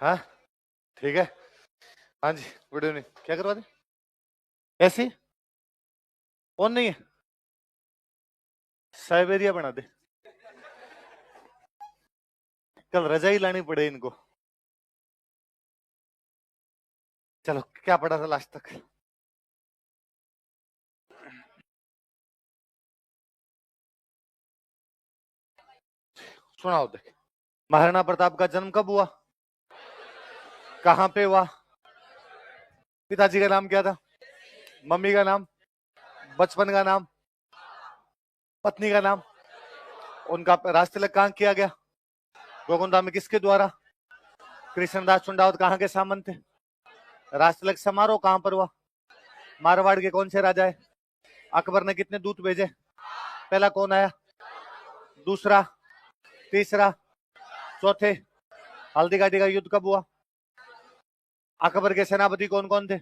हाँ ठीक है। हाँ जी, गुड इवनिंग। क्या करवा दे? ऐसी कौन नहीं है? साइबेरिया बना दे। कल रजाई लानी पड़े इनको। चलो, क्या पढ़ा था लास्ट तक? सुनाओ देख। महाराणा प्रताप का जन्म कब हुआ? कहाँ पे हुआ? पिताजी का नाम क्या था? मम्मी का नाम? बचपन का नाम? पत्नी का नाम? उनका राजतिलक कहाँ किया गया? गोकुंदा में किसके द्वारा? कृष्णदास चुंडावत कहाँ के सामंत थे? राजतिलक समारोह कहाँ पर हुआ? मारवाड़ के कौन से राजा है? अकबर ने कितने दूत भेजे? पहला कौन आया? दूसरा? तीसरा? चौथे? हल्दी घाटी का युद्ध कब हुआ? अकबर के सेनापति कौन कौन थे?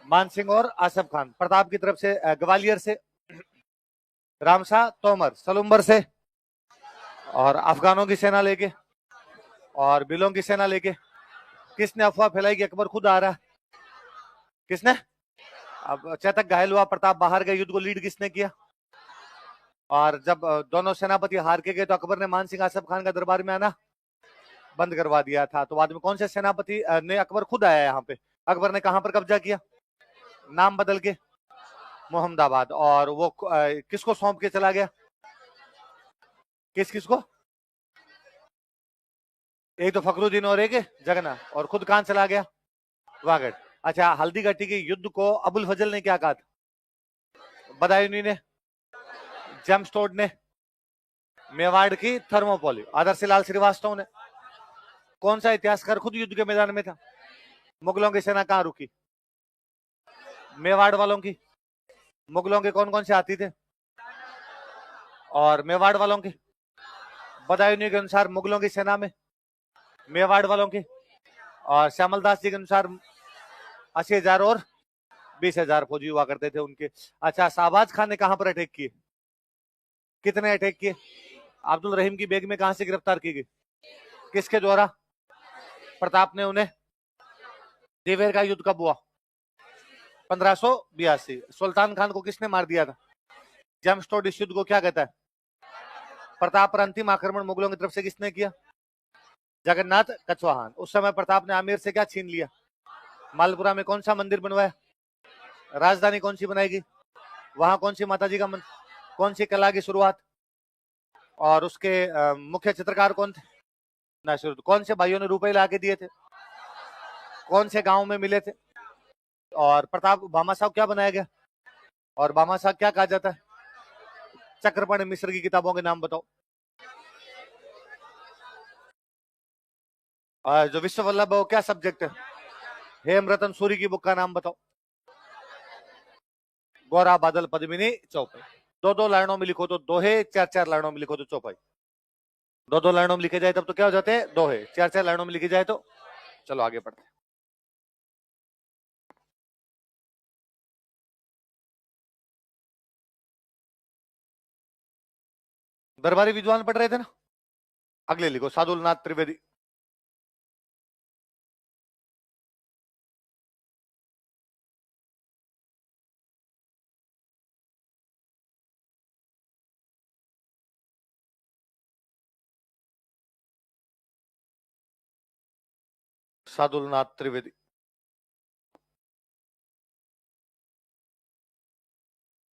मान सिंह और आसफ खान। प्रताप की तरफ से ग्वालियर से रामशाह तोमर, सलुम्बर से और अफगानों की सेना लेके और बिलों की सेना लेके। किसने अफवाह फैलाई कि अकबर खुद आ रहा है? किसने? अब चेतक घायल हुआ, प्रताप बाहर गए, युद्ध को लीड किसने किया? और जब दोनों सेनापति हार के गए तो अकबर ने मान सिंह आसफ खान का दरबार में आना बंद करवा दिया था। तो बाद में कौन से सेनापति ने अकबर खुद आया यहाँ पे? अकबर ने कहां पर कब्जा किया? नाम बदल के मोहम्मदाबाद। और वो किसको सौंप के चला गया? किस किसको? एक तो फखरुद्दीन और एक जगन्नाथ। और खुद कहां चला गया? वागड़। अच्छा, हल्दी घाटी के युद्ध को अबुल फजल ने क्या कहा था? बदायूनी ने? जेम्स टोड ने? मेवाड़ की थर्मोपोली आदर्श लाल श्रीवास्तव ने? कौन सा इतिहासकार खुद युद्ध के मैदान में था? मुगलों की सेना कहां रुकी? मेवाड़ वालों की? मुगलों के कौन कौन से हाथी थे? और मेवाड़ वालों की? बदायूनी के अनुसार मुगलों की सेना में मेवाड़ वालों की और श्यामल दास जी के अनुसार 80,000 और 20,000 फौजी हुआ करते थे उनके। अच्छा, शाहबाज खान ने कहां पर अटैक किए? कितने अटैक किए? अब्दुल रहीम की बेग में कहां से गिरफ्तार की गई? किसके द्वारा? प्रताप ने उन्हें। देवेर का युद्ध कब हुआ? 1582। सुल्तान खान को किसने मार दिया था? जेम्स टोड इस युद्ध को क्या कहता है? प्रताप पर अंतिम आक्रमण मुगलों की तरफ से किसने किया? जगन्नाथ कछवाहान। उस समय प्रताप ने आमेर से क्या छीन लिया? मालपुरा में कौन सा मंदिर बनवाया? राजधानी कौन सी बनाएगी? वहां कौन सी माता जी का मंदिर? कौन सी कला की शुरुआत? और उसके मुख्य चित्रकार कौन थे? नासिरुद्दीन। कौन से भाइयों ने रुपए ला के दिए थे? कौन से गांव में मिले थे? और प्रताप भामाशाह क्या बनाया गया? और भामाशाह क्या कहा जाता है? चक्रपाणि मिश्र की किताबों के नाम बताओ। जो विश्व वल्लभ है वो क्या सब्जेक्ट है? हेमरतन सूरी की बुक का नाम बताओ। गोरा बादल पद्मिनी चौपाई। दो दो लाइनों में लिखो तो दोहे, चार चार लाइनों में लिखो तो चौपाई। दो दो लाइनों में लिखे जाए तब तो क्या हो जाते हैं? दोहे। चार चार लाइनों में लिखे जाए तो? चलो आगे पढ़ते हैं। दरबारी विद्वान पढ़ रहे थे ना? अगले लिखो, सादुलनाथ त्रिवेदी। सादुलनाथ त्रिवेदी।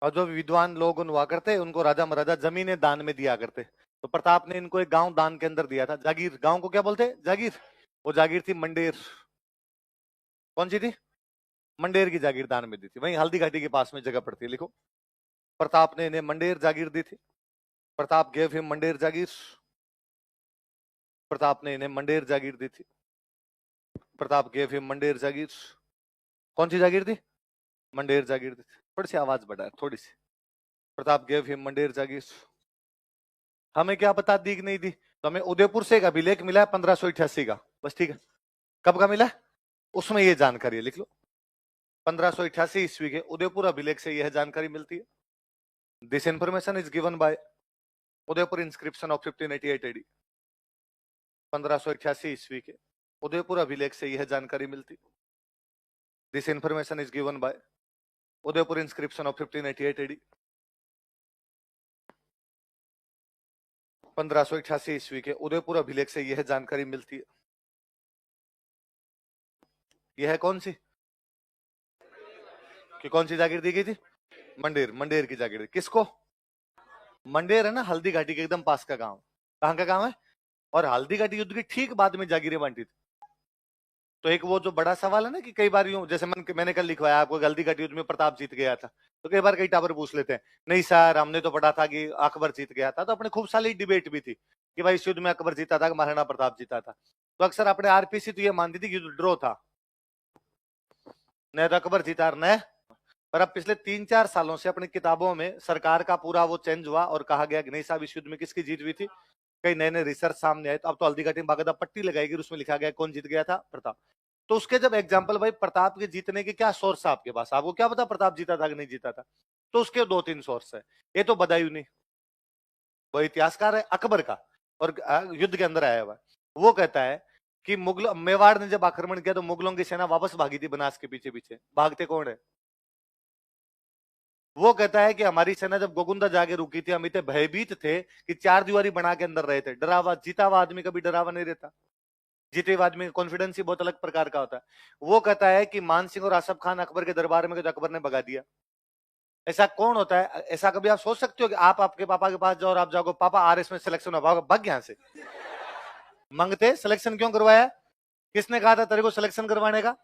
और जो विद्वान लोग हुआ करते उनको राजा महाराजा जमीनें दान में दिया करते। तो प्रताप ने इनको एक गांव दान के अंदर दिया था, जागीर। गांव को क्या बोलते? जागीर। वो जागीर थी मंडेर। कौन सी थी? मंडेर की जागीर दान में दी थी। वहीं हल्दी घाटी के पास में जगह पड़ती है, लिखो। प्रताप ने इन्हें मंडेर जागीर दी थी। प्रताप गेव हिम मंडेर जागीर। प्रताप ने इन्हें मंडेर जागीर दी थी। प्रताप गेव हिम मंडेर जागीर। कौन सी जागीर थी? मंडेर जागीर दी थी। थोड़ी सी आवाज बढ़ा, थोड़ी सी। प्रताप गेव हिम मंडेर जागीर। हमें क्या पता दी कि नहीं दी? तो हमें उदयपुर से एक अभिलेख मिला है 1588 का, बस। ठीक है, कब का मिला? उसमें ये जानकारी है, लिख लो। 1588 ईस्वी के उदयपुर अभिलेख से यह जानकारी मिलती है। This information is given by Udaipur inscription of 1588 AD। 1588 ईस्वी के उदयपुर अभिलेख से यह जानकारी मिलती। This information is given by Udaipur inscription of 1588 AD. 1588 ईस्वी के उदयपुर अभिलेख से यह जानकारी मिलती है। यह है कौन सी, कि कौन सी जागीर दी गई थी? मंडेर, मंडेर की जागीर। किसको? मंडेर है ना, हल्दी घाटी के एकदम पास का गांव। कहां का गांव है? और हल्दी घाटी युद्ध के ठीक बाद में जागीरें बांटी थी। तो एक वो जो बड़ा सवाल है ना कि कई बार यूं, जैसे मैंने कल लिखवाया आपको, हल्दी घाटी युद्ध में प्रताप जीत गया था, तो कई बार कई टावर पूछ लेते हैं, नहीं सर हमने तो पढ़ा था कि अकबर जीत गया था। तो अपने खूब सारी डिबेट भी थी कि भाई इस युद्ध में अकबर जीता था कि महाराणा प्रताप जीता था। तो अक्सर अपने आरपीसी तो ये मानती थी कि युद्ध ड्रॉ था, न तो अकबर जीता न। पर अब पिछले 3-4 सालों से अपनी किताबों में सरकार का पूरा वो चेंज हुआ और कहा गया कि नहीं साहब इस युद्ध में किसकी जीत हुई थी। कई नए नए रिसर्च सामने आए, तो अब तो हल्दी घाटी में बाकायदा पट्टी लगाएगी, उसमें लिखा गया कौन जीत गया था, प्रताप। तो उसके जब एग्जाम्पल, भाई प्रताप के जीतने के क्या सोर्स है आपके पास, आपको क्या पता प्रताप जीता था कि नहीं जीता था? तो उसके 2-3 सोर्स है। ये तो बदायूं नहीं, वो इतिहासकार है अकबर का और युद्ध के अंदर आया हुआ। वो कहता है कि मुगल मेवाड़ ने जब आक्रमण किया तो मुगलों की सेना वापस भागी थी बनास के पीछे पीछे। भागते कौन है? वो कहता है कि हमारी सेना जब गोगुंदा जाके रुकी थी, हम इतने भयभीत थे कि 4 दीवारी बना के अंदर रहे थे। डरावा, जीता हुआ आदमी कभी डरावा नहीं रहता। जीते हुए आदमी का कॉन्फिडेंस ही बहुत अलग प्रकार का होता है। वो कहता है कि मान सिंह और आसफ खान अकबर के दरबार में गए तो अकबर ने भगा दिया। ऐसा कौन होता है? ऐसा कभी आप सोच सकते हो कि आप आपके पापा के पास जाओ और आप जाओ पापा आरएस में सिलेक्शन हो, भाग यहां से। मंगते सिलेक्शन क्यों करवाया? किसने कहा था तेरे को सिलेक्शन करवाने का?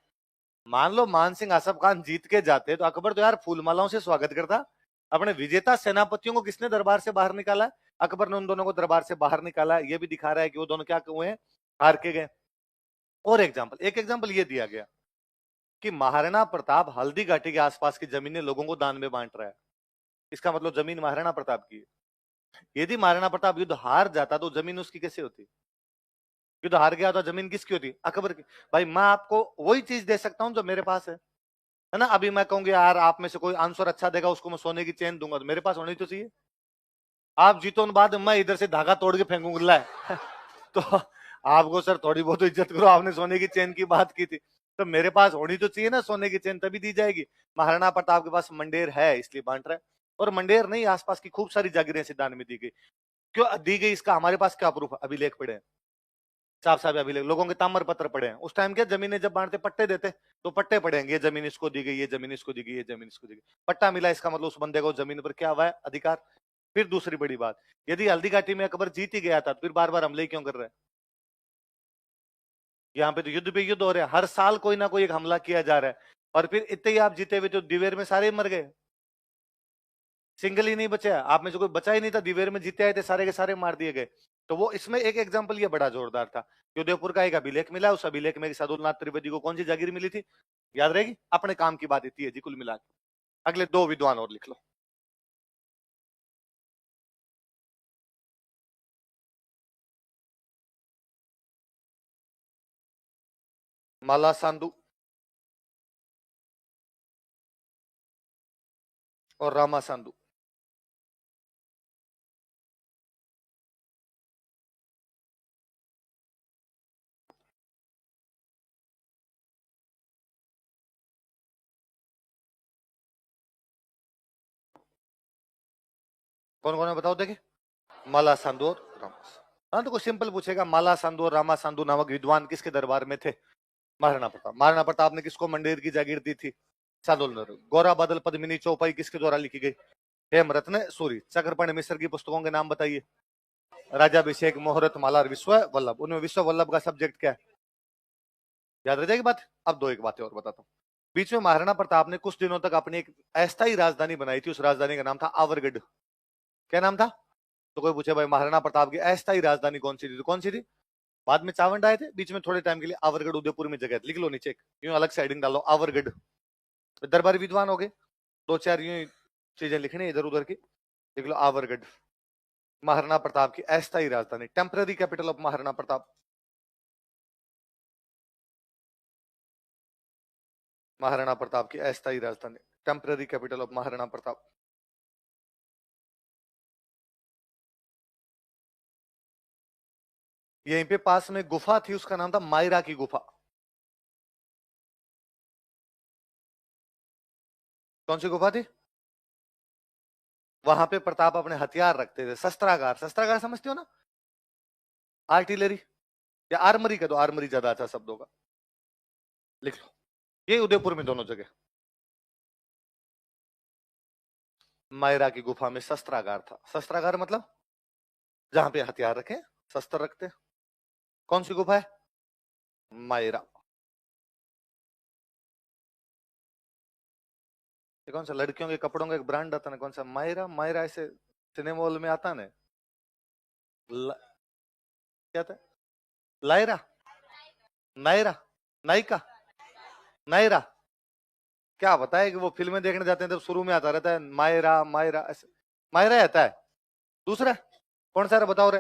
मान लो मान सिंह आसफ खान जीत के जाते तो अकबर तो यार फूलमालाओं से स्वागत करता। अपने विजेता सेनापतियों को किसने दरबार से बाहर निकाला? अकबर ने उन दोनों को दरबार से बाहर निकाला। ये भी दिखा रहा है कि वो दोनों क्या हुए हैं, हार के गए। और एक एग्जाम्पल ये दिया गया कि महाराणा प्रताप हल्दी घाटी के आसपास की जमीनें लोगों को दान में बांट रहा है। इसका मतलब जमीन महाराणा प्रताप की है। यदि महाराणा प्रताप युद्ध हार जाता तो जमीन उसकी कैसे होती? युद्ध हार गया तो जमीन किसकी होती? अकबर की। भाई मैं आपको वही चीज दे सकता हूं जो मेरे पास है ना। अभी मैं कहूंगी यार आप में से कोई आंसर अच्छा देगा उसको मैं सोने की चेन दूंगा, तो मेरे पास होनी तो चाहिए। आप जीतो के बाद मैं इधर से धागा तोड़ के फेंकूंगा तो आपको सर थोड़ी बहुत इज्जत करो, आपने सोने की चेन की बात की थी, तो मेरे पास होनी तो चाहिए ना सोने की चेन, तभी दी जाएगी। महाराणा प्रताप के पास मंडेर है इसलिए बांट रहा है। और मंडेर नहीं, आसपास की खूब सारी जागीरें सिद्धांत में दी गई। क्यों दी गई इसका हमारे पास क्या प्रूफ? अभिलेख पड़े हैं, साफ साफ अभिलेख, लोगों के ताम्र पत्र पड़े हैं। उस टाइम क्या जमीनें जब बांटते पट्टे देते, तो पट्टे पड़ेंगे, ये जमीन इसको दी गई, ये जमीन इसको दी गई, ये जमीन इसको दी गई। पट्टा मिला इसका मतलब उस बंदे को जमीन पर क्या हुआ है, अधिकार। फिर दूसरी बड़ी बात, यदि हल्दी घाटी में अकबर जीत ही गया था तो फिर बार बार हमले क्यों कर रहे हैं? यहाँ पे तो युद्ध पे युद्ध हो रहे हैं, हर साल कोई ना कोई एक हमला किया जा रहा है। और फिर इतने ही आप जीते हुए तो दिवेर में सारे मर गए, सिंगल ही नहीं बचा, आप में से कोई बचा ही नहीं था। दिवेर में जीते आए थे सारे के सारे मार दिए गए। तो वो इसमें एक एग्जांपल ये बड़ा जोरदार था कि उदयपुर का एक अभिलेख मिला, उस अभिलेख में साधुनाथ त्रिवेदी को कौन सी जागीर मिली थी, याद रहेगी? अपने काम की बात इतनी है जी कुल मिला के। अगले 2 विद्वान और लिख लो। माला सांधु और रामा सांधु। कौन कौन है बताओ देखे? माला सांधु और रामा। हाँ तो कोई सिंपल पूछेगा, माला सांधु और रामा सांधु नामक विद्वान किसके दरबार में थे? महाराणा प्रताप। महाराणा प्रताप ने किसको मंडेर की जागीर दी थी? सादुल। गोरा बादल पद्मिनी चौपाई किसके द्वारा लिखी गई? हेमरत्न सूरी। चक्रपाणि मिश्र की पुस्तकों के नाम बताइए। राजाभिषेक, मोहरत, माला, विश्व वल्लभ। उनमें विश्व वल्लभ का सब्जेक्ट क्या है? याद रह जाएगी बात। अब एक बातें और बताता हूँ। बीच में महाराणा प्रताप ने कुछ दिनों तक अपनी एक अस्थायी राजधानी बनाई थी, उस राजधानी का नाम था आवरगढ़। क्या नाम था? तो कोई पूछे भाई महाराणा प्रताप की अस्थायी राजधानी कौन सी थी, तो कौन सी थी? बाद में चावंड आए थे, बीच में थोड़े टाइम के लिए आवरगढ़ उदयपुर में जगह लिख लो नीचे, यूं अलग से हेडिंग डालो आवरगढ़। दरबारी विद्वान हो गए, 2-4 यूं चीजें लिखनी इधर उधर की, लिख लो आवरगढ़। महाराणा प्रताप की अस्थायी राजधानी, temporary capital of Maharana Pratap. Maharana Pratap की अस्थायी राजधानी, temporary capital of Maharana Pratap. यहीं पे पास में गुफा थी, उसका नाम था मायरा की गुफा। कौन सी गुफा थी? वहां पे प्रताप अपने हथियार रखते थे, शस्त्रागार। शस्त्रागार समझते हो ना? आर्टिलरी या आर्मरी का, दो आर्मरी ज्यादा अच्छा शब्द होगा, लिख लो। ये उदयपुर में दोनों जगह। मायरा की गुफा में शस्त्रागार था। शस्त्रागार मतलब जहां पे हथियार रखे, शस्त्र रखते। कौन सी गुफा है? मायरा। ये कौन सा लड़कियों के कपड़ों का एक ब्रांड आता है ना, कौन सा? मायरा। मायरा ऐसे सिनेमा हॉल में आता ना। ल... क्या था? लायरा, नायरा, नायिका, नायरा। क्या बताए कि वो फिल्में देखने जाते हैं तो शुरू में आता रहता है मायरा मायरा ऐसे। मायरा आता है। दूसरा कौन सा है बताओ रे?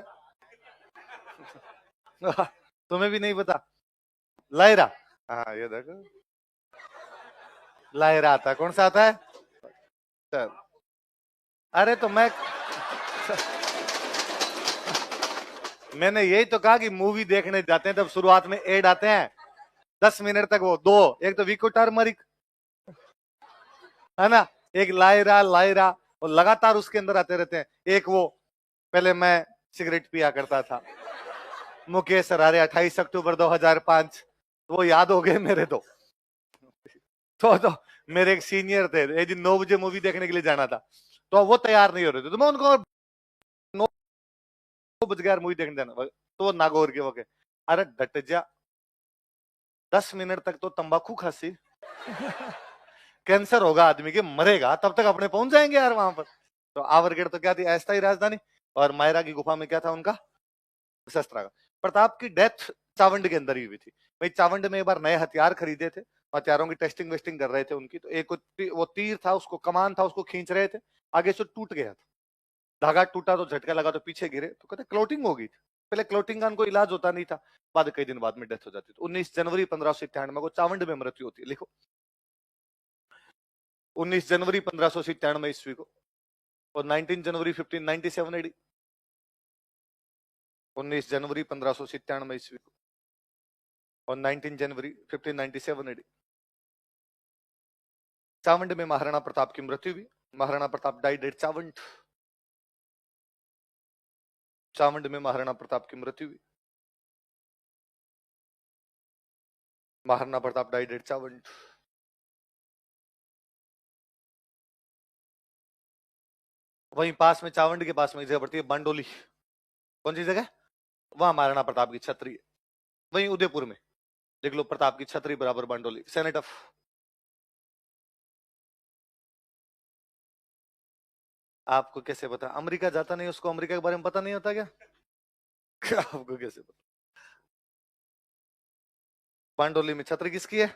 तुम्हें भी नहीं पता? लायरा। हाँ ये देखो, लायरा आता है। कौन सा आता है? चल। अरे तो मैंने यही तो कहा कि मूवी देखने जाते हैं तब शुरुआत में एड आते हैं 10 मिनट तक, वो दो। एक तो विको टर्मरिक है ना, एक लायरा लायरा, वो लगातार उसके अंदर आते रहते हैं। एक वो पहले मैं सिगरेट पिया करता था, मुकेश अरारे 28 अक्टूबर 2005, वो याद हो गए मेरे तो मेरे एक सीनियर थे, एक दिन 9 बजे मूवी देखने के लिए जाना था, तो वो तैयार नहीं हो रहे थे, तो मैं उनको 9 बज गया मूवी देखने जाना, तो वो नागौर के वो के, अरे डट जा, 10 मिनट तक तो तंबाकू खासी, कैंसर होगा आदमी के, मरेगा, तब तक अपने पहुंच जाएंगे यार वहां पर। तो आवरगढ़ तो क्या थी, अस्थायी राजधानी, और मायरा की गुफा में क्या था उनका? शस्त्रागार। प्रताप की डेथ चावंड के अंदर ही हुई थी भाई। चावंड में एक बार नए हथियार खरीदे थे, हथियारों की टेस्टिंग वेस्टिंग कर रहे थे उनकी, तो एक वो तीर था, उसको कमान था, उसको खींच रहे थे, आगे से टूट गया था, धागा टूटा तो झटका लगा तो पीछे गिरे, तो कहते क्लोटिंग हो गई थी। पहले क्लोटिंग का कोई इलाज होता नहीं था, बाद कई दिन बाद में डेथ हो जाती थी। 19 जनवरी 1597 को चावंड में मृत्यु होती है, लिखो 19 जनवरी 1597 ईस्वी को, और 19 जनवरी 1597 एडी, 19 जनवरी 1597 ईस्वी को और 19 जनवरी 1597 एडी। चावंड में महाराणा प्रताप की मृत्यु हुई। Maharana Pratap died at Chavand. चावंड में महाराणा प्रताप की मृत्यु हुई। Maharana Pratap died at Chavand. वहीं पास में, चावंड के पास में जगह पड़ती है बांडोली। कौन सी जगह? वहां महाराणा प्रताप की छतरी है। वहीं उदयपुर में देख लो, प्रताप की छतरी बराबर बांडोली, सेनेट ऑफ। आपको कैसे पता? अमेरिका जाता नहीं, उसको अमेरिका के बारे में पता नहीं होता क्या? आपको कैसे पता? बांडोली में छतरी किसकी है?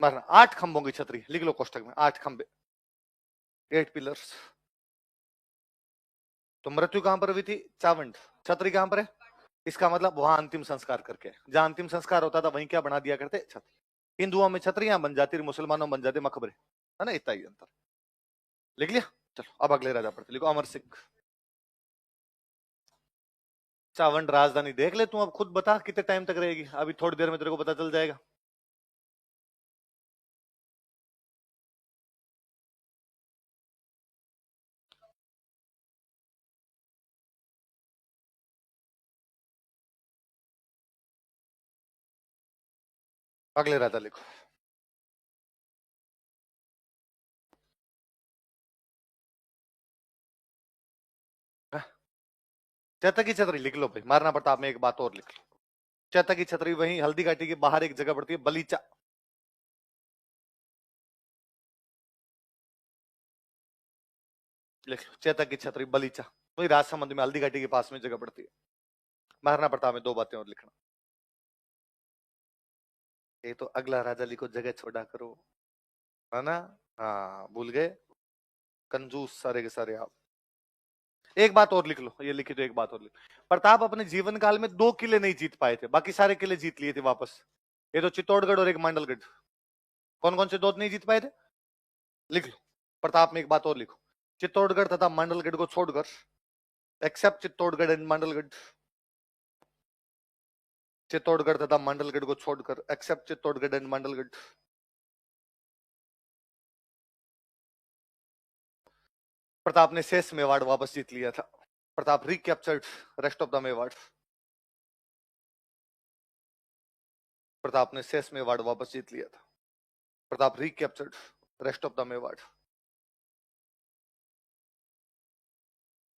महाराणा। 8 खंभों की छतरी, लिख लो कोष्टक में, 8 खंभे, 8 पिलर्स। तो मृत्यु कहां पर हुई थी? चावंड। छतरी कहां पर है? इसका मतलब वहां अंतिम संस्कार करके, जहां अंतिम संस्कार होता था वहीं क्या बना दिया करते? छतरी। हिंदुओं में छतरियां बन जाती, मुसलमानों में बन जाते मकबरे, है ना, इतना ही अंतर। लिख लिया? चलो अब अगले राजा पढ़ते, लिखो अमर सिंह। चावंड राजधानी देख ले तू, अब खुद बता कितने टाइम तक रहेगी, अभी थोड़ी देर में तेरे को पता चल जाएगा। अगले राजा लिखो। चैतक की छतरी लिख लो भाई। महाराणा प्रताप में एक बात और लिख लो, चैतक की छतरी वहीं हल्दी घाटी के बाहर एक जगह पड़ती है, बलीचा। लिख लो चैतक की छतरी बलीचा, वही राजसमंद में हल्दी घाटी के पास में जगह पड़ती है। महाराणा प्रताप में दो बातें और लिखना। ये तो अगला राजा लिखो, जगह छोड़ा करो, है ना? हाँ भूल गए, कंजूस सारे के सारे आप। एक बात और लिख लो, ये लिखी तो एक बात और लिख। प्रताप अपने जीवन काल में 2 किले नहीं जीत पाए थे, बाकी सारे किले जीत लिए थे वापस। ये तो चित्तौड़गढ़ और एक मांडलगढ़। कौन कौन से दो नहीं जीत पाए थे? लिख लो। प्रताप में एक बात और लिखो, चित्तौड़गढ़ तथा मांडलगढ़ को छोड़कर, एक्सेप्ट चित्तौड़गढ़ एंड मांडलगढ़, चित्तौड़गढ़ तथा मंडलगढ़ को छोड़कर, एक्सेप्ट चित्तौड़गढ़ एंड मंडलगढ़। प्रताप ने शेष मेवाड़ वापस जीत लिया था। Pratap recaptured rest of the Mewar. Pratap ने शेष मेवाड़ वापस जीत लिया था। Pratap recaptured rest of the Mewar.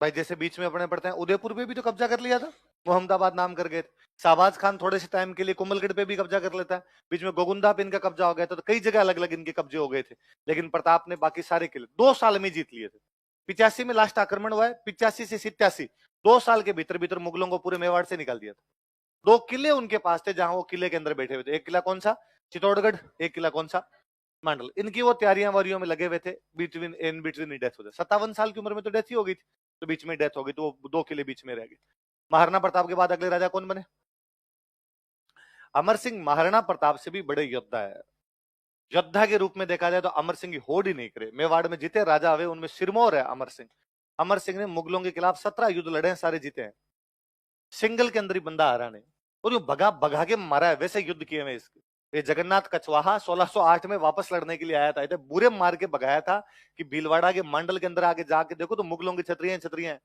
भाई जैसे बीच में अपने पढ़ते हैं, उदयपुर पे भी तो कब्जा कर लिया था, मोहम्मदाबाद नाम कर गए थे। शाहबाज खान थोड़े से टाइम के लिए कुंभलगढ़ पे भी कब्जा कर लेता है, बीच में गोगुंदा पे इनका कब्जा हो गया था, तो कई जगह अलग अलग इनके कब्जे हो गए थे। लेकिन प्रताप ने बाकी सारे किले 2 साल में जीत लिए थे। 85 में लास्ट आक्रमण हुआ है, 85 से 87, 2 साल के भीतर भीतर मुगलों को पूरे मेवाड़ से निकाल दिया था। 2 किले उनके पास थे जहां वो किले के अंदर बैठे हुए थे। एक किला कौन सा? चित्तौड़गढ़। एक किला कौन सा? मंडल। इनकी वो तैयारियां वारियों में लगे हुए थे, इन बिटवीन डेथ हो जाए। 57 साल की उम्र में तो डेथ ही हो गई थी, तो बीच में डेथ हो गई, तो वो 2 किले बीच में रह गए। महाराणा प्रताप के बाद अगले राजा कौन बने? अमर सिंह महाराणा प्रताप से भी बड़े योद्धा है। योद्धा के रूप में देखा जाए तो अमर सिंह की होड़ ही नहीं करे। मेवाड़ में जितने राजा हुए उनमें सिरमौर है अमर सिंह। अमर सिंह ने मुगलों के खिलाफ 17 युद्ध लड़े हैं, सारे जीते हैं। सिंगल के अंदर ही बंदा हारा नहीं, और जो भगा भगा के मारा है, वैसे युद्ध किए हुए इसके। ये जगन्नाथ कछवाहा 1608 में वापस लड़ने के लिए आया था, इतने बुरे मार के भगाया था कि भीलवाड़ा के मंडल के अंदर आके जाके देखो तो मुगलों की छतरियां छतरियां,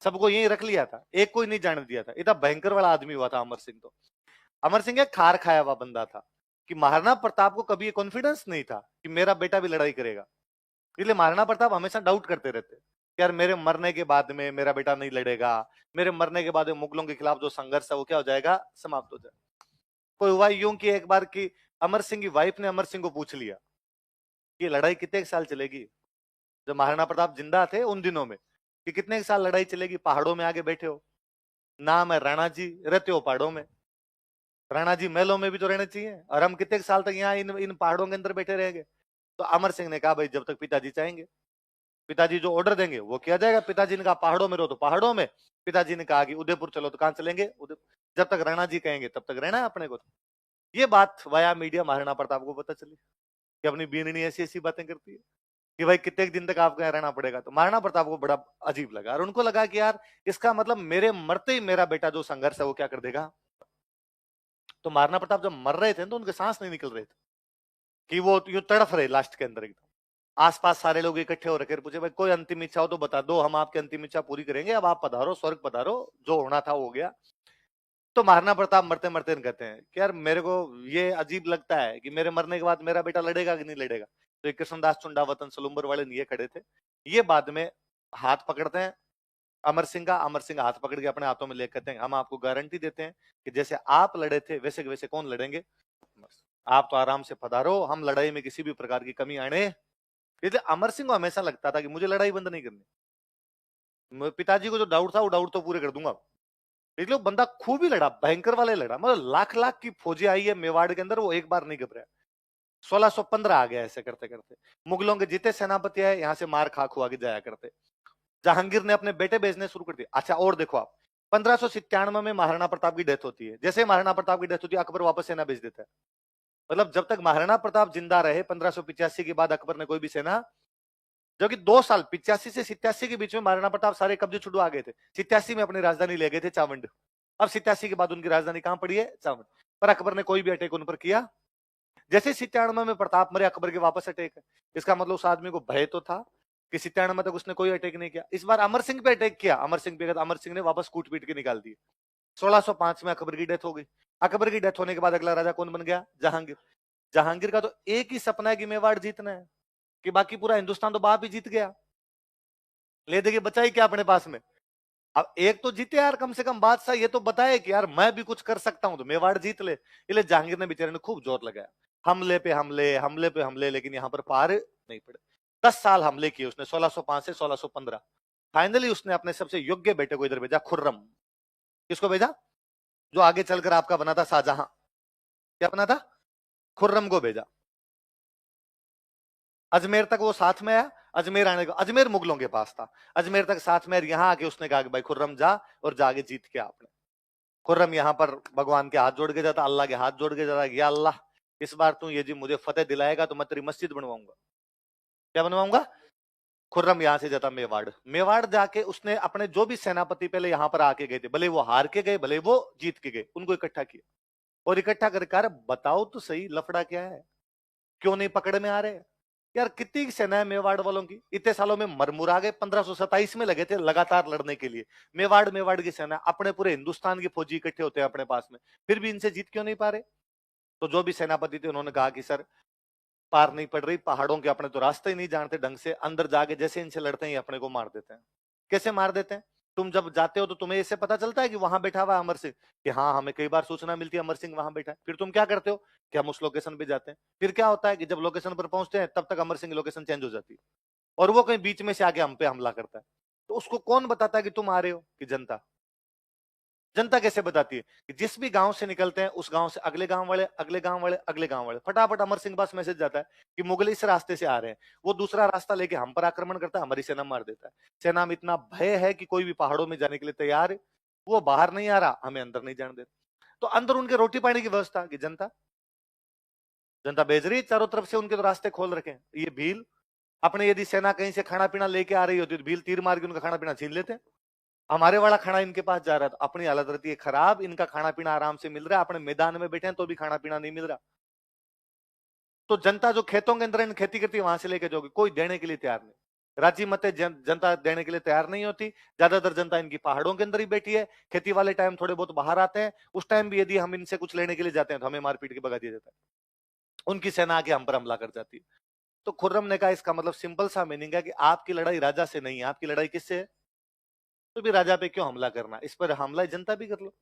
सबको यही रख लिया था, एक को ही नहीं जाने दिया था। इतना भयंकर वाला आदमी हुआ था अमर सिंह। तो अमर सिंह एक खार खाया हुआ बंदा था कि महाराणा प्रताप को कभी कॉन्फिडेंस नहीं था कि मेरा बेटा भी लड़ाई करेगा। इसलिए महाराणा प्रताप हमेशा डाउट करते रहते कि यार मेरे मरने के बाद में मेरा बेटा नहीं लड़ेगा, मेरे मरने के बाद में मुगलों के खिलाफ जो संघर्ष है वो क्या हो जाएगा? समाप्त हो जाएगा। कोई हुआ यूं कि एक बार की अमर सिंह की वाइफ ने अमर सिंह को पूछ लिया कि लड़ाई कितने साल चलेगी, जब महाराणा प्रताप जिंदा थे उन दिनों में, कि कितने साल लड़ाई चलेगी? पहाड़ों में आगे बैठे हो, नाम है राणा जी, रहते हो पहाड़ों में, राणा जी महलों में भी तो रहने चाहिए, और हम कितने साल तक यहाँ इन पहाड़ों के अंदर बैठे रहेंगे? तो अमर सिंह ने कहा भाई जब तक पिताजी चाहेंगे, पिताजी जो ऑर्डर देंगे वो किया जाएगा। पिताजी ने कहा पहाड़ों में रहो तो पहाड़ों में, पिताजी ने कहा कि उदयपुर चलो तो कहां चलेंगे? उदयपुर। जब तक राणा जी कहेंगे तब तक रहना है अपने को। ये बात वाया मीडिया महाराणा प्रताप को पता चली कि अपनी बीननी ऐसी ऐसी बातें करती है कि भाई कितने दिन तक आपको यहाँ रहना पड़ेगा। तो महाराणा प्रताप को बड़ा अजीब लगा, और उनको लगा कि यार इसका मतलब मेरे मरते ही मेरा बेटा जो संघर्ष है वो क्या कर देगा। तो महाराणा प्रताप जब मर रहे थे तो उनके सांस नहीं निकल रहे थे, कि वो यूं तड़फ रहे लास्ट के अंदर एकदम। आसपास सारे लोग इकट्ठे हो रखे, पूछे भाई कोई अंतिम इच्छा हो तो बता दो, हम आपकी अंतिम इच्छा पूरी करेंगे, अब आप पधारो, स्वर्ग पधारो, जो होना था हो गया। तो महाराणा प्रताप मरते मरते कहते हैं कि यार मेरे को ये अजीब लगता है कि मेरे मरने के बाद मेरा बेटा लड़ेगा कि नहीं लड़ेगा। तो एक कृष्णदास चुंडा वतन सलूम्बर वाले ये खड़े थे, ये बाद में हाथ पकड़ते हैं अमर सिंह का। अमर सिंह हाथ पकड़ के अपने हाथों में लेकर कहते हैं हम आपको गारंटी देते हैं कि जैसे आप लड़े थे वैसे वैसे कौन लड़ेंगे, आप तो आराम से पधारो, हम लड़ाई में किसी भी प्रकार की कमी आने। इसलिए अमर सिंह को हमेशा लगता था कि मुझे लड़ाई बंद नहीं करनी, पिताजी को जो डाउट था वो डाउट तो पूरे कर दूंगा। इसलिए वो बंदा खूब ही लड़ा, भयंकर वाले लड़ा, मतलब लाख लाख की फौजी आई है मेवाड़ के अंदर, वो एक बार नहीं घबराया। 1615 आ गया ऐसे करते करते। मुगलों के जितने सेनापति है यहाँ से मार खा खुआ के जाया करते। जहांगीर ने अपने बेटे भेजने शुरू कर दिए। अच्छा और देखो आप, 1597 में महाराणा प्रताप की डेथ होती है। जैसे महाराणा प्रताप की डेथ होती है अकबर वापस सेना भेज देता है। मतलब जब तक महाराणा प्रताप जिंदा रहे 1585 के बाद अकबर ने कोई भी सेना, जो कि 2 साल 85 से 87 के बीच में महाराणा प्रताप सारे कब्जे छुड़वा गए थे। 87 में अपनी राजधानी ले गए थे चावंड। अब 87 के बाद उनकी राजधानी कहां पड़ी है? चावंड। पर अकबर ने कोई भी अटैक उन पर किया। जैसे 97 में प्रताप मरे अकबर के वापस अटैक है। इसका मतलब उस आदमी को भय तो था कि 97 तक उसने कोई अटैक नहीं किया। इस बार अमर सिंह पे अटैक किया, अमर सिंह पे अमर सिंह ने वापस कूट पीट के निकाल दिए। 1605 में अकबर की डेथ हो गई। अकबर की डेथ होने के बाद अगला राजा कौन बन गया? जहांगीर। जहांगीर का तो एक ही सपना है कि मेवाड़ जीतना है, कि बाकी पूरा हिंदुस्तान तो बाप ही जीत गया, ले देके बचा ही क्या अपने पास में। अब एक तो जीते यार, कम से कम बादशाह ये तो बताए कि यार मैं भी कुछ कर सकता हूं, तो मेवाड़ जीत ले। इसलिए जहांगीर ने बेचारे ने खूब जोर लगाया, हमले पे हमले, हमले पे हमले, लेकिन यहां पर पार नहीं पड़े। 10 साल हमले किए उसने, 1605 से 1615। फाइनली उसने अपने सबसे योग्य बेटे को इधर भेजा, खुर्रम। किसको भेजा? जो आगे चलकर आपका बना था शाहजहां। क्या बना था? खुर्रम को भेजा। अजमेर तक वो साथ में आया। अजमेर आने का, अजमेर मुगलों के पास था, अजमेर तक साथ में यहां आके उसने कहा कि भाई खुर्रम जा और जाके जीत के आपने। खुर्रम यहाँ पर भगवान के हाथ जोड़ के जाता, अल्लाह के हाथ जोड़ के जाता, या अल्लाह इस बार तू ये जी मुझे फतेह दिलाएगा तो मैं तेरी मस्जिद बनवाऊंगा। क्या बनवाऊंगा? खुर्रम यहां से जाता मेवाड़, मेवाड़ जाके उसने अपने जो भी सेनापति पहले यहां पर आके गए थे, भले वो हार के गए भले वो जीत के गए, उनको इकट्ठा किया और इकट्ठा करके यार बताओ तो सही लफड़ा क्या है, क्यों नहीं पकड़ में आ रहे यार, कितनी सेना है मेवाड़ वालों की, इतने सालों में मरमुरा गए, 1527 में लगे थे लगातार लड़ने के लिए, मेवाड़ मेवाड़ की सेना, अपने पूरे हिंदुस्तान के फौजी इकट्ठे होते हैं अपने पास में, फिर भी इनसे जीत क्यों नहीं पा रहे। तो जो भी सेनापति थे उन्होंने कहा कि सर पार नहीं पड़ रही, पहाड़ों के अपने तो रास्ते ही नहीं जानते ढंग से, अंदर जाके जैसे इनसे लड़ते हैं अपने को मार देते हैं। कैसे मार देते हैं, तुम जब जाते हो तो तुम्हें इससे पता चलता है कि वहां बैठा हुआ अमर सिंह, कि हाँ हमें कई बार सूचना मिलती है अमर सिंह वहां बैठा है, फिर तुम क्या करते हो कि हम उस लोकेशन पे जाते हैं, फिर क्या होता है कि जब लोकेशन पर पहुंचते हैं तब तक अमर सिंह की लोकेशन चेंज हो जाती है और वो कहीं बीच में से आके हम पे हमला करता है। तो उसको कौन बताता है कि तुम आ रहे हो, कि जनता। जनता कैसे बताती है कि जिस भी गांव से निकलते हैं उस गांव से अगले गांव वाले अगले गांव वाले अगले गांव वाले, फटाफट अमर सिंह पास मैसेज जाता है कि मुगल इस रास्ते से आ रहे हैं, वो दूसरा रास्ता लेके हम पर आक्रमण करता है, हमारी सेना मार देता है। सेना में इतना भय है कि कोई भी पहाड़ों में जाने के लिए तैयार है, वो बाहर नहीं आ रहा, हमें अंदर नहीं जाने देता। तो अंदर उनके रोटी पानी की व्यवस्था की जनता, जनता भेज रही है चारों तरफ से, उनके तो रास्ते खोल रखे हैं। ये भील अपने यदि सेना कहीं से खाना पीना लेके आ रही होती तो भील तीर मार के उनका खाना पीना छीन लेते हैं। हमारे वाला खाना इनके पास जा रहा है तो अपनी हालत रहती है खराब, इनका खाना पीना आराम से मिल रहा है, अपने मैदान में बैठे हैं तो भी खाना पीना नहीं मिल रहा। तो जनता जो खेतों के अंदर इन खेती करती है वहां से लेके जाओगे, कोई देने के लिए तैयार नहीं, राज्य मत जनता देने के लिए तैयार नहीं होती। ज्यादातर जनता इनकी पहाड़ों के अंदर ही बैठी है, खेती वाले टाइम थोड़े बहुत बाहर आते हैं, उस टाइम भी यदि हम इनसे कुछ लेने के लिए जाते हैं तो हमें मारपीट के भगा दिया जाता है, उनकी सेना आके हम पर हमला कर जाती है। तो खुर्रम ने कहा इसका मतलब सिंपल सा मीनिंग है कि आपकी लड़ाई राजा से नहीं है, आपकी लड़ाई किससे है, तो भी राजा पे क्यों हमला करना, इस पर हमला जनता भी कर लो।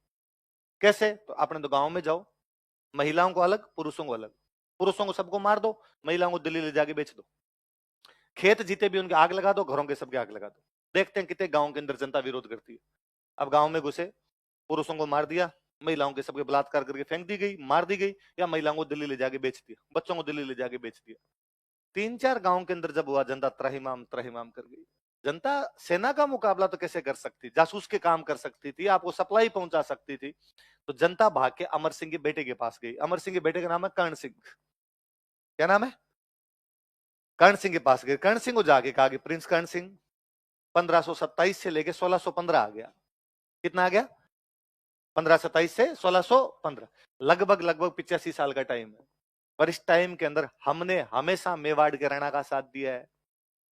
कैसे, तो अपने तो गांव में जाओ, महिलाओं को अलग पुरुषों को अलग, पुरुषों को सबको मार दो, महिलाओं को दिल्ली ले जाके बेच दो, खेत जीते भी उनके आग लगा दो, घरों के सबके आग लगा दो। देखते हैं कितने गांव के अंदर जनता विरोध करती है। अब गांव में घुसे, पुरुषों को मार दिया, महिलाओं के सबके बलात्कार करके फेंक दी गई, मार दी गई, या महिलाओं को दिल्ली ले जाके बेच दिया, बच्चों को दिल्ली ले जाके बेच दिया। 3-4 गांव के अंदर जब हुआ, जनता त्रहिमाम त्रहिमाम कर गई। जनता सेना का मुकाबला तो कैसे कर सकती, जासूस के काम कर सकती थी, आपको सप्लाई पहुंचा सकती थी। तो जनता भाग के अमर सिंह के बेटे के पास गई, अमर सिंह के बेटे का नाम है कर्ण सिंह, क्या नाम है, कर्ण सिंह के पास गए, कर्ण सिंह को जाके कहा कि प्रिंस कर्ण सिंह 1527 से लेके 1615 आ गया, कितना आ गया, 1527 से 1615, लगभग लगभग 85 साल का टाइम है। पर इस टाइम के अंदर हमने हमेशा मेवाड़ के राणा का साथ दिया है।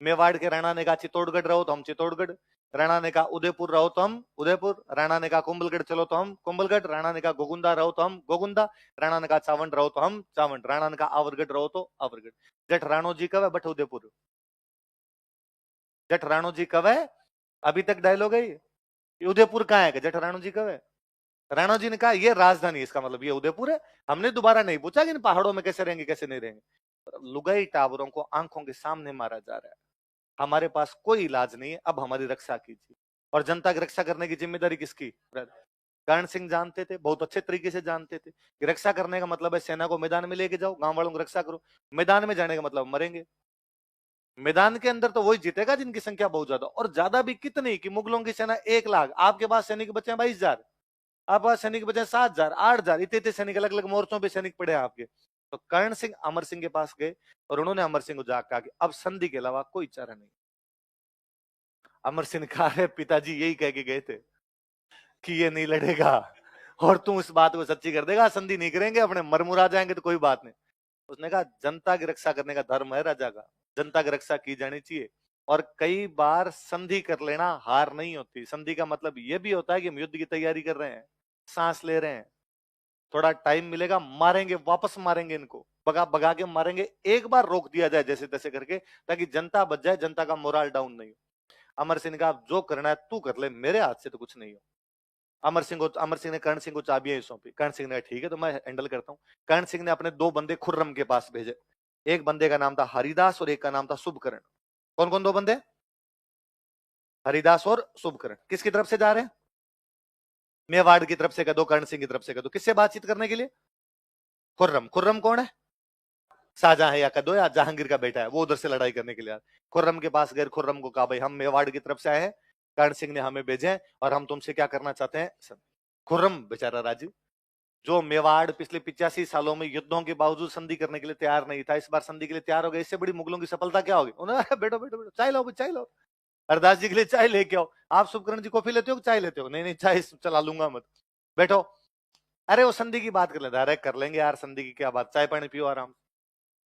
मेवाड़ के राणा ने कहा चित्तौड़गढ़ रहो तो हम चित्तौड़गढ़, राणा ने कहा उदयपुर रहो तो हम उदयपुर, राणा ने कहा कुंभलगढ़ चलो तो हम कुंभलगढ़, राणा ने कहा गोगुंदा रहो तो हम गोगुंदा, राणा ने कहा चावंड रहो तो हम चावंड, राणा ने कहा आवरगढ़ रहो तो आवरगढ़। जट राणो जी कब है, बट उदयपुर, जट राणो जी कब है, अभी तक डायलॉग है ये उदयपुर कहाँ है, जट राणो जी कब है। राणा जी ने कहा ये राजधानी, इसका मतलब ये उदयपुर है। हमने दोबारा नहीं पूछा कि इन पहाड़ों में कैसे रहेंगे कैसे नहीं रहेंगे। लुगाई टावरों को आंखों के सामने मारा जा रहा है, हमारे पास कोई इलाज नहीं है, अब हमारी रक्षा कीजिए। और जनता की रक्षा करने की जिम्मेदारी किसकी, कर्ण सिंह जानते थे, बहुत अच्छे तरीके से जानते थे कि रक्षा करने का मतलब है सेना को मैदान में लेके जाओ, गांव वालों को रक्षा करो। मैदान में जाने का मतलब मरेंगे, मैदान के अंदर तो वही जीतेगा जिनकी संख्या बहुत ज्यादा, और ज्यादा भी कितनी कि मुगलों की सेना 1 लाख, आपके पास सैनिक बचे हैं 22,000, आपके पास सैनिक बचे 7,000 8,000, इतने सैनिक अलग अलग मोर्चों पे सैनिक पड़े हैं आपके। तो कर्ण सिंह अमर सिंह के पास गए और उन्होंने अमर सिंह को जाकर कहा कि अब संधि के अलावा कोई चारा नहीं। अमर सिंह ने कहा है पिताजी यही कह के गए थे कि ये नहीं लड़ेगा, और तू इस बात को सच्ची कर देगा, संधि नहीं करेंगे, अपने मरमुरा जाएंगे तो कोई बात नहीं। उसने कहा जनता की रक्षा करने का धर्म है राजा का, जनता की रक्षा की जानी चाहिए। और कई बार संधि कर लेना हार नहीं होती, संधि का मतलब यह भी होता है कि हम युद्ध की तैयारी कर रहे हैं, सांस ले रहे हैं, थोड़ा टाइम मिलेगा मारेंगे, वापस मारेंगे, इनको भगा भगा के मारेंगे, एक बार रोक दिया जाए जैसे तैसे करके, ताकि जनता बच जाए, जनता का मोरल डाउन नहीं हो। अमर सिंह ने कहा जो करना है तू कर ले, मेरे हाथ से तो कुछ नहीं हो। अमर सिंह ने कर्ण सिंह को चाबियां सौंपी, कर्ण सिंह ने ठीक है तो मैं हैंडल करता हूँ। कर्ण सिंह ने अपने 2 बंदे खुर्रम के पास भेजे, एक बंदे का नाम था हरिदास और एक का नाम था शुभकरण। कौन कौन 2 बंदे, हरिदास और शुभकरण, किसकी तरफ से जा रहे हैं, मेवाड़ की तरफ से कह दो, कर्ण सिंह की तरफ से कह दो, किससे बातचीत करने के लिए, खुर्रम। खुर्रम कौन है, शाहजहां है या कह दो या जहांगीर का बेटा है, वो उधर से लड़ाई करने के लिए आए। खुर्रम के पास गए, खुर्रम को कहा भाई हम मेवाड़ की तरफ से आए हैं, कर्ण सिंह ने हमें भेजे हैं और हम तुमसे क्या करना चाहते हैं। खुर्रम बेचारा राजी, जो मेवाड़ पिछले 85 सालों में युद्धों के बावजूद संधि करने के लिए तैयार नहीं था, इस बार संधि के लिए तैयार हो गए। इससे बड़ी मुगलों की सफलता क्या होगी? उन्होंने बैठो बैठो बैठो, चाय लाओ, चाय लाओ। हरदास जी के लिए चाय लेके आओ। आप शुभकर्ण जी कॉफी लेते हो, चाय लेते हो? नहीं नहीं, चाय चला लूंगा मत, बैठो। अरे वो संधि की बात कर लेते, अरे कर लेंगे यार, संधि की क्या बात, चाय पानी पियो आराम।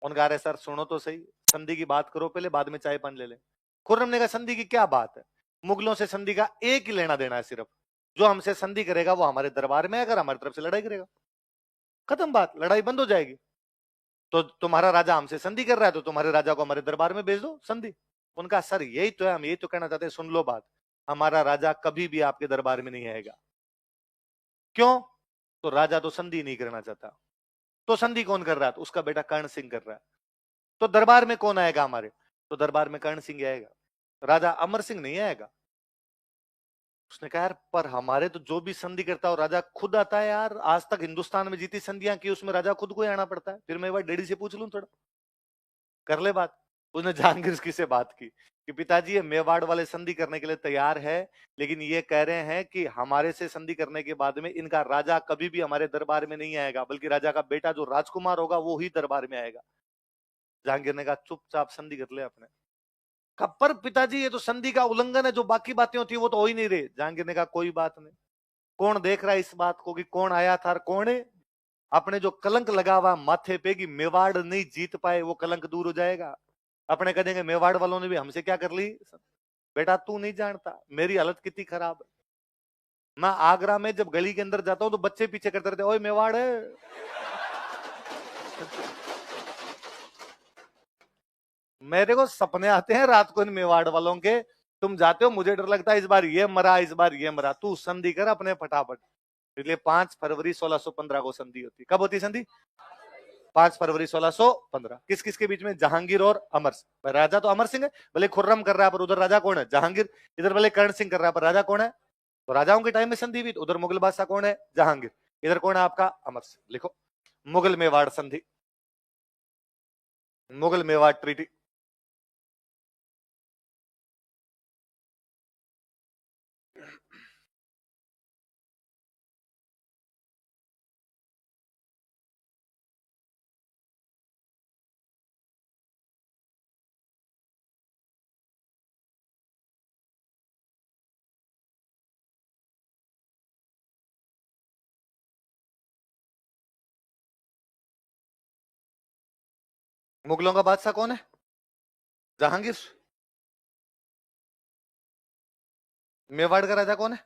उनका अरे सर सुनो तो सही, संधि की बात करो पहले, बाद में चाय पानी ले लें। खुर्रम ने कहा संधि की क्या बात है, मुगलों से संधि का एक ही लेना देना है सिर्फ, जो हमसे संधि करेगा वो हमारे दरबार में अगर हमारी तरफ से लड़ाई करेगा, खत्म बात, लड़ाई बंद हो जाएगी। तो तुम्हारा राजा हमसे संधि कर रहा है तो तुम्हारे राजा को हमारे दरबार में भेज दो संधि। उनका सर यही तो है, हम यही तो कहना चाहते हैं, सुन लो बात, हमारा राजा कभी भी आपके दरबार में नहीं आएगा। क्यों? तो राजा तो संधि नहीं करना चाहता, तो संधि कौन कर रहा है? तो उसका बेटा कर्ण सिंह कर रहा है। तो दरबार में कौन आएगा हमारे? तो दरबार में कर्ण सिंह आएगा, राजा अमर सिंह नहीं आएगा। उसने कहा यार पर हमारे तो जो भी संधि करता है राजा खुद आता है यार, आज तक हिंदुस्तान में जीती संधियां की उसमें राजा खुद को ही आना पड़ता है। फिर मैं एक बार डैडी से पूछ लूं, थोड़ा कर ले बात। उसने जहांगीर की से बात की कि पिताजी ये मेवाड़ वाले संधि करने के लिए तैयार है, लेकिन ये कह रहे हैं कि हमारे से संधि करने के बाद में इनका राजा कभी भी हमारे दरबार में नहीं आएगा, बल्कि राजा का बेटा जो राजकुमार होगा वो ही दरबार में आएगा। जहांगीर ने कहा चुपचाप संधि कर ले अपने। पर पिताजी ये तो संधि का उल्लंघन है, जो बाकी बातें होती है वो तो हो ही नहीं रही। जहांगीर ने कहा कोई बात नहीं, कौन देख रहा है इस बात को कि कौन आया था और कौन है? अपने जो कलंक लगा हुआ माथे पे कि मेवाड़ नहीं जीत पाए, वो कलंक दूर हो जाएगा। अपने कह देंगे मेवाड़ वालों ने भी हमसे क्या कर ली। बेटा तू नहीं जानता मेरी हालत कितनी खराब है, मैं आगरा में जब गली के अंदर जाता हूं तो बच्चे पीछे करते रहते, ओए मेवाड़ है। मेरे को सपने आते हैं रात को इन मेवाड़ वालों के, तुम जाते हो मुझे डर लगता है इस बार ये मरा, इस बार ये मरा, तू संधि कर अपने फटाफट। इसलिए 5 फरवरी 1615 को संधि होती। कब होती संधि? 5 फरवरी 1615। किस किस के बीच में? जहांगीर और अमर सिंह। राजा तो अमर सिंह है, भले खुर्रम कर रहा है पर उधर राजा कौन है? जहांगीर। इधर भले कर्ण सिंह कर रहा है पर राजा कौन है? तो राजाओं के टाइम में संधि हुई, उधर मुगल बादशाह कौन है? जहांगीर। इधर कौन है आपका? अमर सिंह। लिखो, मुगल मेवाड़ संधि, मुगल मेवाड़ ट्रीटी। मुगलों का बादशाह कौन है? जहांगीर। मेवाड़ का राजा कौन है?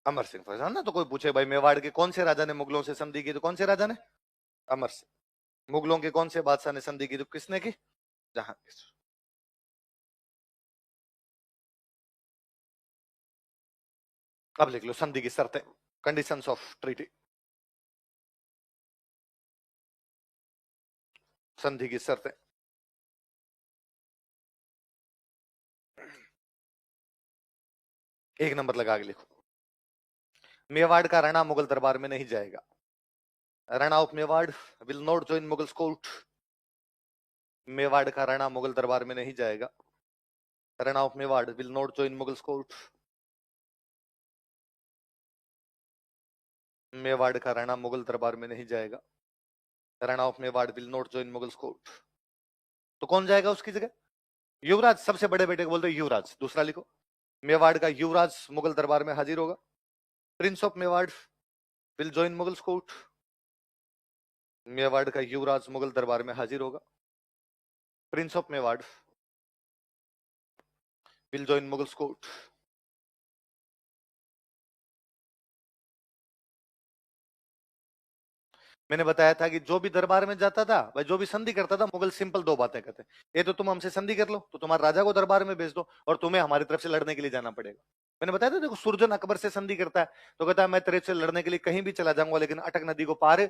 अमर सिंह। फैजान ना तो कोई पूछे भाई मेवाड़ के कौन से राजा ने मुगलों से संधि की, तो कौन से राजा ने? अमर सिंह। मुगलों के कौन से बादशाह ने संधि की, तो किसने की? जहांगीर। अब लिख लो संधि की शर्तें, कंडीशंस ऑफ ट्रीटी। संधि की शर्तें, एक नंबर लगा के लिखो। मेवाड़ का राणा मुगल दरबार में नहीं जाएगा। Rana of Mewar will not join Mughal court. Mewar का राणा मुगल दरबार में नहीं जाएगा। Rana of Mewar will not join Mughal court. Mewar का राणा मुगल दरबार में नहीं जाएगा। Rana of Mewar will not join Mughal court. तो कौन जाएगा उसकी जगह? युवराज। सबसे बड़े बेटे को बोलते हैं युवराज। दूसरा लिखो, मेवाड़ का युवराज मुगल दरबार में हाजिर होगा। Prince of Mewar will join Mughal court. Mewar का युवराज मुगल दरबार में हाजिर होगा। Prince of Mewar will join Mughal court. मैंने बताया था कि जो भी दरबार में जाता था, भाई जो भी संधि करता था, मुगल सिंपल 2 बातें कहते हैं। ये तो तुम हमसे संधि कर लो तो तुम्हारे राजा को दरबार में भेज दो, और तुम्हें हमारी तरफ से लड़ने के लिए जाना पड़ेगा। मैंने बताया था देखो, सुरजन अकबर से संधि करता है तो कहता है मैं तेरे से लड़ने के लिए कहीं भी चला जाऊंगा, लेकिन अटक नदी को पार।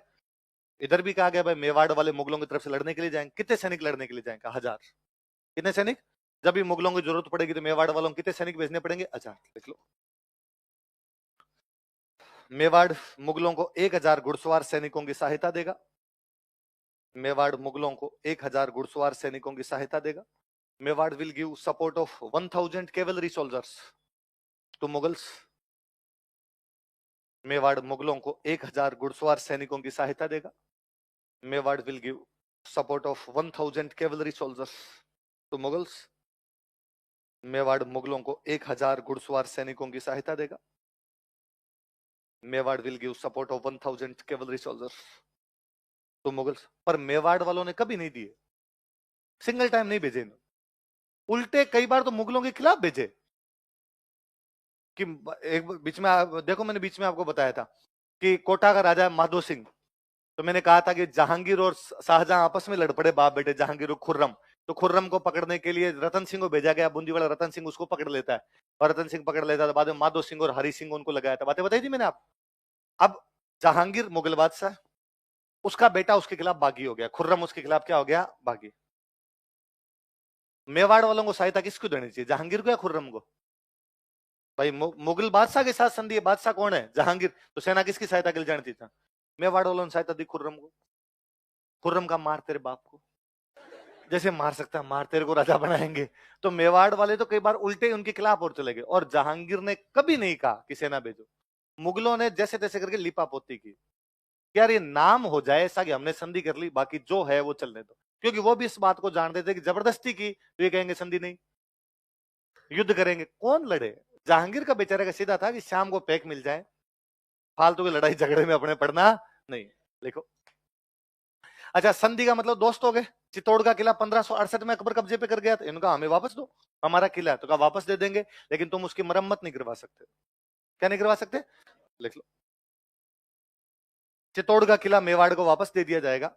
इधर भी कहा गया भाई मेवाड़ वाले मुगलों की तरफ से लड़ने के लिए जाएंगे। कितने सैनिक लड़ने के लिए जाएंगे? 1000। कितने सैनिक? जब भी मुगलों की जरूरत पड़ेगी तो मेवाड़ वालों को कितने सैनिक भेजने पड़ेंगे? 1000। देख लो, मेवाड़ मुगलों को 1000 घुड़सवार सैनिकों की सहायता देगा। मेवाड़ मुगलों को 1000 घुड़सवार सैनिकों की सहायता देगा। Mewar will give support of 1000 cavalry soldiers to Mughals. Mewar मुगलों को 1000 घुड़सवार सैनिकों की सहायता देगा। Mewar will give support of 1000 cavalry soldiers to Mughals. Mewar मुगलों को 1000 घुड़सवार सैनिकों की सहायता देगा। Mewar will give support of 1000 cavalry soldiers to Mughals. पर मेवाड़ वालों ने कभी नहीं दिए, सिंगल टाइम नहीं भेजे, उल्टे कई बार तो मुगलों के खिलाफ भेजे। कि एक बीच में देखो, मैंने बीच में आपको बताया था कि कोटा का राजा माधो सिंह, तो मैंने कहा था कि जहांगीर और शाहजहां आपस में लड़ पड़े, बाप बेटे जहांगीर और खुर्रम। तो खुर्रम को पकड़ने के लिए रतन सिंह को भेजा गया, बूंदी वाला रतन सिंह उसको पकड़ लेता है, और रतन सिंह पकड़ लेता है, बाद में माधो सिंह और हरि सिंह उनको लगाया था। बातें बताई थी मैंने आप। अब जहांगीर मुगल बादशाह, उसका बेटा उसके खिलाफ बागी हो गया, खुर्रम उसके खिलाफ क्या हो गया, बागी। मेवाड़ वालों को सहायता किसको देनी चाहिए, जहांगीर को या खुर्रम को? भाई मुगल बादशाह के साथ संधि है, बादशाह कौन है, जहांगीर, तो सेना किसकी सहायता के लिए जानी थी? मेवाड़ वालों ने सहायता दी खुर्रम को। खुर्रम का मार तेरे बाप को, जैसे मार सकता है मार, तेरे को राजा बनाएंगे। तो मेवाड़ वाले तो कई बार उल्टे उनके खिलाफ और चले गए, और जहांगीर ने कभी नहीं कहा कि सेना भेजो। मुगलों ने जैसे तैसे करके लिपापोती की, यार ये नाम हो जाए ऐसा कि हमने संधि कर ली, बाकी जो है वो चलने दो। क्योंकि वो भी इस बात को जानते थे कि जबरदस्ती की तो ये कहेंगे संधि नहीं, युद्ध करेंगे, कौन लड़े। जहांगीर का बेचारे का सीधा था कि शाम को पैक मिल जाए, फालतू की लड़ाई झगड़े में अपने पड़ना नहीं। लिखो। अच्छा, संधि का मतलब दोस्त हो गए। चित्तौड़ का किला 1568 में अकबर कब्जे पे कर गया था, इनका हमें वापस दो, हमारा किला है, तो कहा वापस दे देंगे, लेकिन तुम उसकी मरम्मत नहीं करवा सकते। क्या नहीं करवा सकते, लिख लो। चित्तौड़ का किला मेवाड़ को वापस दे दिया जाएगा।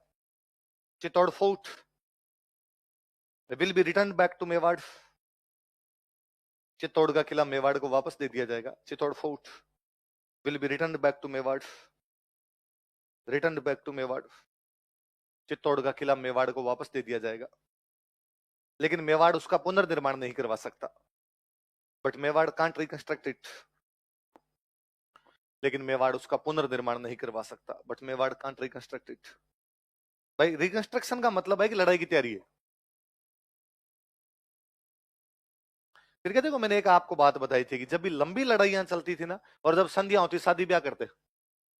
Chittor fort will be return back to Mewar. Chittor का किला मेवाड़ को वापस दे दिया जाएगा। Chittor fort will be return back to Mewar, return back to Mewar. Chittor का किला मेवाड़ को वापस दे दिया जाएगा, लेकिन मेवाड़ उसका पुनर्निर्माण नहीं करवा सकता। But Mewar can't reconstruct it, लेकिन मेवाड़ उसका पुनर्निर्माण नहीं करवा सकता। But Mewar can't reconstruct it. भाई रिकंस्ट्रक्शन का मतलब है कि लड़ाई की तैयारी है। फिर क्या, देखो मैंने एक आपको बात बताई थी कि जब भी लंबी लड़ाइयां चलती थी ना, और जब संधियां होती, शादी ब्याह करते,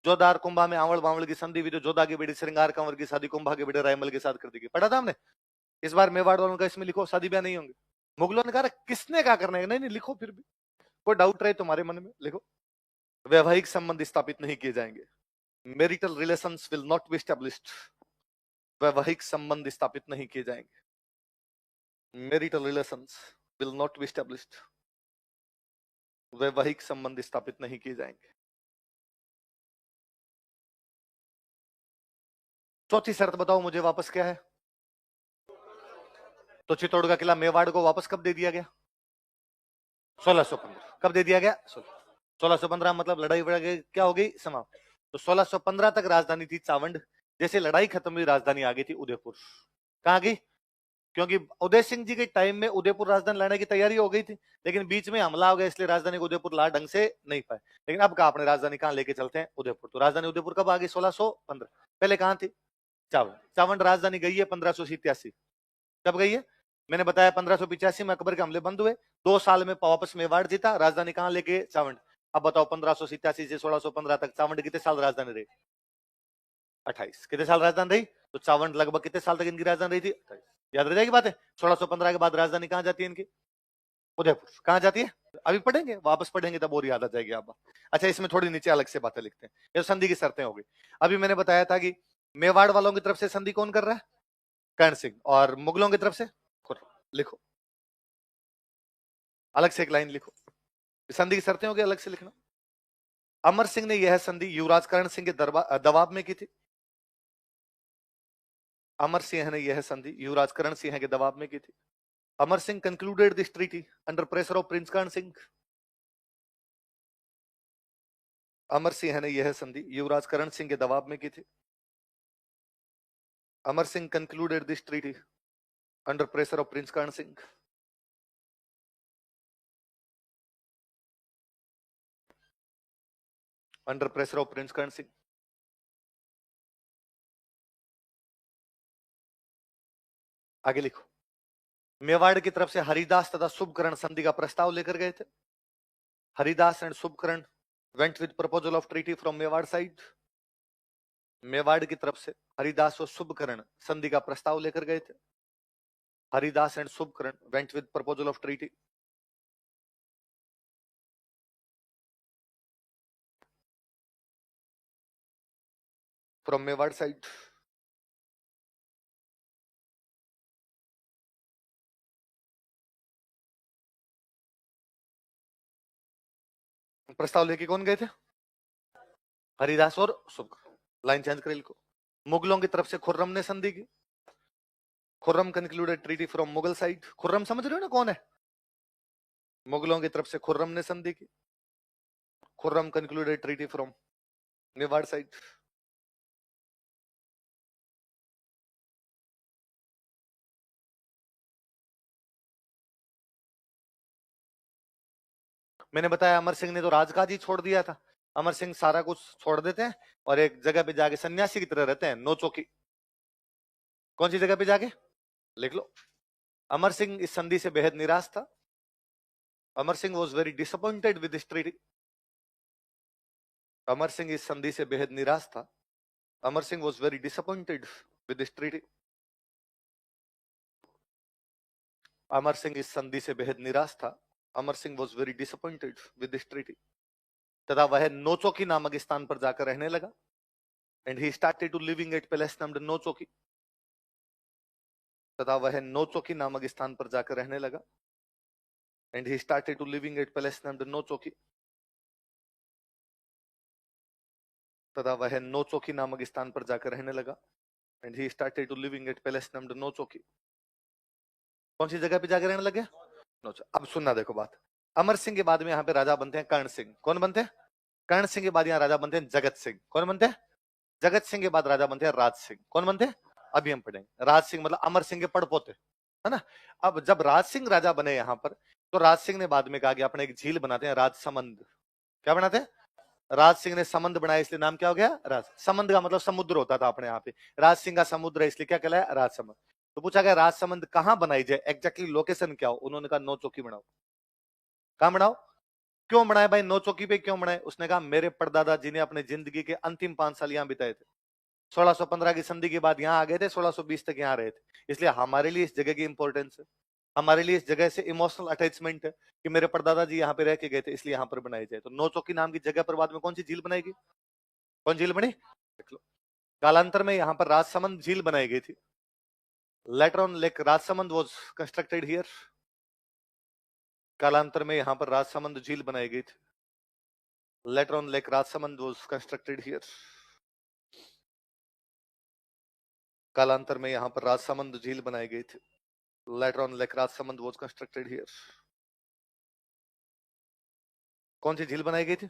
जोधार कुंभा में आवड़ बावड़ की संधि हुई, तो जोधा की बेटी श्रृंगार कंवर की शादी कुंभा के बेटे रायमल के साथ कर दी गई, पढ़ा था हमने। इस बार मेवाड़ वालों का इसमें लिखो शादी ब्याह नहीं होंगे। मुगलों ने कहा किसने क्या करना है, नहीं नहीं लिखो, फिर भी कोई डाउट रहे तुम्हारे मन में लिखो। वैवाहिक संबंध स्थापित नहीं किए जाएंगे, marital relations will not be established. वैवाहिक संबंध स्थापित नहीं किए जाएंगे, marital relations will not be established. वैवाहिक संबंध स्थापित नहीं किए जाएंगे। चौथी शर्त बताओ मुझे वापस क्या है। तो चित्तौड़ का किला मेवाड़ को वापस कब दे दिया गया, 1615। कब दे दिया गया, 1615, मतलब लड़ाई क्या हो गई, समाप्त। तो 1615 तक राजधानी थी चावंड। जैसे लड़ाई खत्म हुई, राजधानी आ गई थी उदयपुर। कहां गई, क्योंकि उदय सिंह जी के टाइम में उदयपुर राजधानी लाने की तैयारी हो गई थी, लेकिन बीच में हमला हो गया, इसलिए राजधानी को उदयपुर ला ढंग से नहीं पाए। लेकिन अब कहा अपने राजधानी कहां लेके चलते हैं, उदयपुर। तो राजधानी उदयपुर कब आ गई, 1615। पहले कहां थी, चावंड। चावंड राजधानी गई है 1587। कब गई है, मैंने बताया 1585 में अकबर के हमले बंद हुए, 2 साल में वापस मेवाड़ जीता, राजधानी कहां लेके, चावंड। अब बताओ 1587 से 1615 तक चावंड कितने साल राजधानी रही, 28। कितने साल राजधानी रही, तो चावंड लगभग कितने साल तक इनकी राजधानी रही थी, 28। याद रह जाएगी बात है। 1615 के बाद राजधानी कहां जाती है इनकी, उदयपुर। कहां जाती है, अभी पढ़ेंगे, वापस पढ़ेंगे तब और याद आ जाएगी आप। अच्छा, इसमें थोड़ी नीचे अलग से बातें लिखते हैं, ये संधि की शर्तें हो गई। अभी मैंने बताया था कि मेवाड़ वालों की तरफ से संधि कौन कर रहा है, कर्ण सिंह, और मुगलों की तरफ से लिखो, अलग से एक लाइन लिखो, संधि की शर्तें हो गई, अलग से लिखना। अमर सिंह ने यह संधि युवराज कर्ण सिंह के दबाव में की थी। अमर सिंह ने यह संधि युवराज कर्ण सिंह के दबाव में की थी। Amar Singh concluded this treaty under pressure of prince Karan Singh. Amar Singh ने यह संधि युवराज कर्ण सिंह के दबाव में की थी। Amar Singh concluded this treaty under pressure of prince Karan Singh. Under pressure of prince Karan Singh. आगे लिखो, मेवाड़ की तरफ से हरिदास तथा शुभकरण संधि का प्रस्ताव लेकर गए थे। Haridas and Shubhkaran went with proposal of treaty from Mewar side. Mewar की तरफ से हरिदास और शुभकरण संधि का प्रस्ताव लेकर गए थे। Haridas and Shubhkaran went with proposal of treaty. From Mewar side. प्रस्ताव लेके कौन गए थे? हरिदास और शुभकरण। लाइन चेंज करें को। मुगलों की तरफ से खुर्रम ने संधि की। Khurram concluded treaty from Mughal side. Khurram समझ रहे हो ना कौन है? मुगलों की तरफ से खुर्रम ने संधि की। Khurram concluded treaty from Mewar side. मैंने बताया अमर सिंह ने तो राजकाज ही छोड़ दिया था। अमर सिंह सारा कुछ छोड़ देते हैं और एक जगह पे जाके सन्यासी की तरह रहते हैं, नोचोकी। कौन सी जगह पे जाके? लिख लो। अमर सिंह इस संधि से बेहद निराश था। Amar Singh was very disappointed with this treaty. Amar Singh इस संधि से बेहद निराश था। Amar Singh was very disappointed with this treaty. Amar Singh इस संधि से बेहद निराश था। Amar Singh was very disappointed with this treaty. तथा वह नोचोकी नामक स्थान पर जाकर रहने लगा। And he started to living at palace named Nauchowki. तथा वह नोचोकी नामक स्थान पर जाकर रहने लगा। And he started to living at palace named Nauchowki. तथा वह नोचोकी नामक स्थान पर जाकर रहने लगा। And he started to living at palace named Nauchowki. कौन सी जगह पे जाकर रहने लगे? नोचो। अब सुनना देखो बात। अमर सिंह के बाद में यहाँ पे राजा बनते हैं कर्ण सिंह। कौन बनते हैं? कर्ण सिंह के बाद यहाँ राजा बनते हैं जगत सिंह। कौन बनते हैं? जगत सिंह के बाद राजा बनते हैं राज सिंह। कौन बनते हैं? अभी हम पढ़ेंगे। राज सिंह मतलब अमर सिंह के पड़पोते, है ना। अब जब राज सिंह राजा बने यहाँ पर, तो राज सिंह ने बाद में कहा कि अपने एक झील बनाते हैं राजसमंद। क्या बनाते हैं? राज सिंह ने समंद बनाया, इसलिए नाम क्या हो गया? राज। समंद का मतलब समुद्र होता था अपने यहाँ पे। राज सिंह का समुद्र है, इसलिए क्या कहलाया? राजसमंद। तो पूछा गया राजसमंद कहाँ बनाई जाए, एग्जैक्टली लोकेशन क्या हो? उन्होंने कहा नौचौकी बनाओ। कहाँ बनाओ? क्यों बनाए भाई? नौचौकी पे क्यों बनाए? उसने कहा मेरे परदादा जी ने अपने जिंदगी के अंतिम 5 साल यहाँ बिताए थे। 1615 की संधि के बाद यहाँ आ गए थे, 1620 तक यहाँ रहे थे, इसलिए हमारे लिए इस जगह की इंपॉर्टेंस है। हमारे लिए इस जगह से इमोशनल अटैचमेंट है कि मेरे परदादा जी यहाँ पे रह के गए थे, इसलिए यहाँ पर बनाई जाए। तो नौचौकी नाम की जगह पर बाद में कौन सी झील बनाएगी? कौन झील बनी? देख लो। कालांतर में यहाँ पर राजसमंद झील बनाई गई थी। Later on lake Rajsamand was constructed here. कालांतर में यहाँ पर राजसमंद झील बनाई गई थी। Later on lake Rajsamand was constructed here. कालांतर में यहाँ पर राजसमंद झील बनाई गई थी। Later on lake Rajsamand was constructed here. कौन सी झील बनाई गई थी?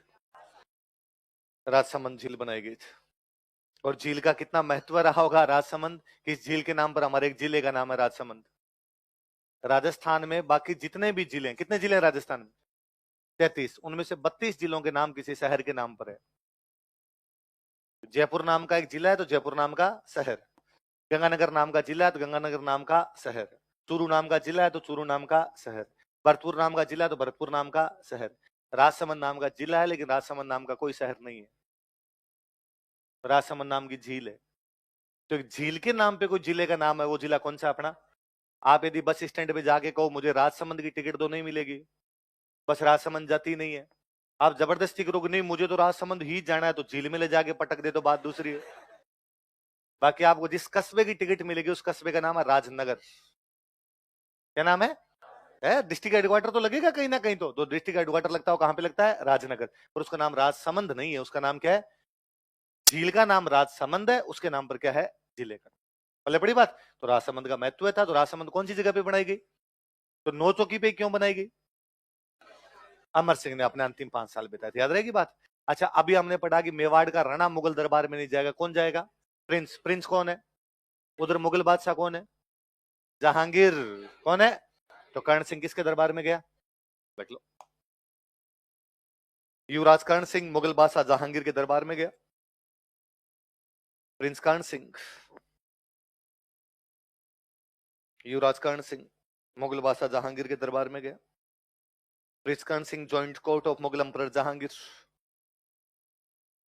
राजसमंद झील बनाई गई थी। और झील का कितना महत्व रहा होगा राजसमंद, कि इस झील के नाम पर हमारे एक जिले का नाम है राजसमंद। राजस्थान में बाकी जितने भी जिले, कितने जिले हैं राजस्थान में? 33। उनमें से 32 जिलों के नाम किसी शहर के नाम पर है। जयपुर नाम का एक जिला है तो जयपुर नाम का शहर। गंगानगर नाम का जिला है तो गंगानगर नाम का शहर। चूरू नाम का जिला है तो चूरू नाम का शहर। भरतपुर नाम का जिला है तो भरतपुर नाम का शहर। राजसमंद नाम का जिला है लेकिन राजसमंद नाम का कोई शहर नहीं है। राजसमंद नाम की झील है। तो झील के नाम पे कोई जिले का नाम है, वो जिला कौन सा अपना? आप यदि बस स्टैंड पे जाके कहो मुझे राजसमंद की टिकट तो नहीं मिलेगी, बस राजसमंद जाती नहीं है। आप जबरदस्ती करोगे नहीं मुझे तो राजसमंद ही जाना है, तो झील में ले जाके पटक दे तो बात दूसरी है। बाकी आपको जिस कस्बे की टिकट मिलेगी उस कस्बे का नाम है राजनगर। क्या नाम है? डिस्ट्रिक्ट हेडक्वार्टर तो लगेगा कहीं ना कहीं, तो डिस्ट्रिक्ट हेडक्वार्टर लगता हो कहां पे लगता है? राजनगर। पर उसका नाम राजसमंद नहीं है, उसका नाम क्या है? झील का नाम राजसमंद है, उसके नाम पर क्या है? जिले का। पहले बड़ी बात। तो राजसमंद का महत्व था, तो राजसमंद कौन सी जगह पे बनाई गई? तो नौचौकी पे क्यों बनाई गई? अमर सिंह ने अपने अंतिम 5 साल बिताए थे, याद रहेगी बात। अच्छा, अभी हमने पढ़ा कि मेवाड़ का राणा मुगल दरबार में नहीं जाएगा, कौन जाएगा? प्रिंस। प्रिंस कौन है? उधर मुगल बादशाह कौन है? जहांगीर। कौन है? तो कर्ण सिंह किसके दरबार में गया? देख लो। युवराज कर्ण सिंह मुगल बादशाह जहांगीर के दरबार में गया। प्रिंस कर्ण सिंह, युवराज कर्ण सिंह मुगल बादशाह जहांगीर के दरबार में गया। Prince Karan Singh joined court of Mughal emperor Jahangir.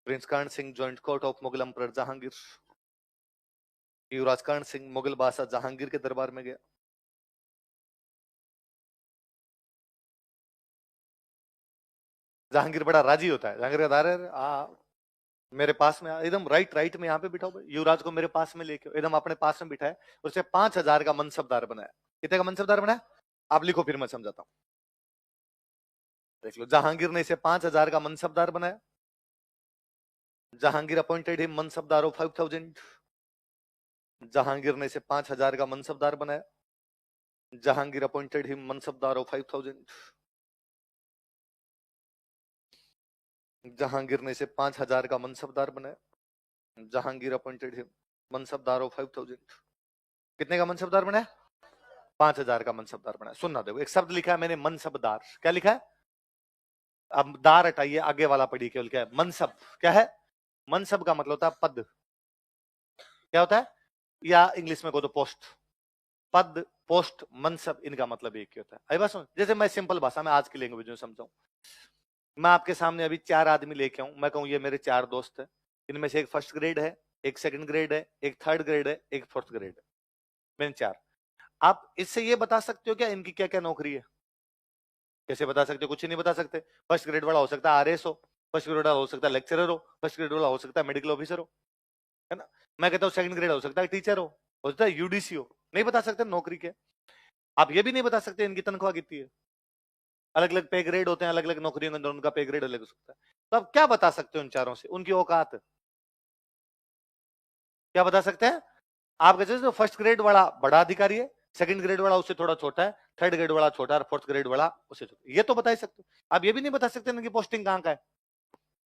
Prince Karan Singh joined court of Mughal emperor Jahangir. युवराज कर्ण सिंह मुगल बादशाह जहांगीर के दरबार में गया। जहांगीर बड़ा राजी होता है। जहांगीर का मेरे पास में एकदम राइट में यहाँ पे बिठाओ, युवराज को मेरे पास में लेके एकदम अपने पास में बिठाया, उसे 5,000 का मनसबदार बनाया। कितने का मनसबदार बनाया आप लिखो, फिर मैं समझाता हूं। देख लो, जहांगीर ने इसे 5,000 का मनसबदार बनाया। Jahangir appointed him mansabdar of 5,000। Jahangir ने इसे 5,000 का मनसबदार बनाया। Jahangir appointed him mansabdar of 5,000। Jahangir ने इसे 5,000 का मनसबदार बनाया। Jahangir appointed him mansabdar of 5,000। कितने का मनसबदार बनाया? 5,000 का मनसबदार बनाया। सुनना, देखो एक शब्द लिखा है मैंने, मनसबदार। क्या लिखा है? अब दार हटाइए, आगे वाला पढ़िए केवल। क्या है? मनसब। क्या है? मनसब का मतलब होता है पद। क्या होता है? या इंग्लिश में को तो पोस्ट। पद, पोस्ट, मनसब, इनका मतलब एक ही होता है। आई बात सुन, जैसे मैं सिंपल भाषा में आज की लैंग्वेज में समझाऊं। मैं आपके सामने अभी 4 आदमी लेके आऊं, मैं कहूं ये मेरे 4 दोस्त है, इनमें से एक फर्स्ट ग्रेड है, एक सेकंड ग्रेड है, एक थर्ड ग्रेड है, एक फोर्थ ग्रेड है, मैंने 4। आप इससे ये बता सकते हो क्या इनकी क्या क्या नौकरी है? कैसे बता सकते हो? कुछ ही नहीं बता सकते। फर्स्ट ग्रेड वाला हो सकता है आरएस हो, फर्स्ट ग्रेड वाला हो सकता है लेक्चरर हो, फर्स्ट ग्रेड वाला हो सकता है मेडिकल ऑफिसर हो, है ना। मैं कहता हूँ सेकंड ग्रेड हो सकता है टीचर हो सकता है यूडीसी हो। नहीं बता सकते नौकरी के। आप ये भी नहीं बता सकते इनकी तनख्वाह कितनी है। अलग अलग पे ग्रेड होते हैं, अलग अलग नौकरियों के अंदर उनका पे ग्रेड अलग हो सकता है। तो आप क्या बता सकते हो उन चारों से? उनकी औकात क्या बता सकते हैं? आप कहते हैं फर्स्ट ग्रेड वाला बड़ा अधिकारी है, सेकंड ग्रेड वाला उससे थोड़ा छोटा है, थर्ड ग्रेड वाला छोटा है, फोर्थ ग्रेड वाला उससे छोटा। ये तो बता ही सकते हो। आप ये भी नहीं बता सकते इनकी पोस्टिंग कहाँ का है,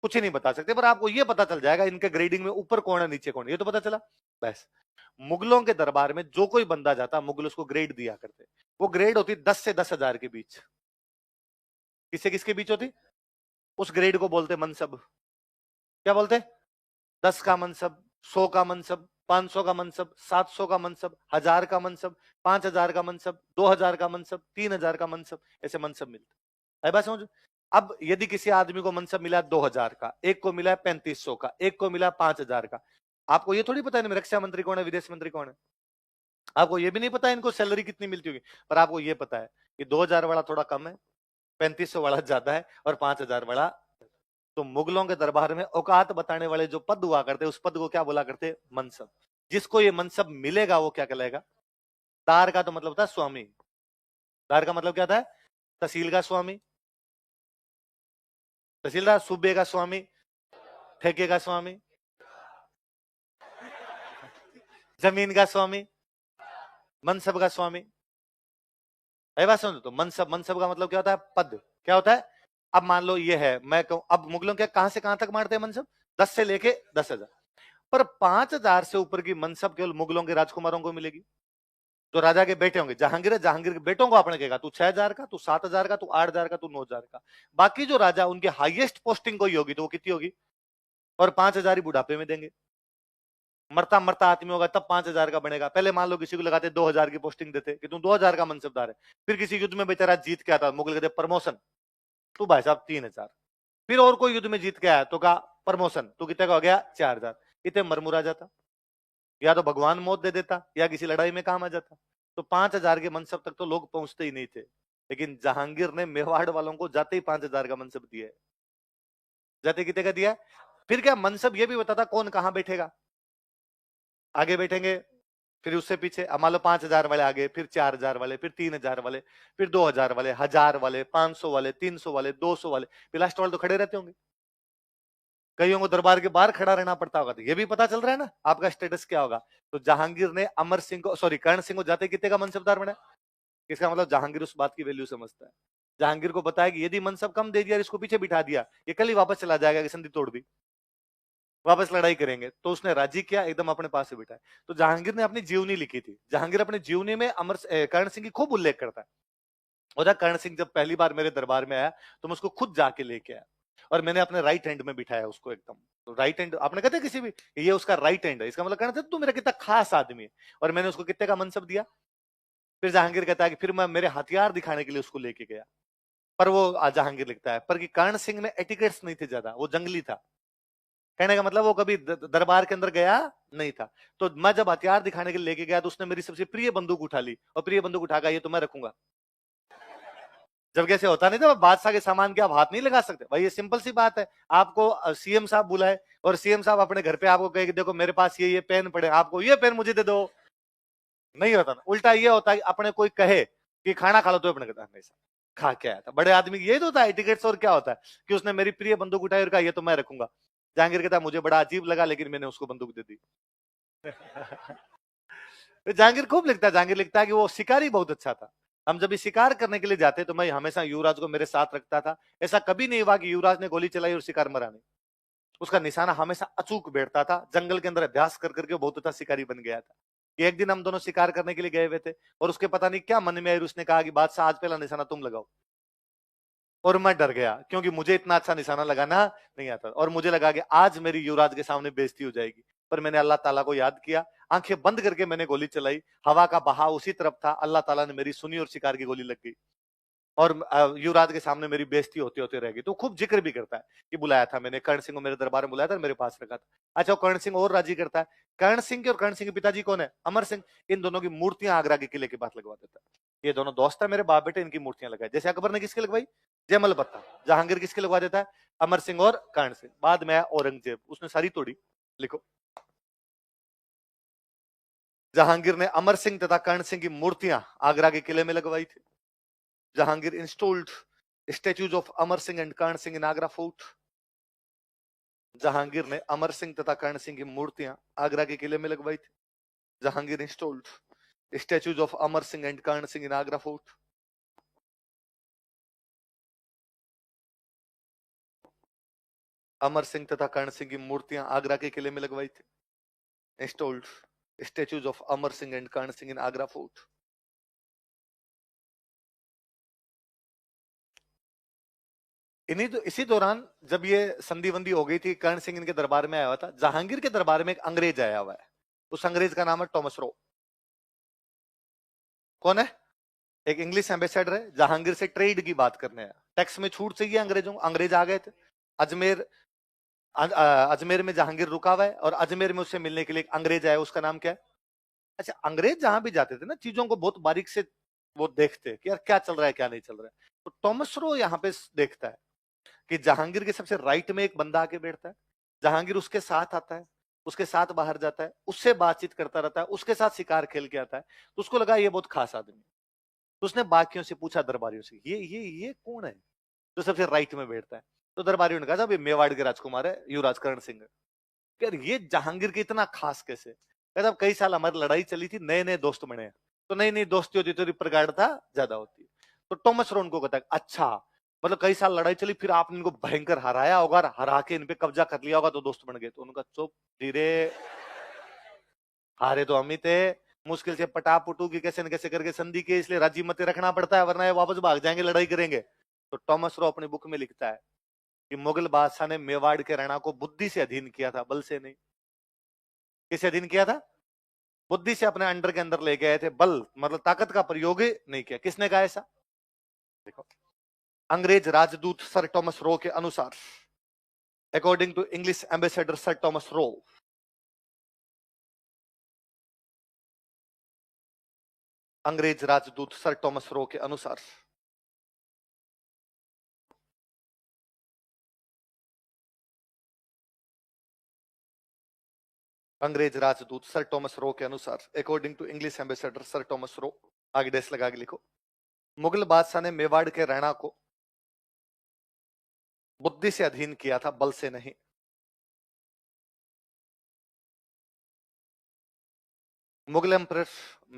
कुछ ही नहीं बता सकते, पर आपको ये पता चल जाएगा इनके ग्रेडिंग में ऊपर कौन है नीचे कौन है, ये तो पता चला बस। मुगलों के दरबार में जो कोई बंदा जाता, मुगल उसको ग्रेड दिया करते। वो ग्रेड होती 10 से 10,000 के बीच। किससे किसके बीच होती? उस ग्रेड को बोलते मनसब। क्या बोलते? 10 का मनसब, 100 का मनसब, 500 का मनसब, 700 का मनसब, 1,000 का मनसब, 5,000 का मनसब, 2,000 का मनसब, 3,000 का मनसब, ऐसे मनसब मिलते। बात समझ। अब यदि किसी आदमी को मनसब मिला 2,000 का, एक को मिला 3,500 का, एक को मिला 5,000 का, आपको ये थोड़ी पता है रक्षा मंत्री कौन है, विदेश मंत्री कौन है। आपको ये भी नहीं पता इनको सैलरी कितनी मिलती होगी, पर आपको ये पता है कि 2,000 वाला थोड़ा कम है, 3,500 वाला ज्यादा है, और 5,000 वाला। तो मुगलों के दरबार में औकात बताने वाले जो पद हुआ करते, उस पद को क्या बोला करते? मनसब। जिसको ये मनसब मिलेगा वो क्या कहलाएगा? दार का तो मतलब होता है स्वामी। दार का मतलब क्या था? तहसील का स्वामी, तहसीलदार, सूबे का स्वामी, ठेके का स्वामी, जमीन का स्वामी, मनसब का स्वामी। है बात समझो। तो मनसब, मनसब का मतलब क्या होता है? पद। क्या होता है? अब मान लो ये है, मैं कहूं अब मुगलों के कहां से कहां तक मारते हैं मनसब? 10 से लेके 10,000। पर 5,000 से ऊपर की मनसब केवल मुगलों के राजकुमारों को मिलेगी, जो राजा के बेटे होंगे। जहांगीर है, जहांगीर के बेटों को आपने कहेगा तू 6,000 का, तू 7,000 का, तू 8,000 का, तू 9,000 का। बाकी जो राजा उनके हाईएस्ट पोस्टिंग कोई होगी तो वो कितनी होगी? और 5,000 ही बुढ़ापे में देंगे। मरता मरता आदमी होगा तब 5,000 का बनेगा। पहले मान लो किसी को लगाते 2,000 की पोस्टिंग देते कि तू 2,000 का मनसबदार है। फिर किसी युद्ध में बेचारा जीत के आता, मुगल कहते प्रमोशन, तू भाई साहब 3,000। फिर और कोई युद्ध में जीत के आया तो कहा प्रमोशन, तू कितने का हो गया? 4,000। इतने मरमुरा जाता, या तो भगवान मौत दे देता या किसी लड़ाई में काम आ जाता। तो 5,000 के मनसब तक तो लोग पहुंचते ही नहीं थे। लेकिन जहांगीर ने मेवाड़ वालों को जाते ही 5,000 का मनसब दिया है। जाते कितने का दिया? फिर क्या मनसब ये भी बताता कौन कहां बैठेगा। आगे बैठेंगे, फिर उससे पीछे मान लो 5,000 वाले आगे, फिर 4,000 वाले, फिर 3,000 वाले, फिर 2,000 वाले, 1,000 वाले, 500 वाले, 300 वाले, 200 वाले, फिर लास्ट वाले तो खड़े रहते होंगे। कईयों को दरबार के बाहर खड़ा रहना पड़ता होगा। तो ये भी पता चल रहा है ना आपका स्टेटस क्या होगा। तो जहांगीर ने अमर सिंह को, सॉरी कर्ण सिंह को जाते कितने का मनसबदार बनाया? इसका मतलब जहांगीर उस बात की वैल्यू समझता है। जहांगीर को बताया कि यदि मनसब कम दे दिया, इसको पीछे बिठा दिया, ये कल ही वापस चला जाएगा कि संधि तोड़ दी, वापस लड़ाई करेंगे। तो उसने राजी किया, एकदम अपने पास से बिठाया। तो जहांगीर ने अपनी जीवनी लिखी थी। जहांगीर अपनी जीवनी में कर्ण सिंह की खूब उल्लेख करता है। और कर्ण सिंह जब पहली बार मेरे दरबार में आया तो मैं उसको खुद जाके लेके आया, और मैंने अपने राइट हैंड में बिठाया उसको एकदम। तो राइट हैंड आपने कहते किसी भी, ये उसका राइट हैंड है, इसका मतलब कहना था तू मेरा कितना खास आदमी है। और मैंने उसको कितने का मनसब दिया? फिर जहांगीर कहता है कि फिर मैं मेरे हथियार दिखाने के लिए उसको लेके गया। पर वो जहांगीर लिखता है पर कि कर्ण सिंह में एटिकेट्स नहीं थे ज्यादा, वो जंगली था। कहने का मतलब वो कभी दरबार के अंदर गया नहीं था। तो मैं जब हथियार दिखाने के लिए लेके गया तो उसने मेरी सबसे प्रिय बंदूक उठा ली और प्रिय बंदूक उठाकर ये तो मैं रखूंगा। जब कैसे होता नहीं था, बादशाह के सामान के आप हाथ नहीं लगा सकते भाई, ये सिंपल सी बात है। आपको सीएम साहब बुलाए और सीएम साहब अपने घर पे आपको कहे कि देखो मेरे पास ये पेन पड़े, आपको ये पेन मुझे दे दो, नहीं होता ना। उल्टा ये होता है कि अपने कोई कहे कि खाना खा लो तो अपने कहता नहीं सर खा के आया था। बड़े आदमी ये तो होता है टिकट्स। और क्या होता है कि उसने मेरी प्रिय बंदूक उठाई और कहा ये तो मैं रखूंगा। जहांगीर कहता मुझे बड़ा अजीब लगा लेकिन मैंने उसको बंदूक दे दी। जहांगीर खूब लिखता है, जहांगीर लिखता है कि वो शिकारी बहुत अच्छा था। हम जब भी शिकार करने के लिए जाते तो मैं हमेशा युवराज को मेरे साथ रखता था। ऐसा कभी नहीं हुआ कि युवराज ने गोली चलाई और शिकार मरा नहीं। उसका निशाना हमेशा अचूक बैठता था। जंगल के अंदर अभ्यास कर करके बहुत अच्छा शिकारी बन गया था। कि एक दिन हम दोनों शिकार करने के लिए गए हुए थे और उसके पता नहीं क्या मन में आई, उसने कहा कि बादशाह आज पहला निशाना तुम लगाओ। और मैं डर गया क्योंकि मुझे इतना अच्छा निशाना लगाना नहीं आता और मुझे लगा कि आज मेरी युवराज के सामने बेइज्जती हो जाएगी। पर मैंने अल्लाह ताला को याद किया, आंखें बंद करके मैंने गोली चलाई। हवा का बहाव उसी तरफ था, अल्लाह ताला ने मेरी सुनी और शिकार की गोली लग गई और युवराज के सामने मेरी बेइज्जती होते होते रह गई। तो खूब जिक्र भी करता है कि बुलाया था मैंने, कर्ण सिंह को मेरे दरबार में बुलाया था, मेरे पास रखा था। अच्छा, कर्ण सिंह और राजी करता है। कर्ण सिंह के और कर्ण सिंह के पिताजी कौन है? अमर सिंह। इन दोनों की मूर्तियां आगरा के किले के पास लगवा देता है। ये दोनों दोस्त है मेरे बाप बेटे, इनकी मूर्तियां लगाई। जैसे अकबर ने किसके लगवाई? जयमल बत्ता। जहांगीर किसके लगवा देता है? अमर सिंह और कर्ण सिंह। बाद में औरंगजेब, उसने सारी तोड़ी। लिखो, जहांगीर ने अमर सिंह तथा कर्ण सिंह की मूर्तियां आगरा के किले में लगवाई थी। Jahangir installed statues of Amar Singh and Karan Singh in Agra fort. Jahangir ने अमर सिंह तथा कर्ण सिंह की मूर्तियां आगरा के किले में लगवाई थी। Jahangir installed statues of Amar Singh and Karan Singh in Agra fort. Amar Singh तथा कर्ण सिंह की मूर्तियां आगरा के किले में लगवाई थी। Installed statues of Amar Singh and Karan Singh in Agra fort. इसी दौरान जब ये संधि वंदी हो गई थी, कर्ण सिंह इनके दरबार में आया हुआ था। जहांगीर के दरबार में एक अंग्रेज आया हुआ है। उस अंग्रेज का नाम है टॉमस रो। कौन है? एक इंग्लिश एम्बेसडर है, जहांगीर से ट्रेड की बात करने आया। टैक्स में छूट चाहिए अंग्रेजों को। अंग्रेज आ गए थे अजमेर। अजमेर में जहांगीर रुका हुआ है और अजमेर में उससे मिलने के लिए एक अंग्रेज आया, उसका नाम क्या है? अच्छा, अंग्रेज जहां भी जाते थे ना, चीजों को बहुत बारीक से वो देखते कि यार क्या चल रहा है क्या नहीं चल रहा है। तो टॉमस रो यहाँ पे देखता है कि जहांगीर के सबसे राइट में एक बंदा आके बैठता है। जहांगीर उसके साथ आता है, उसके साथ बाहर जाता है, उससे बातचीत करता रहता है, उसके साथ शिकार खेल के आता है। तो उसको लगा ये बहुत खास आदमी। तो उसने बाकियों से पूछा, दरबारियों से, ये कौन है जो सबसे राइट में बैठता है? तो दरबारियों ने कहा था, मेवाड़ के राजकुमार है, युवराज कर्ण सिंह। यार ये जहांगीर के इतना खास कैसे? कहता कई साल हमारी लड़ाई चली थी, नए नए दोस्त बने हैं, तो नई नई दोस्ती होती तो प्रगाढ़ता ज्यादा होती है। तो टॉमस रोन को कहता है, अच्छा मतलब कई साल लड़ाई चली, फिर आपने इनको भयंकर हराया होगा, हरा के इन पे कब्जा कर लिया होगा तो दोस्त बन गए। तो उनका चुप, धीरे, हारे तो हम ही थे, मुश्किल से पटापुटू की कैसे न कैसे करके संधि के, इसलिए राजी मत रखना पड़ता है वरना ये वापस भाग जाएंगे, लड़ाई करेंगे। तो टॉमस रो अपनी बुक में लिखता है कि मुगल बादशाह ने मेवाड़ के रणा को बुद्धि से अधीन किया था, बल से नहीं। किसे अधीन किया था? बुद्धि से अपने अंडर के अंदर ले गए थे, बल मतलब ताकत का प्रयोग नहीं किया। किसने कहा ऐसा? देखो, अंग्रेज राजदूत सर टॉमस रो के अनुसार, according to English ambassador sir Thomas Roe, अंग्रेज राजदूत सर टॉमस रो के अनुसार अंग्रेज राजदूत सर टॉमस रो के अनुसार, according to English ambassador sir Thomas Roe, आगे डेस लगा के लिखो, मुगल बादशाह ने मेवाड़ के राणा को बुद्धि से अधीन किया था, बल से नहीं। Mughal emperor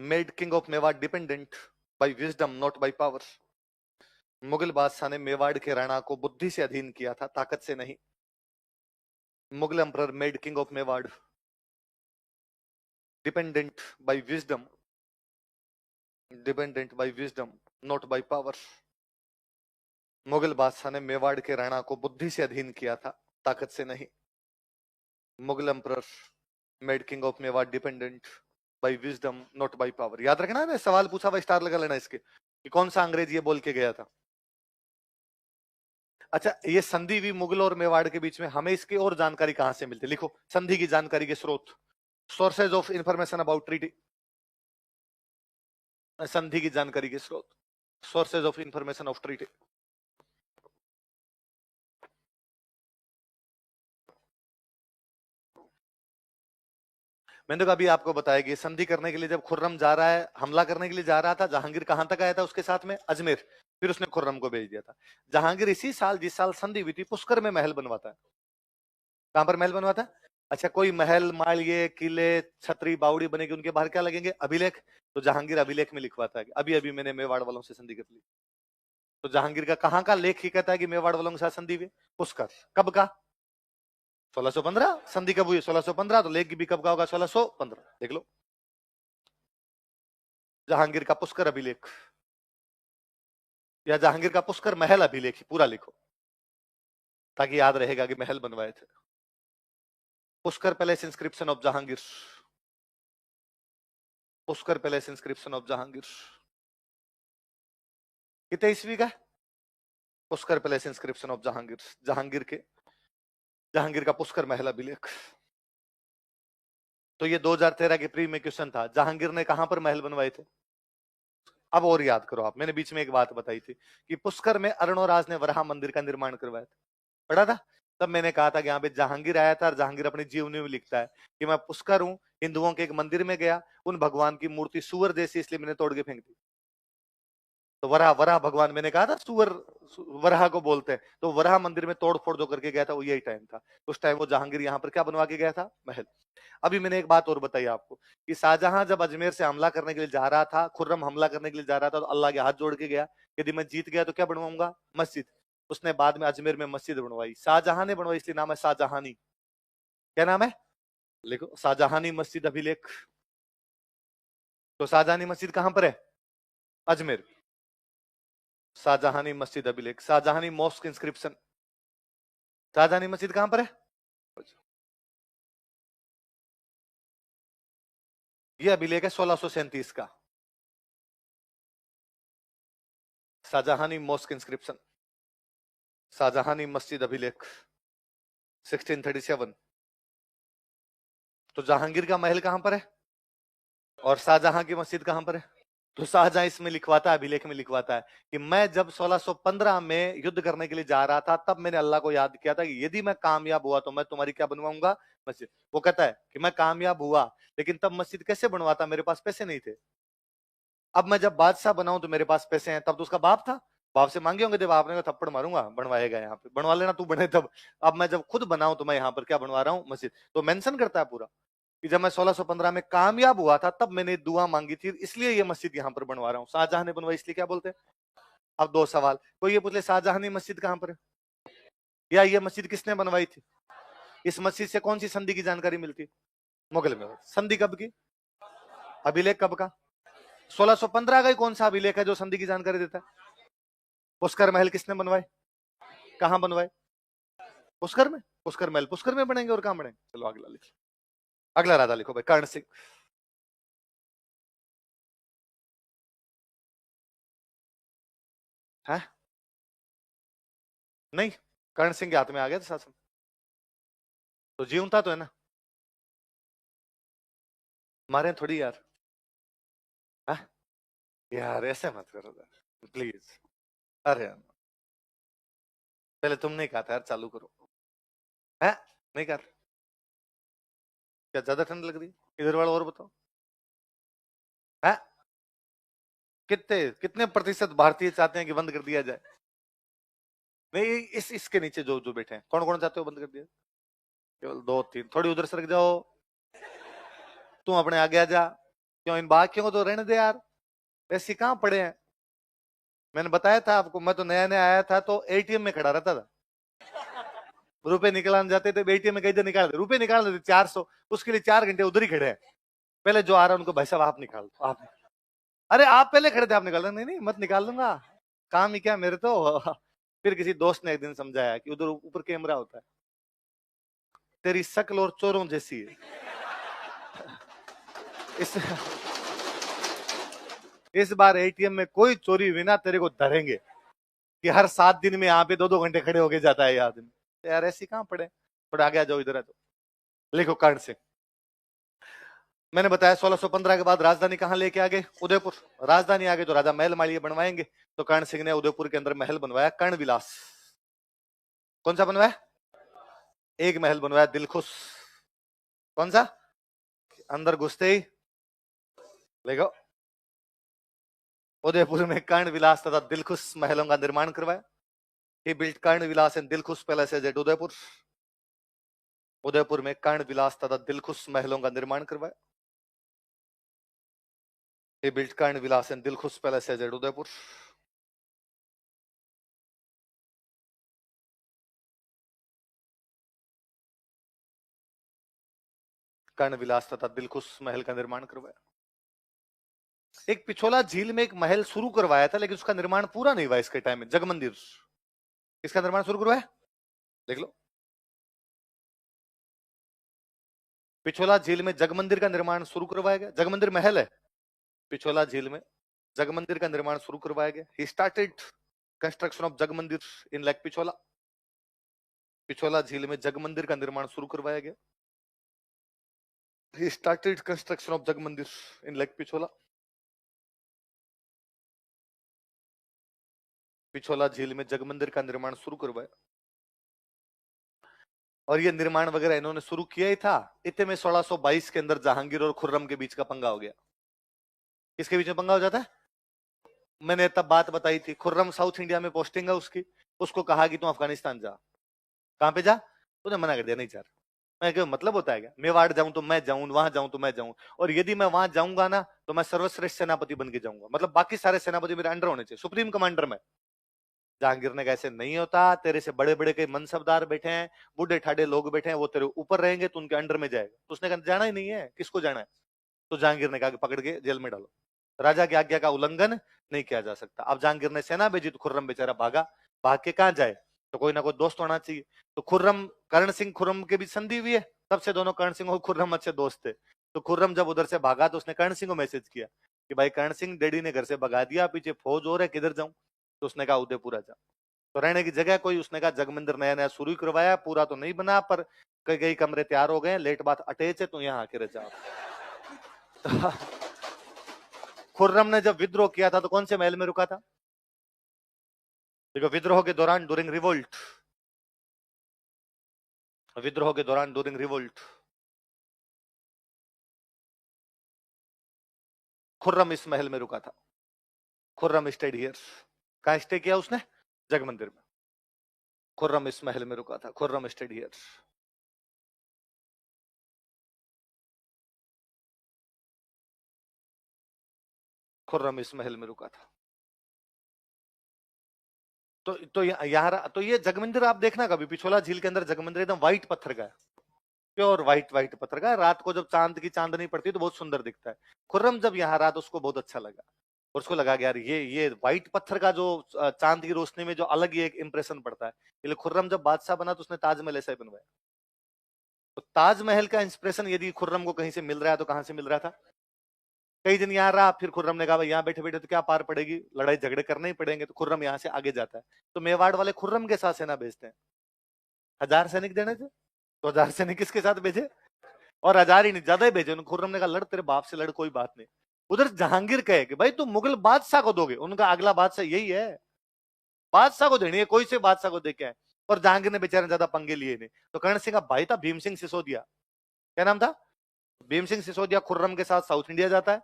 made king of Mewar dependent by wisdom not by power. Mughal बादशाह ने मेवाड़ के राणा को बुद्धि से अधीन किया था, ताकत से नहीं। Mughal emperor made king of Mewar dependent by wisdom, dependent by wisdom not by power. Mughal बादशाह ने मेवाड़ के राणा को बुद्धि से अधीन किया था, ताकत से नहीं। Mughal emperor made king of Mewar dependent by wisdom not by power. याद रखना है, सवाल पूछा हुआ स्टार लगा लेना इसके कि कौन सा अंग्रेज ये बोल के गया था। अच्छा, ये संधि भी मुगल और मेवाड़ के बीच में, हमें इसकी और जानकारी कहां से मिलती है? लिखो, संधि की जानकारी के स्रोत, sources of information about treaty. संधि की जानकारी के स्रोत, sources of information of treaty. मैंने तो अभी आपको बताया कि संधि करने के लिए जब खुर्रम जा रहा है, हमला करने के लिए जा रहा था, जहांगीर कहां तक आया था उसके साथ में? अजमेर। फिर उसने खुर्रम को भेज दिया था। जहांगीर इसी साल, जिस साल संधि हुई थी, पुष्कर में महल बनवाता है। कहां पर महल बनवाता है? अच्छा, कोई महल, मालिये, किले, छतरी, बावड़ी बनेगी, उनके बाहर क्या लगेंगे? अभिलेख। तो जहांगीर अभिलेख में लिखवाता है कि अभी अभी मैंने मेवाड़ वालों से संधि कर ली। तो जहांगीर का कहां का लेख ही कहता है कि मेवाड़ वालों के साथ संधि हुई? पुष्कर। कब का? 1615। संधि कब हुई? 1615। तो लेख भी कब का होगा? 1615। देख लो, जहांगीर का पुष्कर अभिलेख या जहांगीर का पुष्कर महल अभिलेख पूरा लिखो, ताकि याद रहेगा कि महल बनवाए थे। Pushkar palace inscription of Jahangir, Pushkar palace inscription of Jahangir, कितने ईस्वी का? Pushkar palace inscription of Jahangir, Jahangir का पुष्कर महल अभिलेख। तो ये 2013 के प्री में क्वेश्चन था, जहांगीर ने कहां पर महल बनवाए थे? अब और याद करो आप, मैंने बीच में एक बात बताई थी कि पुष्कर में अरुणोराज ने वराह मंदिर का निर्माण करवाया था, पढ़ा था? तब मैंने कहा था कि यहाँ पे जहांगीर आया था, और जहांगीर अपनी जीवनी में लिखता है कि मैं पुष्कर हूं, हिंदुओं के एक मंदिर में गया, उन भगवान की मूर्ति सुअर जैसी, इसलिए मैंने तोड़ के फेंक दी। तो वराह, वराह भगवान, मैंने कहा था सुअर वराह को बोलते हैं। तो वराह मंदिर में तोड़ फोड़ जो करके गया था, वो यही टाइम था। उस टाइम वो जहांगीर यहाँ पर क्या बनवा के गया था? महल। अभी मैंने एक बात और बताई आपको कि शाहजहां जब अजमेर से हमला करने के लिए जा रहा था, खुर्रम हमला करने के लिए जा रहा था, तो अल्लाह के हाथ जोड़ के गया, यदि मैं जीत गया तो क्या बनवाऊंगा? मस्जिद। उसने बाद में अजमेर में मस्जिद बनवाई, शाहजहां ने बनवाई, इसलिए नाम है शाहजहानी। क्या नाम है? लिखो, शाहजहानी मस्जिद अभिलेख। तो शाहजहानी मस्जिद कहां पर है? अजमेर। शाहजहानी मस्जिद अभिलेख, शाहजहानी मॉस्क इंस्क्रिप्शन। शाहजहानी मस्जिद कहां पर है? यह अभिलेख है 1637 का, शाहजहानी मॉस्क इंस्क्रिप्शन, शाहजहानी मस्जिद अभिलेख 1637। तो जहांगीर का महल कहां पर है और शाहजहां की मस्जिद कहां पर है? तो शाहजहां इसमें लिखवाता है, अभिलेख में लिखवाता है कि मैं जब 1615 में युद्ध करने के लिए जा रहा था, तब मैंने अल्लाह को याद किया था कि यदि मैं कामयाब हुआ तो मैं तुम्हारी क्या बनवाऊंगा? मस्जिद। वो कहता है कि मैं कामयाब हुआ, लेकिन तब मस्जिद कैसे बनवाता? मेरे पास पैसे नहीं थे। अब मैं जब बादशाह बनाऊं तो मेरे पास पैसे हैं। तब तो उसका बाप था, बाप से मांगे होंगे, जब आपने कहा थप्पड़ मारूंगा, बनवाएगा यहाँ पे, बनवा लेना तू बने तब। अब मैं जब खुद बनाऊं तो मैं यहाँ पर क्या बनवा रहा हूँ? मस्जिद। तो मेंशन करता है पूरा कि जब मैं 1615 में कामयाब हुआ था, तब मैंने दुआ मांगी थी, इसलिए ये मस्जिद यहाँ पर बनवा रहा हूँ। शाहजहां ने बनवाई, इसलिए क्या बोलते हैं? अब दो सवाल, कोई ये पूछ ले शाहजहां मस्जिद कहां पर है, या ये मस्जिद किसने बनवाई थी? इस मस्जिद से कौन सी संधि की जानकारी मिलती? मुगल में। संधि कब की? अभिलेख कब का? 1615 का ही कौन सा अभिलेख है जो संधि की जानकारी देता है? पुष्कर महल किसने बनवाए? कहां बनवाए? पुष्कर में। पुष्कर महल पुष्कर में बनेंगे और कहां बनेंगे? चलो अगला लिखो, अगला राजा लिखो भाई, कर्ण सिंह। है नहीं, कर्ण सिंह के हाथ में आ गया था शासन, तो जीवता तो है ना, मारे थोड़ी यार। है यार, ऐसे मत करो प्लीज। अरे यार, पहले तुम नहीं कहा था यार चालू करो। है नहीं कहा था? क्या ज्यादा ठंड लग रही? इधर वाला और बताओ। है कितने कितने प्रतिशत भारतीय चाहते हैं कि बंद कर दिया जाए? नहीं, इसके नीचे जो जो बैठे हैं, कौन कौन चाहते हो बंद कर दिया? केवल दो तीन, थोड़ी उधर सरक जाओ, तुम अपने आगे आ जा। क्यों, इन बाकियों को तो रहने दे यार, ऐसे कहां पड़े हैं? मैंने बताया था आपको, मैं तो नया नया आया था तो एटीएम में खड़ा रहता था, रुपए निकालने जाते थे, एटीएम में कई देर निकाल दे, रुपए निकाल देते 400, उसके लिए 4 घंटे उधर ही खड़े हैं। पहले जो आ रहा है उनको, भाई साहब आप निकाल दो, आप। अरे आप पहले खड़े थे, आप निकाल दो। नहीं नहीं, मत निकाल दूंगा, काम ही क्या मेरे तो। फिर किसी दोस्त ने एक दिन समझाया कि उधर ऊपर कैमरा होता है, तेरी शक्ल और चोरों जैसी है, इस इस बार एटीएम में कोई चोरी हुई ना, तेरे को धरेंगे, कि हर 7 दिन में यहाँ पे 2-2 घंटे खड़े होके जाता है ये आदमी। तो यार ऐसी कहां पड़े, थोड़ा आगे आ जाओ, इधर आ जाओ। लिखो कर्ण सिंह। मैंने बताया 1615 के बाद राजधानी कहां लेके आ गए? उदयपुर। राजधानी आ गई तो राजा महल मालिया बनवाएंगे, तो कर्ण सिंह ने उदयपुर के अंदर महल बनवाया कर्ण विलास। कौन सा बनवाया? एक महल बनवाया दिलखुश। कौन सा? अंदर घुसते ही देखो उदयपुर में कर्ण विलास तथा दिलखुश महलों का निर्माण करवाया। He built Karan Vilas and Dilkhush palaces at Udaipur. Udaipur में कर्ण विलास तथा दिलखुश महलों का निर्माण करवाया। He built Karan Vilas and Dilkhush palaces at Udaipur. Karan Vilas तथा दिलखुश महल का निर्माण करवाया। एक पिछोला झील में एक महल शुरू करवाया था, लेकिन उसका निर्माण पूरा नहीं हुआ इसके टाइम में। जगमंदिर, इसका निर्माण शुरू करवाया, देख लो। पिछोला झील में जगमंदिर का निर्माण शुरू करवाया गया। जगमंदिर महल है, पिछोला झील में जगमंदिर का निर्माण शुरू करवाया गया। He started construction of Jag Mandir in lake Pichola. Pichola झील में जगमंदिर का निर्माण शुरू करवाया गया। He started construction of Jag Mandir in lake Pichola. Pichola झील में जगमंदिर का निर्माण शुरू करवाया। और ये निर्माण वगैरह इन्होंने शुरू किया ही था। इतने में 1622 के अंदर जहांगीर और खुर्रम के बीच का पंगा हो गया। किसके बीच में पंगा हो जाता है? मैंने तब बात बताई थी, खुर्रम साउथ इंडिया में पोस्टिंग है उसकी, उसको कहा कि तुम अफगानिस्तान जा। कहां पे जा? तूने मना कर दिया, नहीं जा रहा। मैं क्या मतलब होता है क्या? मेवाड़ जाऊं तो मैं जाऊं, वहां जाऊं तो मैं जाऊं, और यदि मैं वहां जाऊंगा ना तो मैं सर्वश्रेष्ठ सेनापति बन के जाऊंगा, मतलब बाकी सारे सेनापति मेरे अंडर होने चाहिए, सुप्रीम कमांडर में। जहांगीर ने कैसे नहीं होता, तेरे से बड़े बड़े कई मनसबदार बैठे हैं, बूढ़े ठाडे लोग बैठे हैं, वो तेरे ऊपर रहेंगे, तो उनके अंडर में जाएगा। तो उसने कहा जाना ही नहीं है, किसको जाना है? तो जहांगीर ने कहा कि पकड़ के जेल में डालो, राजा की आज्ञा का उल्लंघन नहीं किया जा सकता। अब जहांगीर ने सेना भेजी तो खुर्रम बेचारा भागा। भाग के कहां जाए? तो कोई ना कोई दोस्त होना चाहिए। तो खुर्रम, कर्ण सिंह खुर्रम के बीच संधि हुई है, तब से दोनों कर्ण सिंह और खुर्रम अच्छे दोस्त थे। तो खुर्रम जब उधर से भागा तो उसने कर्ण सिंह को मैसेज किया कि भाई कर्ण सिंह, डैडी ने घर से भगा दिया, पीछे फौज और है, किधर जाऊं? तो उसने कहा उदयपुर आ जा। तो रहने की जगह कोई, उसने कहा जगमंदिर नया नया शुरू ही करवाया, पूरा तो नहीं बना, पर कई कई कमरे तैयार हो गए, लेट बात अटैच है, तो यहाँ आके रह जाओ। खुर्रम ने जब विद्रोह किया था तो कौन से महल में रुका था? देखो, विद्रोह के दौरान, ड्यूरिंग रिवोल्ट, विद्रोह के दौरान ड्यूरिंग रिवोल्ट, खुर्रम इस महल में रुका था। Khurram state here. कहां स्टे किया उसने? जगमंदिर में। खुर्रम इस महल में रुका था, खुर्रम स्टेड हियर। खुर्रम इस महल में रुका था। तो यहाँ तो ये जगमंदिर आप देखना कभी, पिछोला झील के अंदर जगमंदिर एकदम व्हाइट पत्थर का है, प्योर व्हाइट व्हाइट पत्थर का है। रात को जब चांद की चांदनी पड़ती है तो बहुत सुंदर दिखता है। खुर्रम जब यहाँ रहा तो उसको बहुत अच्छा लगा, और उसको लगा कि यार ये व्हाइट पत्थर का जो चांद की रोशनी में जो अलग ही एक इंप्रेशन पड़ता है। इसलिए खुर्रम जब बादशाह बना तो उसने ताजमहल ऐसा ही बनवाया। तो ताजमहल का इंस्पिरेशन यदि खुर्रम को कहीं से मिल रहा है तो कहां से मिल रहा था? कई दिन यहाँ रहा, फिर खुर्रम ने कहा भाई यहाँ बैठे बैठे तो क्या पार पड़ेगी, लड़ाई झगड़े करने ही पड़ेंगे, तो खुर्रम यहाँ से आगे जाता है। तो मेवाड़ वाले खुर्रम के साथ सेना भेजते हैं। 1000 सैनिक देने थे, तो 1000 सैनिक किसके साथ भेजे? और 1000 ही नहीं, ज्यादा ही भेजे। खुर्रम ने कहा लड़, तेरे बाप से लड़, कोई बात नहीं। उधर जहांगीर कहे कि भाई तुम मुगल बादशाह को दोगे, उनका अगला बादशाह यही है, बादशाह को देनी है, कोई से बादशाह को दे के आए। और जहांगीर ने बेचारे ज्यादा पंगे लिए नहीं। तो कर्ण सिंह का भाई था भीम सिंह सिसोदिया, क्या नाम था? भीम सिंह सिसोदिया खुर्रम के साथ साउथ इंडिया जाता है।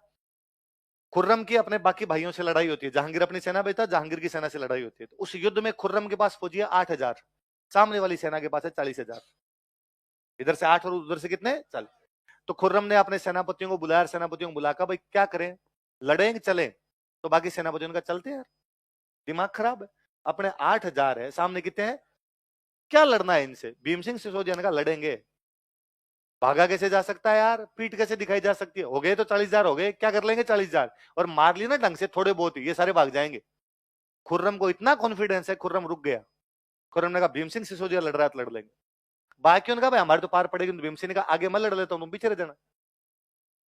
खुर्रम की अपने बाकी भाइयों से लड़ाई होती है, जहांगीर अपनी सेना भेजता है, जहांगीर की सेना से लड़ाई होती है। तो उस युद्ध में खुर्रम के पास फौजी है 8000, सामने वाली सेना के पास है 40000। इधर से 8 और उधर से कितने? 40। तो खुर्रम ने अपने सेनापतियों को बुलाया, सेनापतियों को बुलाकर भाई क्या करें, लड़ेंगे चले? तो बाकी सेनापतियों ने कहा चलते यार, दिमाग खराब है, अपने 8000 है, सामने कितने हैं, क्या लड़ना है इनसे? भीम सिंह सिसोदिया ने कहा लड़ेंगे। भागा कैसे जा सकता है यार, पीठ कैसे दिखाई जा सकती है? हो गए तो 40000 हो गए, क्या कर लेंगे 40000? और मार ली ना ढंग से थोड़े बहुत ही, ये सारे भाग जाएंगे। खुर्रम को इतना कॉन्फिडेंस है, खुर्रम रुक गया। खुर्रम ने कहा भीम सिंह सिसोदिया लड़ रहा है तो लड़ लेंगे। बाकियों ने कहा भाई हमारे तो पार पड़ेगी। भीम सिंह ने कहा आगे मैं लड़ लेता हूं, तुम पीछे रह जाना।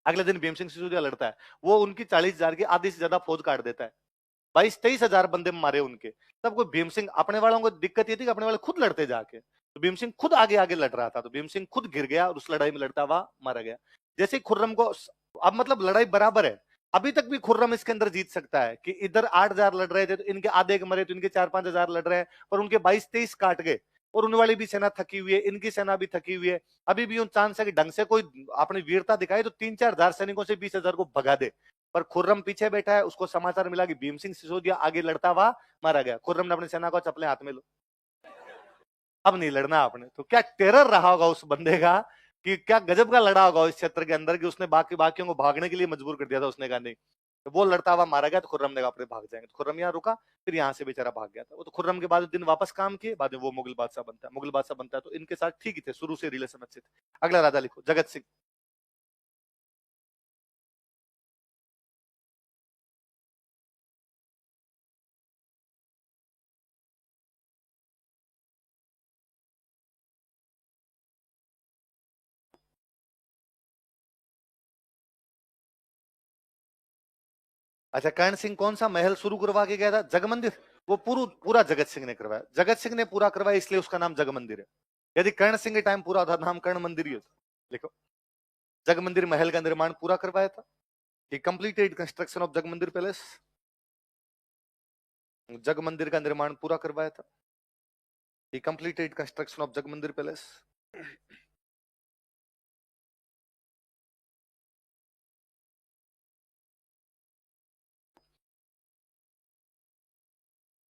अगले दिन भीम सिंह सिसोदिया लड़ता है, वो उनकी 40000 की आधी से ज्यादा फौज काट देता है। 22-23 हजार बंदे मारे उनके। तब कोई भीम सिंह, अपने वालों को दिक्कत ये थी कि अपने वाले खुद लड़ते जाके, तो भीम सिंह खुद आगे आगे लड़ रहा था, तो भीम सिंह खुद गिर गया और उस लड़ाई में लड़ता हुआ मारा गया। जैसे खुर्रम को, अब मतलब लड़ाई बराबर है, अभी तक भी खुर्रम इसके अंदर जीत सकता है कि इधर 8 हजार लड़ रहे थे तो इनके आधे के मरे, तो इनके 4-5 हजार लड़ रहे हैं, पर उनके 22-23 काट गए, और उन वाली भी सेना थकी हुई है, इनकी सेना भी थकी हुई है। अभी भी उन चांस है कि ढंग से कोई अपनी वीरता दिखाए तो 3-4 हजार सैनिकों से 20 हजार को भगा दे, पर खुर्रम पीछे बैठा है। उसको समाचार मिला कि भीम सिंह सिसोदिया आगे लड़ता हुआ मारा गया। खुर्रम ने अपनी सेना को चपले हाथ में लो, अब नहीं लड़ना आपने। तो क्या टेरर रहा होगा उस बंदे का, कि क्या गजब का लड़ा होगा इस क्षेत्र के अंदर, कि उसने बाकियों को भागने के लिए मजबूर कर दिया था। उसने कहा नहीं, तो वो लड़ता हुआ मारा गया, तो खुर्रम ने कहा अपने भाग जाएंगे, तो खुर्रम यहाँ रुका, फिर यहाँ से बेचारा भाग गया था वो। तो खुर्रम के बाद दिन वापस काम किए, बाद में वो मुगल बादशाह बनता है। मुगल बादशाह बनता है तो इनके साथ ठीक ही थे, शुरू से रिलेशन अच्छे थे। अगला राजा लिखो, जगत सिंह। अच्छा, कर्ण सिंह कौन सा महल शुरू करवा के गया था? जगमंदिर। वो पूरा जगत सिंह ने करवाया, जगत सिंह ने पूरा करवाया, इसलिए उसका नाम जगमंदिर है। यदि कर्ण सिंह के टाइम पूरा होता, नाम कर्ण मंदिर ही होता। लिखो, जगमंदिर महल का निर्माण पूरा करवाया था। He completed construction of Jagmandir palace. Jagmandir का निर्माण पूरा करवाया था। He completed construction of Jagmandir palace.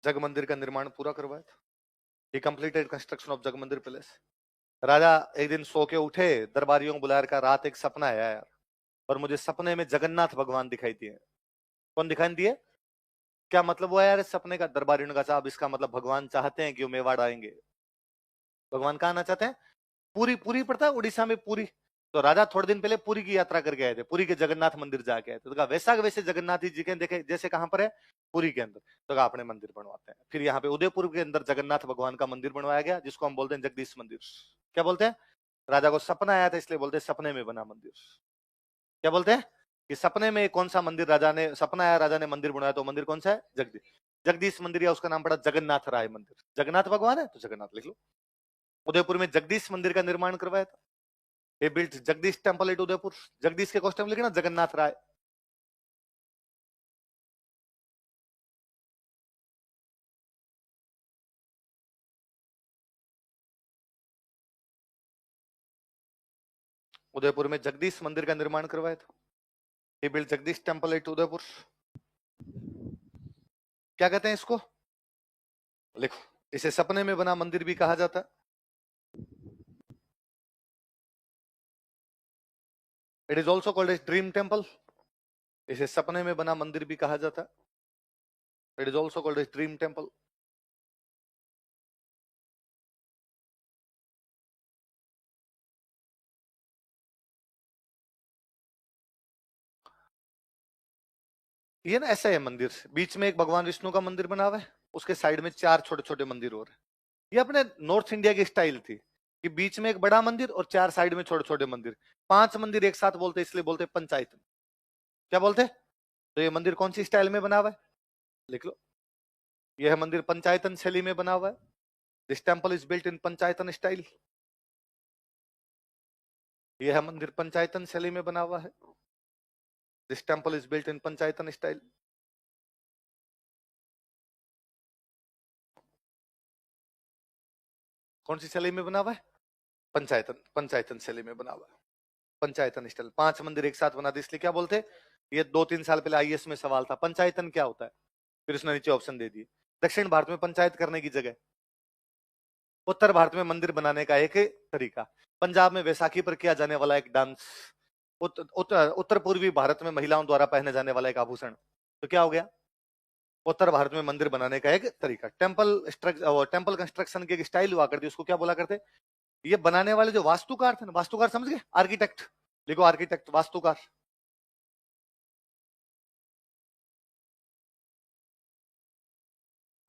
Jagmandir का निर्माण पूरा करवाया था। He completed construction of Jagmandir palace. राजा एक दिन सो के उठे, दरबारियों को बुलाया कर, रात एक सपना आया यार, और मुझे सपने में जगन्नाथ भगवान दिखाई दिए। कौन दिखाई दिए? क्या मतलब हुआ यार इस सपने का? दरबारियों ने कहा, साहब इसका मतलब भगवान चाहते हैं कि वो मेवाड़ आएंगे। भगवान कहाँ आना चाहते हैं? पूरी। पूरी पड़ता है उड़ीसा में, पूरी। तो राजा थोड़े दिन पहले पूरी की यात्रा करके आए थे, पूरी के जगन्नाथ मंदिर जाके आए थे। तो कहा वैसा के वैसे जगन्नाथ जी के देखे जैसे कहां पर है? पूरी के अंदर। तो कहा अपने मंदिर बनवाते हैं। फिर यहाँ पे उदयपुर के अंदर जगन्नाथ भगवान का मंदिर बनवाया गया, जिसको हम बोलते हैं जगदीश मंदिर। क्या बोलते हैं? राजा को सपना आया था, इसलिए बोलते हैं सपने में बना मंदिर। क्या बोलते हैं? कि सपने में कौन सा मंदिर, राजा ने सपना आया, राजा ने मंदिर बनाया, तो मंदिर कौन सा है? जगदीश। जगदीश मंदिर, या उसका नाम पड़ा जगन्नाथ राय मंदिर। जगन्नाथ भगवान है तो जगन्नाथ लिख लो। उदयपुर में जगदीश मंदिर का निर्माण करवाया था। He built Jagdish temple at Udaipur. Jagdish के कॉस्ट्यूम लिखे ना, जगन्नाथ राय। उदयपुर में जगदीश मंदिर का निर्माण करवाया था। He built Jagdish temple at Udaipur. क्या कहते हैं इसको? लिखो, इसे सपने में बना मंदिर भी कहा जाता है। It is also called as dream temple. इसे सपने में बना मंदिर भी कहा जाता है। It is also called as dream temple. ये ना ऐसा है मंदिर, बीच में एक भगवान विष्णु का मंदिर बना हुआ है, उसके साइड में 4 छोटे छोटे मंदिर और है। ये अपने नॉर्थ इंडिया की स्टाइल थी, कि बीच में एक बड़ा मंदिर और 4 साइड में छोटे छोटे मंदिर। 5 मंदिर एक साथ बोलते, इसलिए बोलते पंचायत। क्या बोलते? तो ये मंदिर कौन सी स्टाइल में बना हुआ है? लिख लो, यह मंदिर पंचायतन शैली में बना हुआ है। This temple is built in panchayatan style. यह मंदिर पंचायतन शैली में बना हुआ है। This temple is built in panchayatan style. कौन सी शैली में बना हुआ है? पंचायतन शैली में बना हुआ है। पंचायतन स्टाइल। 5 मंदिर एक साथ बना दिए, इसलिए क्या बोलते? ये 2-3 साल पहले आईएएस में सवाल था, पंचायतन क्या होता है? फिर उसने नीचे ऑप्शन दे दिए। दक्षिण भारत में पंचायत करने की जगह उत्तर भारत में मंदिर बनाने का एक तरीका। पंजाब में वैसाखी पर किया जाने वाला एक डांस। उत्तर पूर्वी भारत में महिलाओं द्वारा पहने जाने वाला एक आभूषण। तो क्या हो गया? उत्तर भारत में मंदिर बनाने का एक तरीका। टेम्पल कंस्ट्रक्शन की एक स्टाइल हुआ करती, उसको क्या बोला करते? ये बनाने वाले जो वास्तुकार थे ना, वास्तुकार समझ गए? आर्किटेक्ट। लिखो, आर्किटेक्ट, वास्तुकार।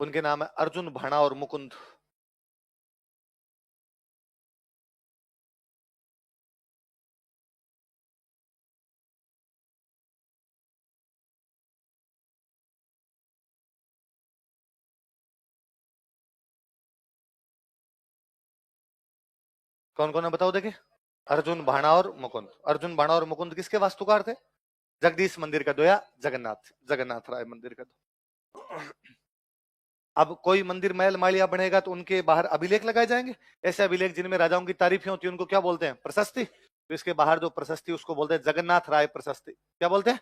उनके नाम है अर्जुन, भाणा और मुकुंद। कौन कौन है बताओ देखे? अर्जुन, भाणा और मुकुंद। अर्जुन, भाणा और मुकुंद किसके वास्तुकार थे? जगदीश मंदिर का दो या जगन्नाथ, जगन्नाथ राय मंदिर का दो। अब कोई मंदिर महल मालिया बनेगा तो उनके बाहर अभिलेख लगाए जाएंगे। ऐसे अभिलेख जिनमें राजाओं की तारीफें होती है उनको क्या बोलते हैं? प्रशस्ति। तो इसके बाहर जो प्रशस्ति उसको बोलते हैं जगन्नाथ राय प्रशस्ति। क्या बोलते हैं?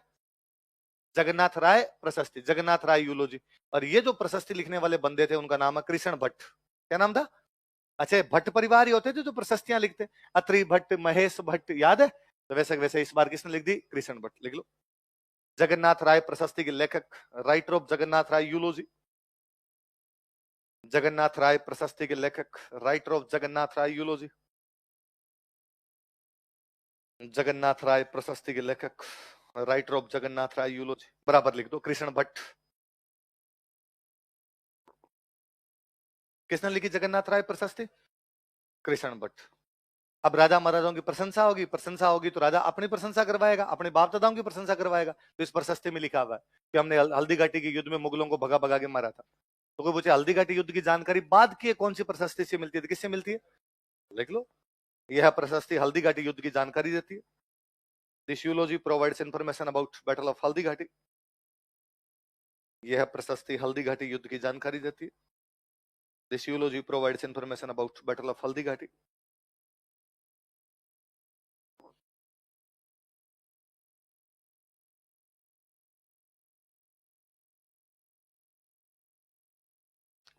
जगन्नाथ राय प्रशस्ति, जगन्नाथ राय यूलोजी। और ये जो प्रशस्ति लिखने वाले बंदे थे उनका नाम है कृष्ण भट्ट। क्या नाम था? अच्छा, भट्ट परिवार ही होते थे जो प्रशस्तियां लिखते। अत्रि भट्ट, महेश भट्ट, याद है? तो वैसे वैसे इस बार किसने लिख दी? कृष्ण भट्ट। लिख लो। जगन्नाथ राय प्रशस्ति के लेखक, writer of Jagannath Rai eulogy. Jagannath Rai प्रशस्ति के लेखक, writer of Jagannath Rai eulogy. Jagannath Rai प्रशस्ति के लेखक, writer of Jagannath Rai eulogy, बराबर लिख दो कृष्ण भट्ट। किसने लिखी जगन्नाथ राय प्रशस्ति? कृष्ण भट्ट। अब राजा महाराजाओं की प्रशंसा होगी, प्रशंसा होगी तो राजा अपनी प्रशंसा करवाएगा, अपने बाप दादाओं की प्रशंसा करवाएगा। तो इस प्रशस्ति में लिखा हुआ है कि हमने हल्दी घाटी के युद्ध में मुगलों को भगा भगा के मारा था। तो कोई पूछे हल्दी घाटी युद्ध की जानकारी बाद की कौन सी प्रशस्ति से मिलती है? किससे मिलती है? लिख लो। यह प्रशस्ति हल्दी घाटी युद्ध की जानकारी देती है। This यूलोजी provides information about battle of Haldi Ghati. यह प्रशस्ति हल्दी घाटी युद्ध की जानकारी देती है। This यूलोजी provides information about battle of Haldi Ghati.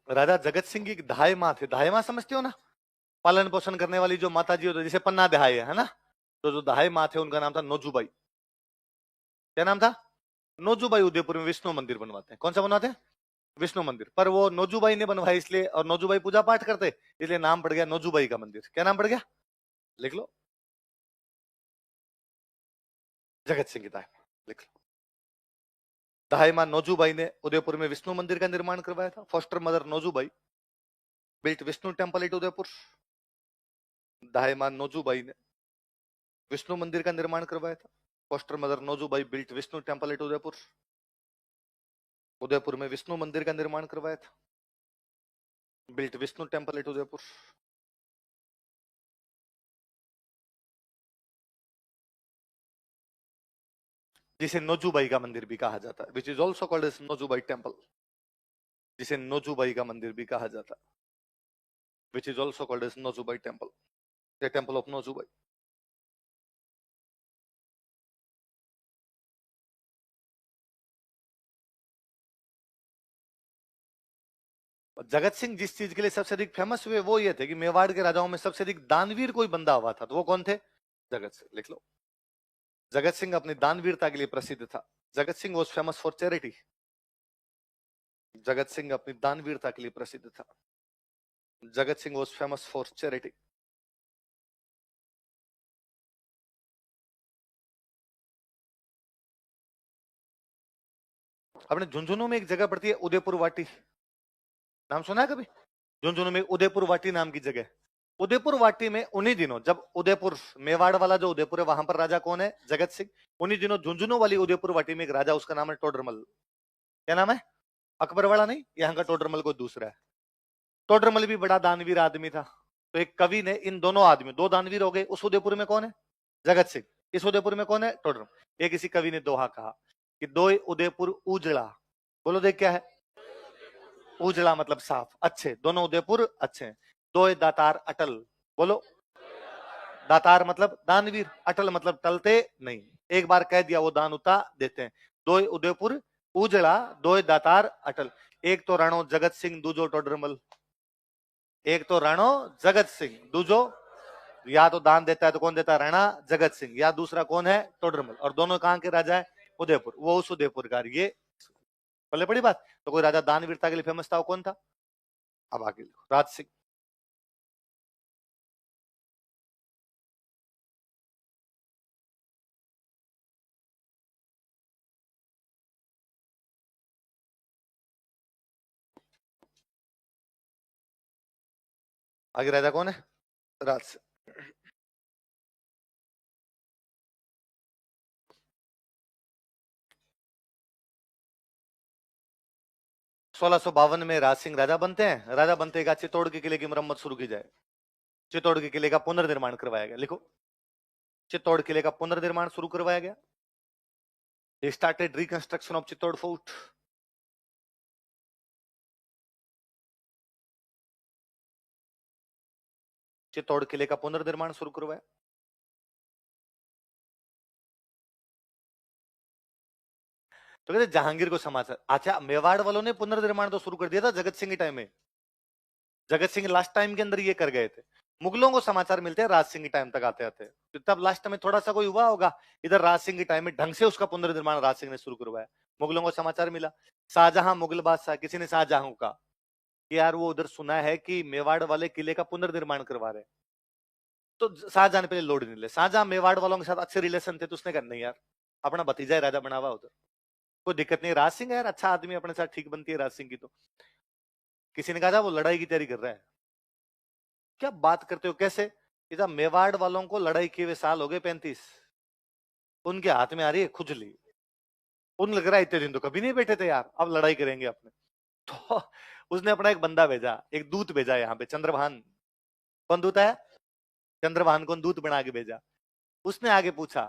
राजा जगत सिंह की धाय माँ थे। धाय माँ समझते हो ना? पालन पोषण करने वाली जो माता जी होती, जैसे पन्ना दहाई है ना? तो जो दहाई माँ थे उनका नाम था नोजूबाई। क्या नाम था? नोजूबाई। उदयपुर में विष्णु मंदिर बनवाते हैं। कौन सा बनवाते हैं? विष्णु मंदिर। पर वो नोजूबाई ने बनवाया इसलिए, और नोजूबाई पूजा पाठ करते इसलिए नाम पड़ गया नोजूबाई का मंदिर। क्या नाम पड़ गया? लिख लो। जगत सिंह की दाई। लिख लो। दाई मां नोजूबाई ने उदयपुर में विष्णु मंदिर का निर्माण करवाया था। Foster mother Nojubai built Vishnu temple at Udaipur. दाई मां नोजूबाई ने विष्णु मंदिर का निर्माण करवाया था। Foster mother Nojubai built Vishnu temple at Udaipur. Udaipur में विष्णु मंदिर का निर्माण करवाया था। Built Vishnu temple at Udaipur. जिसे नोजूबाई का मंदिर भी कहा जाता है, which is also called as Nojubai temple. जिसे नोजूबाई का मंदिर भी कहा जाता है, which is also called as Nojubai temple, the temple of Nojubai. Jagat Singh जिस चीज के लिए सबसे अधिक फेमस हुए वो ये थे कि मेवाड़ के राजाओं में सबसे अधिक दानवीर कोई बंदा हुआ था, तो वो कौन थे? जगत सिंह। लिख लो। जगत सिंह अपनी दानवीरता के लिए प्रसिद्ध था। Jagat Singh was famous for charity. Jagat Singh अपनी दानवीरता के लिए प्रसिद्ध था। Jagat Singh was famous for charity. अपने झुंझुनू में एक जगह पड़ती है उदयपुर वाटी। नाम सुना है कभी? झुंझुनू में उदयपुर वाटी नाम की जगह। उदयपुर वाटी में उन्हीं दिनों जब उदयपुर, मेवाड़ वाला जो उदयपुर है वहां पर राजा कौन है? जगत सिंह। उन्हीं दिनों झुंझुनू वाली उदयपुर वाटी में एक राजा, उसका नाम है टोडरमल। क्या नाम है? अकबर वाला नहीं, यहाँ का टोडरमल कोई दूसरा है। टोडरमल भी बड़ा दानवीर आदमी था। तो एक कवि ने इन दोनों आदमी, दो दानवीर हो गए, उस उदयपुर में कौन है? जगत सिंह। इस उदयपुर में कौन है? टोडरमल। एक किसी कवि ने दोहा कहा कि दो उदयपुर उजड़ा। बोलो देख क्या है? उजड़ा मतलब साफ, अच्छे। दोनों उदयपुर अच्छे हैं। दो दातार अटल। बोलो। दातार मतलब दानवीर, अटल मतलब टलते नहीं। एक बार कह दिया वो दान उता देते हैं। दो उदयपुर उजड़ा, दो दातार अटल। एक तो राणो जगत सिंह, दूजो टोडरमल। एक तो राणो जगत सिंह, दूजो, या तो दान देता है तो कौन देता है? राणा जगत सिंह। या दूसरा कौन है? टोडरमल। और दोनों कहां के राजा है? उदयपुर। वो उस उदयपुर का। ये पहले बड़ी बात। तो कोई राजा दानवीरता के लिए फेमस था, वो कौन था? अब आगे लिखो। राज सिंह। आगे राजा कौन है? राज सिंह। 1652 में राज सिंह राजा बनते हैं। राजा बनते ही चित्तौड़ के किले की मरम्मत शुरू की जाए। चित्तौड़ के किले का पुनर्निर्माण करवाया गया। लिखो, चित्तौड़ किले का पुनर्निर्माण शुरू करवाया गया। They started reconstruction of Chittor fort. Chittor किले का पुनर्निर्माण शुरू करवाया। तो कहते जहांगीर को समाचार, अच्छा मेवाड़ वालों ने पुनर्निर्माण तो शुरू कर दिया था जगत सिंह के टाइम में। जगत सिंह लास्ट टाइम के अंदर ये कर गए थे। मुगलों को समाचार मिलते हैं राज सिंह के टाइम तक आते आते, तो तब लास्ट में थोड़ा सा कोई हुआ होगा। इधर राज सिंह के टाइम में ढंग से उसका पुनर्निर्माण राज सिंह ने शुरू करवाया। मुगलों को समाचार मिला, शाहजहां मुगल बादशाह, किसी ने शाहजहां का कि यार वो उधर सुना है कि मेवाड़ वाले किले का पुनर्निर्माण करवा रहे, तो शाहजहां ने पहले लोड नहीं ले। शाहजहां मेवाड़ वालों के साथ अच्छे रिलेशन थे, तो उसने कहा नहीं यार, अपना भतीजा राजा बना हुआ उधर, कोई दिक्कत नहीं। राज सिंह यार अच्छा आदमी, अपने साथ ठीक बनती है राज सिंह की। तो किसी ने कहा था वो लड़ाई की तैयारी कर रहा है। क्या बात करते हो, कैसे? इधर मेवाड़ वालों को लड़ाई किए हुए साल हो गए 35, उनके हाथ में आ रही है खुजली। उन लग रहा है इतने दिन तो कभी नहीं बैठे थे यार, अब लड़ाई करेंगे अपने। तो उसने अपना एक बंदा भेजा, एक दूत भेजा यहाँ पे, चंद्रभान। कौन दूत है? चंद्रभान को दूत बना के भेजा। उसने आगे पूछा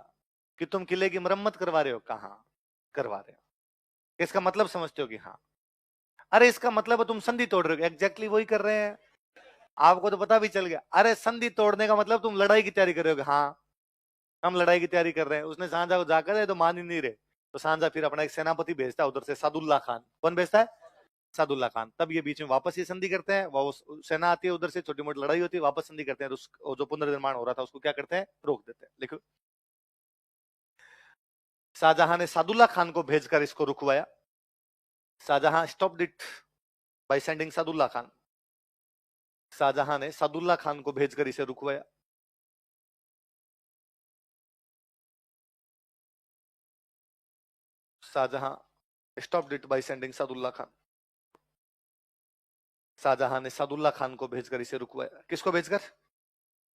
कि तुम किले की मरम्मत करवा रहे हो? कहा करवा रहे हो। इसका मतलब समझते हो कि हाँ? अरे इसका मतलब तुम संधि तोड़ रहे हो। एग्जैक्टली वही कर रहे हैं, आपको तो पता भी चल गया। अरे संधि तोड़ने का मतलब तुम लड़ाई की तैयारी कर रहे हो? हाँ हम लड़ाई की तैयारी कर रहे हैं। उसने सांझा को जाकर है तो मान ही नहीं रहे, तो सांझा फिर अपना एक सेनापति भेजता है उधर से, सादुल्ला खान। कौन भेजता है? सादुल्ला खान। तब ये बीच में वापस ये संधि करते हैं, वो सेना आती है उधर से, छोटी मोटी लड़ाई होती है, वापस संधि करते हैं, तो जो पुनर्निर्माण हो रहा था उसको क्या करते हैं? रोक देते हैं। लिखो, शाहजहां ने सादुल्ला खान को भेजकर इसको रुकवाया। Shahjahan stopped it by sending Sadullah Khan. Shahjahan ने सादुल्ला खान को भेजकर इसे रुकवाया। Shahjahan stopped it by sending Sadullah Khan. Shahjahan ने सादुल्ला खान को भेजकर इसे रुकवाया। किसको भेजकर?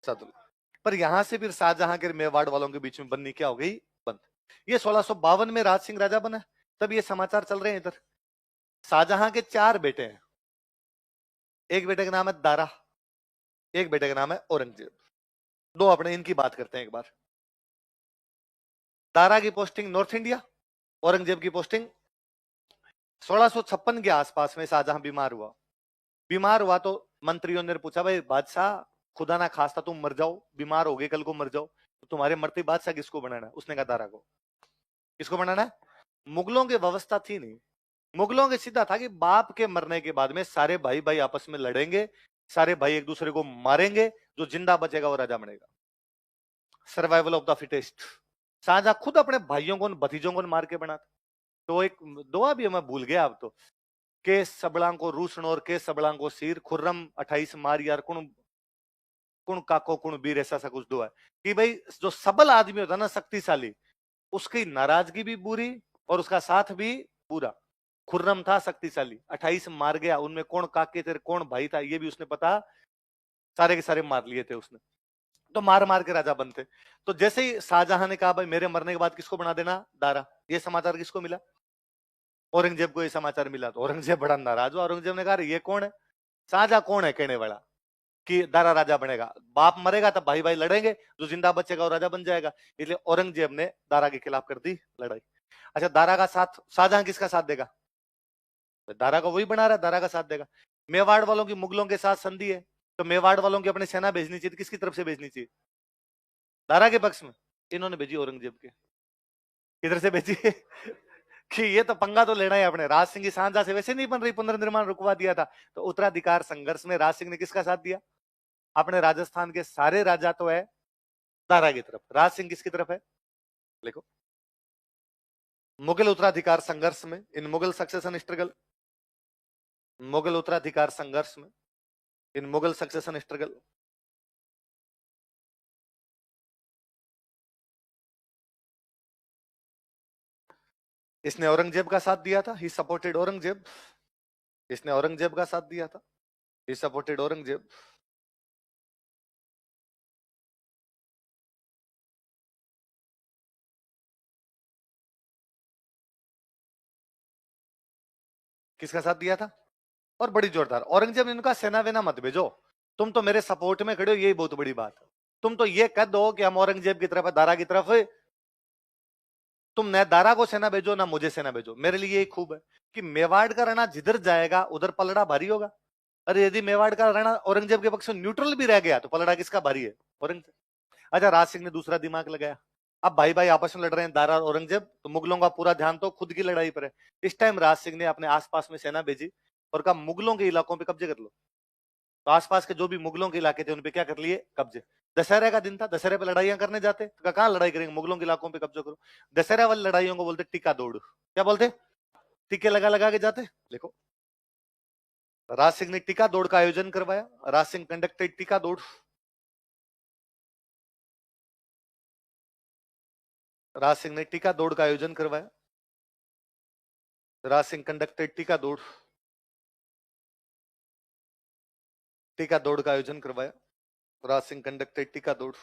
सादुल्ला। पर यहां से फिर शाहजहां के मेवाड़ वालों के बीच में बननी क्या हो गई? बंद। ये 1652 में राज सिंह राजा बना, तब ये समाचार चल रहे हैं इधर। शाहजहां के 4 बेटे हैं। एक बेटे का नाम है दारा, एक बेटे का नाम है औरंगजेब। दो अपने इनकी बात करते हैं एक बार। दारा की पोस्टिंग नॉर्थ इंडिया, औरंगजेब की पोस्टिंग 1656 के आसपास में। शाहजहां बीमार हुआ। बीमार हुआ तो मंत्रियों ने पूछा, भाई बादशाह खुदा ना खास्ता तुम मर जाओ, बीमार हो गए, कल को मर जाओ, तो तुम्हारे मरते बादशाह किसको बनाना है? उसने कहा दारा को। किसको बनाना है? मुगलों की व्यवस्था थी नहीं। मुगलों के सीधा था कि बाप के मरने के बाद में सारे भाई भाई आपस में लड़ेंगे, सारे भाई एक दूसरे को मारेंगे, जो जिंदा बचेगा वो राजा बनेगा। Survival of the fittest. Shahjahan खुद अपने भाइयों को, भतीजों को मार के बनाता। तो एक दुआ भी मैं भूल गया अब तो, के सबलां को रूसण और के सबलां को सीर, खुर्रम 28 मार यार कुण कुण काको कुण वीर, ऐसा सा कुछ दुआ है कि भाई जो सबल आदमी होता ना, शक्तिशाली, उसकी नाराजगी भी बुरी और उसका साथ भी बुरा। खुर्रम था शक्तिशाली, 28 मार गया, उनमें कौन काके तेरे कौन भाई था ये भी उसने पता, सारे के सारे मार लिए थे उसने। तो मार मार के राजा बनते। तो जैसे ही शाहजहां ने कहा भाई मेरे मरने के बाद किसको बना देना? दारा। ये समाचार किसको मिला? औरंगजेब को ये समाचार मिला। तो औरंगजेब बड़ा नाराज हुआ। औरंगजेब ने कहा ये कौन है? शाहजहां कौन है कहने वाला कि दारा राजा बनेगा? बाप मरेगा तब भाई भाई लड़ेंगे, जो जिंदा बचेगा वो राजा बन जाएगा। इसलिए औरंगजेब ने दारा के खिलाफ कर दी लड़ाई। अच्छा दारा का साथ शाहजहां किसका साथ देगा? दारा को वही बना रहा है, दारा का साथ देगा। मेवाड़ वालों की मुगलों के साथ संधि है, तो मेवाड़ वालों की अपनी सेना भेजनी चाहिए, किसकी तरफ से भेजनी चाहिए? दारा के पक्ष में। इन्होंने भेजी औरंगजेब के। किधर से भेजी? कि ये तो पंगा तो लेना है अपने। राज सिंह की शाहजहां से वैसे नहीं बन रही, पुनर्निर्माण रुकवा दिया था। तो उत्तराधिकार संघर्ष में राज सिंह ने किसका साथ दिया? अपने राजस्थान के सारे राजा तो है दारा की तरफ, राज सिंह किसकी तरफ है? देखो, मुगल उत्तराधिकार संघर्ष में, इन मुगल सक्सेशन स्ट्रगल, मुगल उत्तराधिकार संघर्ष में, इन मुगल सक्सेशन स्ट्रगल, इसने औरंगजेब का साथ दिया था। He supported Aurangzeb. इसने औरंगजेब का साथ दिया था। He supported Aurangzeb. किसका साथ दिया था? और बड़ी जोरदार। औरंगजेब ने इनका सेना वेना मत भेजो, तुम तो मेरे सपोर्ट में खड़े हो, यही बहुत बड़ी बात है। तुम तो ये कह दो कि हम औरंगजेब की तरफ, दारा की तरफ। तुम न दारा को सेना भेजो ना मुझे सेना भेजो, मेरे लिए यही खूब है कि मेवाड़ का राणा जिधर जाएगा उधर पलड़ा भारी होगा। अरे यदि मेवाड़ का राणा औरंगजेब के पक्ष में न्यूट्रल भी रह गया तो पलड़ा किसका भारी है? औरंगजेब। अच्छा, राज सिंह ने दूसरा दिमाग लगाया। अब भाई भाई आपस में लड़ रहे हैं दारा और औरंगजेब, तो मुगलों का पूरा ध्यान तो खुद की लड़ाई पर है। इस टाइम राज सिंह ने अपने आसपास में सेना भेजी और कहा मुगलों के इलाकों पे कब्जे कर लो। तो आसपास के जो भी मुगलों के इलाके थे उन पे क्या कर लिए? कब्जे। दशहरे का दिन था, दशहरे पे लड़ाइयां करने जाते, तो कहां लड़ाई करेंगे? मुगलों के इलाकों पे कब्जा करो। दशहरा वाली लड़ाइयों को बोलते टीका दौड़। क्या बोलते? टीके लगा लगा के जाते। देखो, राज सिंह ने टीका दौड़ का आयोजन करवाया। राज सिंह कंडक्टेड टीका दौड़। राज सिंह ने टीका दौड़ का आयोजन करवाया। राज सिंह कंडक्टेड टीका दौड़। टीका दौड़ का आयोजन करवाया। राज सिंह कंडक्टेड टीका दौड़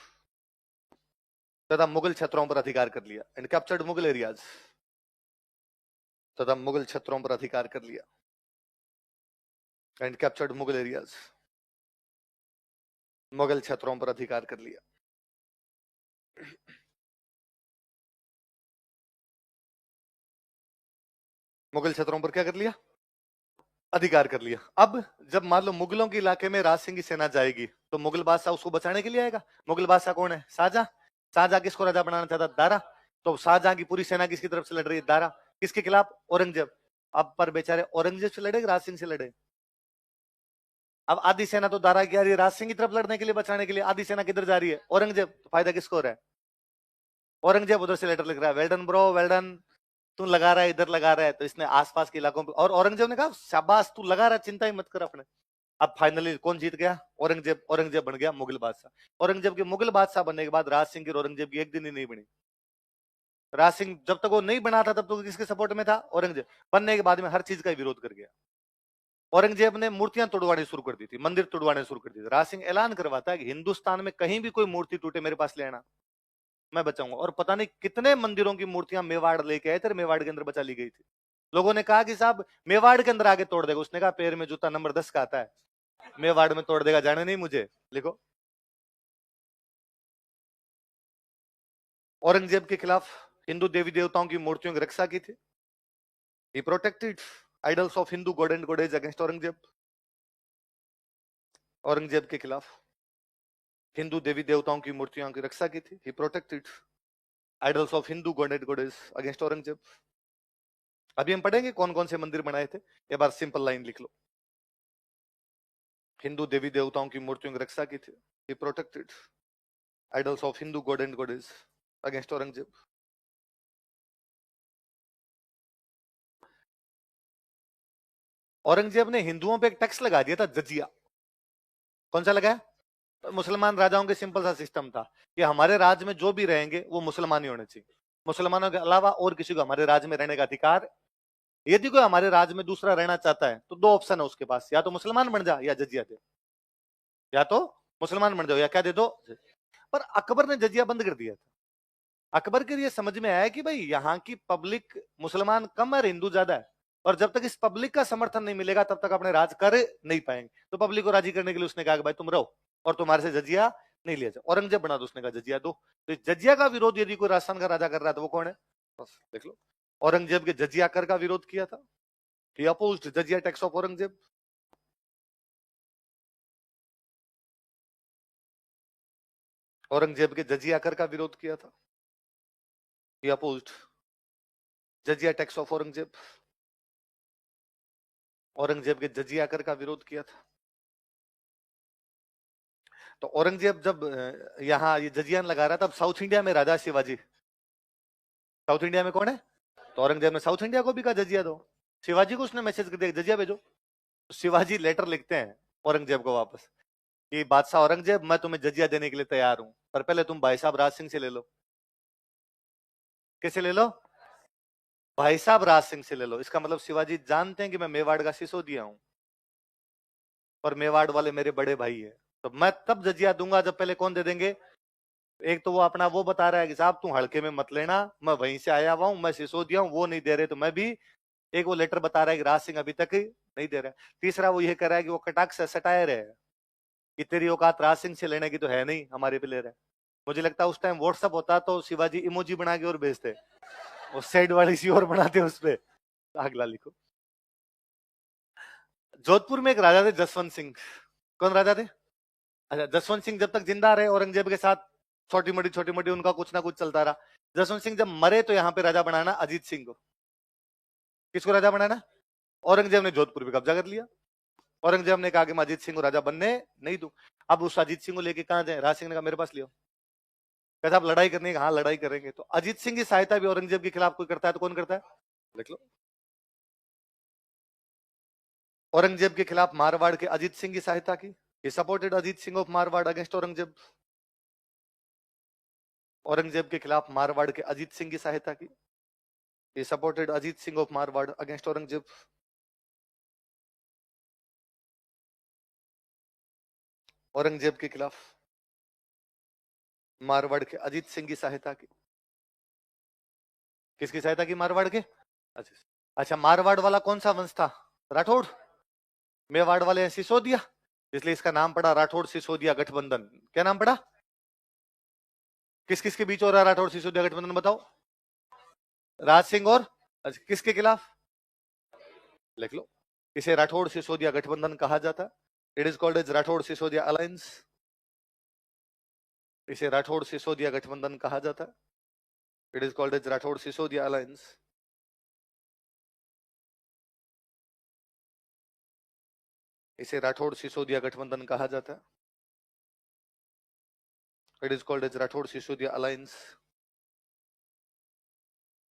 तथा मुगल क्षेत्रों पर अधिकार कर लिया एंड कैप्चर्ड मुगल एरियाज। तथा मुगल क्षेत्रों पर अधिकार कर लिया and captured Mughal areas. Mughal क्षेत्रों पर अधिकार कर लिया। मुगल क्षेत्रों पर क्या कर लिया? अधिकार कर लिया। अब जब मान लो मुगलों के इलाके में राज सिंह की सेना जाएगी तो मुगल बादशाह उसको बचाने के लिए आएगा। मुगल बादशाह कौन है? शाहजहां। शाहजहां किसको राजा बनाना चाहता? दारा। तो शाहजहां की पूरी सेना किसकी तरफ से लड़ रही है? दारा। किसके खिलाफ? औरंगजेब। अब पर बेचारे औरंगजेब से लड़े, राज सिंह से लड़े। अब आधी सेना तो दारा की आ रही है राज सिंह की तरफ लड़ने के लिए, बचाने के लिए। आधी सेना किधर जा रही है? औरंगजेब। तो फायदा किसको हो रहा है? औरंगजेब उधर से लेटर लिख रहा है, well done bro, well done, तू लगा रहा है, इधर लगा रहा है। तो इसने आसपास के इलाकों पे, और औरंगजेब ने कहा शाबाश तू लगा रहा है, चिंता ही मत कर अपने। अब फाइनली कौन जीत गया? औरंगजेब। औरंगजेब बन गया मुगल बादशाह। औरंगजेब के मुगल बादशाह बनने के बाद राज सिंह की और औरंगजेब की एक दिन ही नहीं बनी। राज सिंह जब तक वो नहीं बना था तब तक किसके सपोर्ट में था? औरंगजेब। बनने के बाद में हर चीज का विरोध कर गया। औरंगजेब ने मूर्तियां तोड़वानी शुरू कर दी थी, मंदिर तोड़वाने शुरू कर दी थी। राज सिंह ऐलान करवाता है कि हिंदुस्तान में कहीं भी कोई मूर्ति टूटे मेरे पास ले आना, मैं बचाऊंगा। और पता नहीं कितने मंदिरों की मूर्तियां मेवाड़ लेके आए थे, मेवाड़ के अंदर बचा ली गई थी। लोगों ने कहा कि साहब मेवाड़ के अंदर आगे तोड़ देगा। उसने कहा पैर में जूता नंबर 10 का आता है, मेवाड़ में तोड़ देगा, जाने नहीं मुझे। लिखो, औरंगजेब के खिलाफ हिंदू देवी देवताओं की मूर्तियों की रक्षा की थी। He protected idols of Hindu god and goddess against Aurangzeb. Aurangzeb के खिलाफ हिंदू देवी देवताओं की मूर्तियों की रक्षा की थी। He protected idols of Hindu god and goddess against Aurangzeb. अभी हम पढ़ेंगे कौन कौन से मंदिर बनाए थे। एक बार सिंपल लाइन लिख लो। हिंदू देवी देवताओं की मूर्तियों की रक्षा की थी। He protected idols of Hindu god and goddess against Aurangzeb. Aurangzeb ने हिंदुओं पे एक टैक्स लगा दिया था, जजिया। कौन सा लगाया? मुसलमान राजाओं के सिंपल सा सिस्टम था कि हमारे राज्य में जो भी रहेंगे वो मुसलमान ही होने चाहिए। मुसलमानों के अलावा और किसी को हमारे राज्य में रहने का अधिकार। यदि कोई हमारे राज्य में दूसरा रहना चाहता है तो दो ऑप्शन है उसके पास, या तो मुसलमान बन जा या जजिया दे। या तो मुसलमान बन जाओ या क्या दे दो। पर अकबर ने जजिया बंद कर दिया था। अकबर के लिए समझ में आया कि भाई यहाँ की पब्लिक मुसलमान कम है, हिंदू ज्यादा है, और जब तक इस पब्लिक का समर्थन नहीं मिलेगा तब तक अपने राज कर नहीं पाएंगे। तो पब्लिक को राजी करने के लिए उसने कहा कि भाई तुम रहो और तुम्हारे से जजिया नहीं लिया जाए। औरंगजेब बना दो, उसने कहा जजिया दो। तो इस जजिया का विरोध यदि कोई राजस्थान का राजा कर रहा है तो वो कौन है? बस देख लो, औरंगजेब के जजिया कर का विरोध किया था। He opposed jizya tax of Aurangzeb. Aurangzeb के जजिया कर का विरोध किया था। He opposed jizya tax of Aurangzeb. Aurangzeb के जजिया कर का विरोध किया था। तो औरंगजेब जब यहाँ ये जजियान लगा रहा था, तब साउथ इंडिया में राजा शिवाजी। साउथ इंडिया में कौन है? तो औरंगजेब ने साउथ इंडिया को भी कहा जजिया दो। शिवाजी को उसने मैसेज कर दिया जजिया भेजो। तो शिवाजी लेटर लिखते हैं औरंगजेब को वापस कि बादशाह औरंगजेब, मैं तुम्हें जजिया देने के लिए तैयार हूं, पर पहले तुम भाई साहब राज सिंह से ले लो। कैसे ले लो? भाई साहब राज सिंह से ले लो। इसका मतलब शिवाजी जानते हैं कि मैं मेवाड़ का सिसोदिया हूं और मेवाड़ वाले मेरे बड़े भाई है, तो मैं तब जजिया दूंगा जब पहले कौन दे देंगे? एक तो वो अपना वो बता रहा है कि साहब तू हल्के में मत लेना, मैं वहीं से आया हुआ हूं, मैं सिसोदिया हूं, वो नहीं दे रहे तो मैं भी। एक वो लेटर बता रहा है कि राज सिंह अभी तक नहीं दे रहा है। तीसरा वो ये कह रहा है कि वो कटाक्ष सटायर है, कि तेरी औकात राज सिंह से लेने की तो है नहीं, हमारे पे ले रहा है। मुझे लगता है उस टाइम व्हाट्सअप होता तो शिवाजी इमोजी बना के और भेजते, और सेड वाली सी और बनाते उस पे, अगला लिखो। जोधपुर में एक राजा थे जसवंत सिंह। कौन राजा थे? अच्छा, जसवंत सिंह जब तक जिंदा रहे औरंगजेब के साथ छोटी मोटी उनका कुछ ना कुछ चलता रहा। जसवंत सिंह जब मरे तो यहाँ पे राजा बनाना अजीत सिंह को। किसको राजा बनाना? औरंगजेब ने जोधपुर पे कब्जा कर लिया। औरंगजेब ने कहा कि मैं अजीत सिंह को राजा बनने नहीं दूं। अब उस अजीत सिंह को लेके कहां जाए? राज सिंह ने कहा मेरे पास लियो। कहता आप लड़ाई करनी है? हाँ लड़ाई करेंगे। तो अजीत सिंह की सहायता भी औरंगजेब के खिलाफ कोई करता है तो कौन करता है? देख लो। औरंगजेब के खिलाफ मारवाड़ के अजीत सिंह की सहायता की। He supported Ajit Singh of Marwar against Aurangzeb. Aurangzeb के खिलाफ मारवाड़ के अजीत सिंह की सहायता की। He supported Ajit Singh of Marwar against Aurangzeb. Aurangzeb के खिलाफ मारवाड़ के अजीत सिंह की सहायता की। किसकी सहायता की? मारवाड़ के। अच्छा, अच्छा, मारवाड़ वाला कौन सा वंश था? राठौड़। मेवाड़ वाले सिसोदिया, इसलिए इसका नाम पड़ा राठौड़ सिसोदिया गठबंधन। क्या नाम पड़ा? किस किस के बीच हो रहा है राठौड़ सिसोदिया गठबंधन बताओ? राज सिंह और अच्छा, किसके खिलाफ? लिख लो। इसे राठौड़ सिसोदिया गठबंधन कहा जाता। It is called as Rathore Sisodia alliance. इसे राठौड़ सिसोदिया गठबंधन कहा जाता। It is called as Rathore Sisodia alliance. इसे राठौड़ सिसोदिया गठबंधन कहा जाता। It is called as Rathore Sisodia alliance.